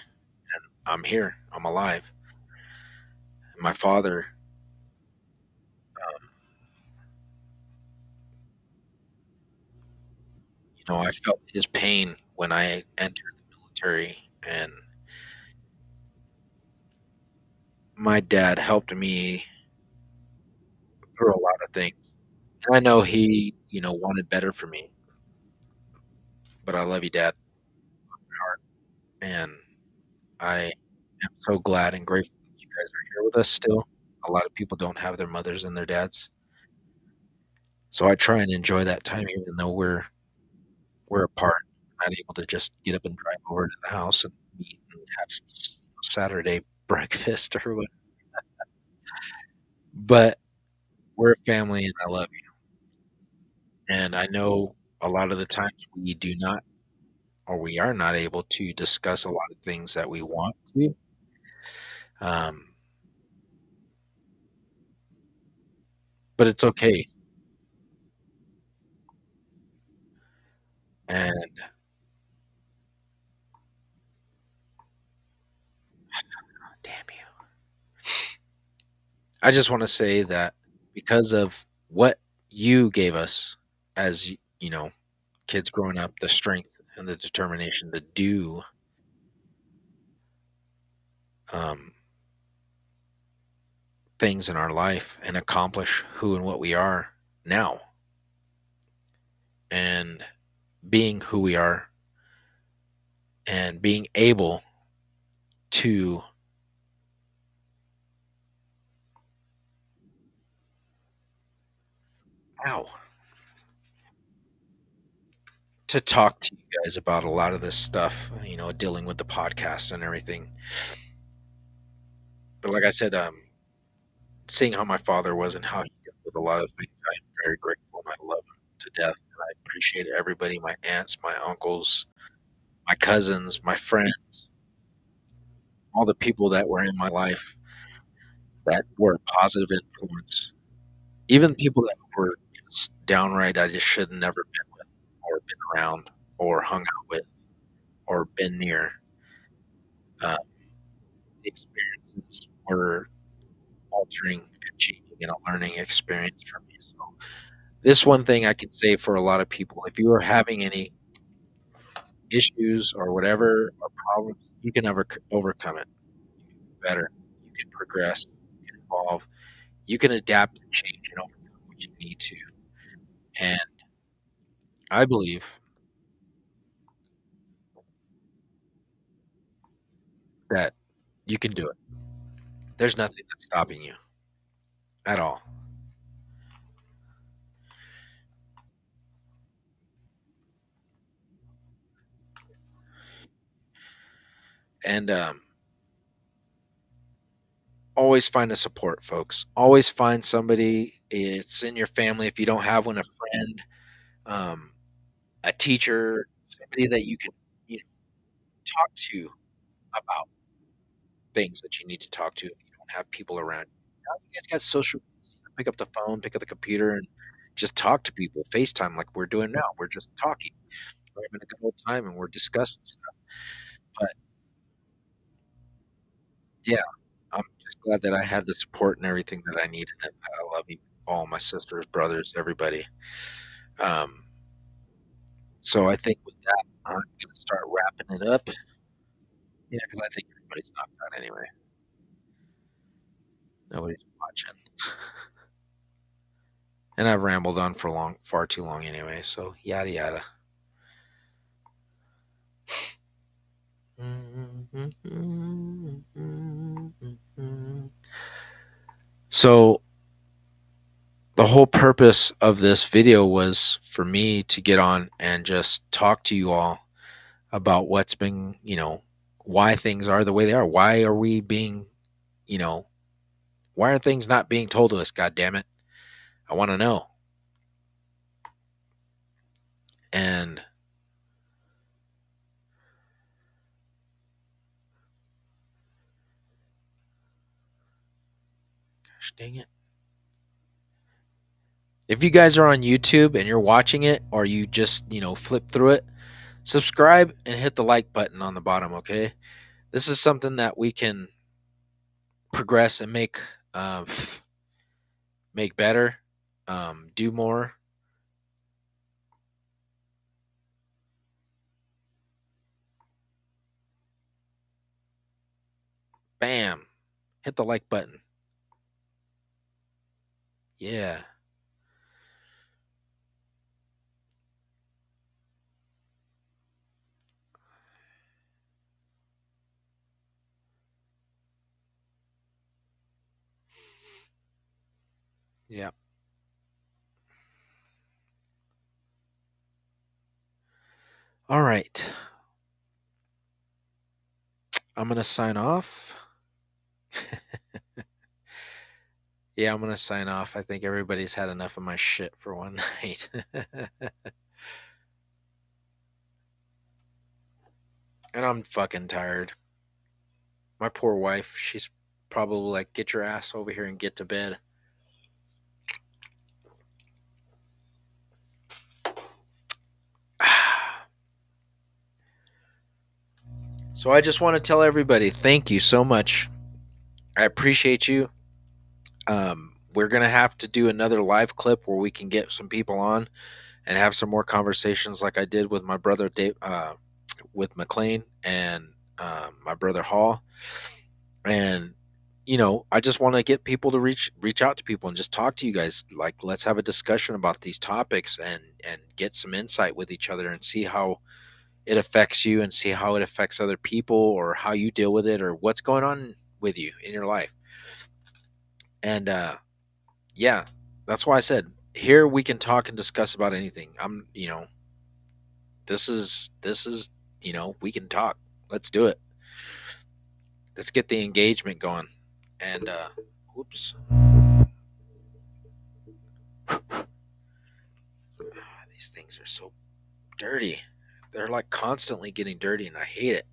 I'm here. I'm alive. And my father, I felt his pain when I entered the military, and my dad helped me through a lot of things. And I know he, wanted better for me, but I love you, Dad, and I am so glad and grateful that you guys are here with us still. A lot of people don't have their mothers and their dads, so I try and enjoy that time, even though we're apart. Not able to just get up and drive over to the house and meet and have Saturday breakfast or what. But we're a family, and I love you. And I know a lot of the times we do not, or we are not able to discuss a lot of things that we want to. Um, but it's okay. And damn you. I just want to say that because of what you gave us as, kids growing up, the strength and the determination to do um, things in our life and accomplish who and what we are now, and being who we are, and being able to, ow, to talk to you guys about a lot of this stuff, dealing with the podcast and everything. But like I said, seeing how my father was and how he dealt with a lot of things, I'm very grateful, and I love him to death. And I appreciate everybody, my aunts, my uncles, my cousins, my friends, all the people that were in my life that were a positive influence. Even people that were just downright I just should have never been with, or been around, or hung out with, or been near. Uh, the experiences were altering and changing and a learning experience for me. So this one thing I can say for a lot of people, if you are having any issues or whatever or problems, you can overcome it. You can be better. You can progress. You can evolve. You can adapt and change and overcome what you need to. And I believe that you can do it. There's nothing that's stopping you at all. And always find a support, folks. Always find somebody. It's in your family. If you don't have one, a friend, um, a teacher, somebody that you can, you know, talk to about things that you need to talk to if you don't have people around. Now you guys got social. Pick up the phone, pick up the computer, and just talk to people. FaceTime like we're doing now. We're just talking. We're having a good old time, and we're discussing stuff. But yeah, I'm just glad that I had the support and everything that I needed, and I love you all, my sisters, brothers, everybody. Um, so I think with that, I'm gonna start wrapping it up. Yeah, because I think everybody's knocked out anyway. Nobody's watching, and I've rambled on for far too long anyway. So yada yada. So the whole purpose of this video was for me to get on and just talk to you all about what's been, why things are the way they are. Why are we being, you know, why are things not being told to us? God damn it. I want to know. And gosh dang it. If you guys are on YouTube and you're watching it or you just, flip through it, subscribe and hit the like button on the bottom, okay? This is something that we can progress and uh, make better, do more. Bam. Hit the like button. Yeah. Yeah. All right. I'm going to sign off. Yeah, I'm going to sign off. I think everybody's had enough of my shit for one night. And I'm fucking tired. My poor wife, she's probably like, get your ass over here and get to bed. So I just want to tell everybody thank you so much. I appreciate you. We're going to have to do another live clip where we can get some people on and have some more conversations like I did with my brother Dave, with McLean and my brother Hall. And I just want to get people to reach out to people and just talk to you guys. Like, let's have a discussion about these topics and get some insight with each other and see how it affects you and see how it affects other people or how you deal with it or what's going on with you in your life. And yeah, that's why I said here we can talk and discuss about anything. This is we can talk. Let's do it. Let's get the engagement going. And whoops. These things are so dirty. They're like constantly getting dirty and I hate it.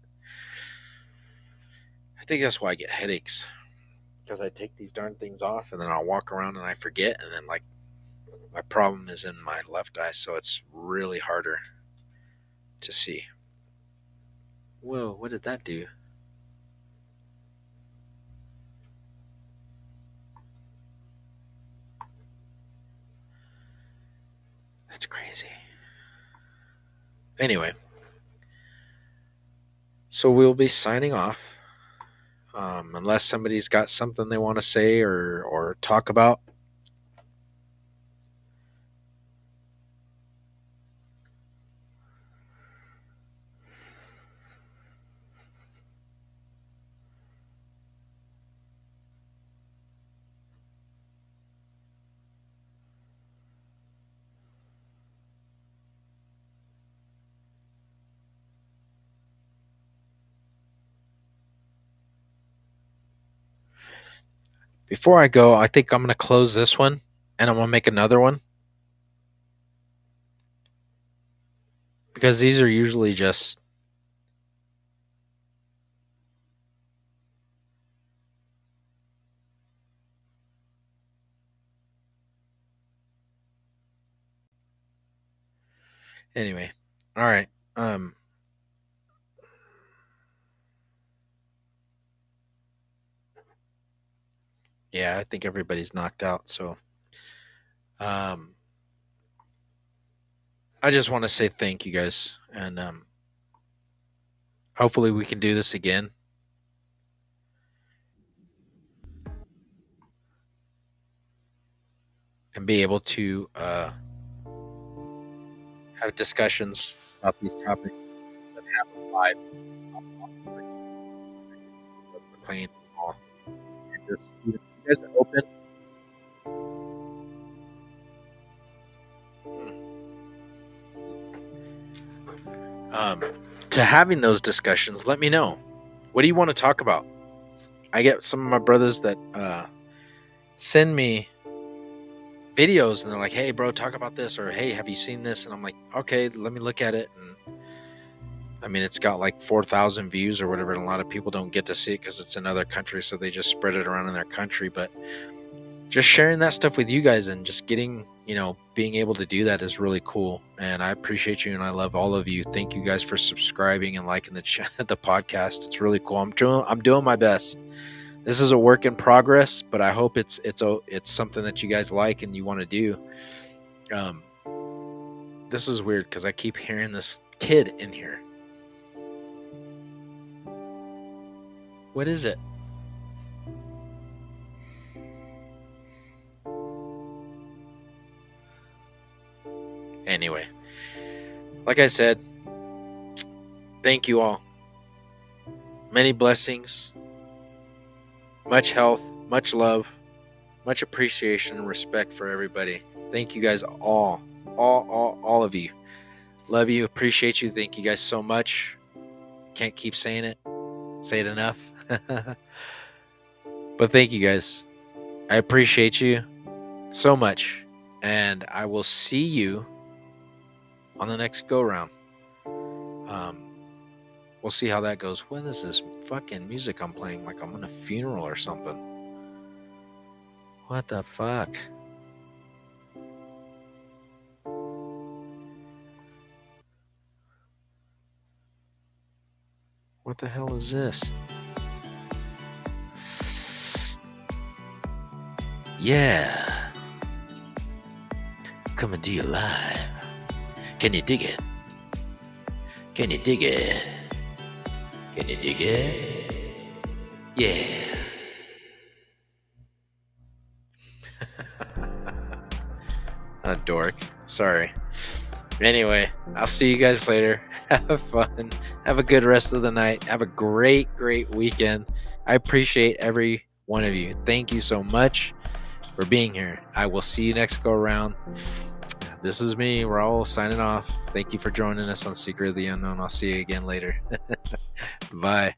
I think that's why I get headaches. Because I take these darn things off and then I'll walk around and I forget and then like my problem is in my left eye, so it's really harder to see. Whoa, what did that do? That's crazy. Anyway, so we'll be signing off. Unless somebody's got something they want to say or talk about. Before I go, I think I'm going to close this one and I'm going to make another one because these are usually just anyway. All right. Um yeah, I think everybody's knocked out, so um I just want to say thank you guys and hopefully we can do this again and be able to have discussions about these topics that happen live playing ball. And just, you guys are open. Um, to having those discussions, let me know. What do you want to talk about? I get some of my brothers that send me videos and they're like, "Hey, bro, talk about this," or "Hey, have you seen this?" And I'm like, "Okay, let me look at it." And I mean, it's got like 4,000 views or whatever, and a lot of people don't get to see it because it's another country, so they just spread it around in their country. But just sharing that stuff with you guys and just getting, being able to do that is really cool. And I appreciate you and I love all of you. Thank you guys for subscribing and liking the podcast. It's really cool. I'm doing my best. This is a work in progress, but I hope it's something that you guys like and you want to do. Um, this is weird because I keep hearing this kid in here. What is it? Anyway, like I said, thank you all. Many blessings, much health, much love, much appreciation and respect for everybody. Thank you guys all of you. Love you, appreciate you. Thank you guys so much. Can't keep saying it. Say it enough. But thank you guys. I appreciate you so much. And I will see you on the next go round. We'll see how that goes. What is this fucking music I'm playing? Like I'm in a funeral or something. What the fuck? What the hell is this? Yeah. Coming to you live. Can you dig it? Can you dig it? Can you dig it? Yeah. A dork. Sorry. Anyway, I'll see you guys later. Have fun. Have a good rest of the night. Have a great, great weekend. I appreciate every one of you. Thank you so much for being here. I will see you next go around. This is me, Raul, signing off. Thank you for joining us on Secret of the Unknown. I'll see you again later. Bye.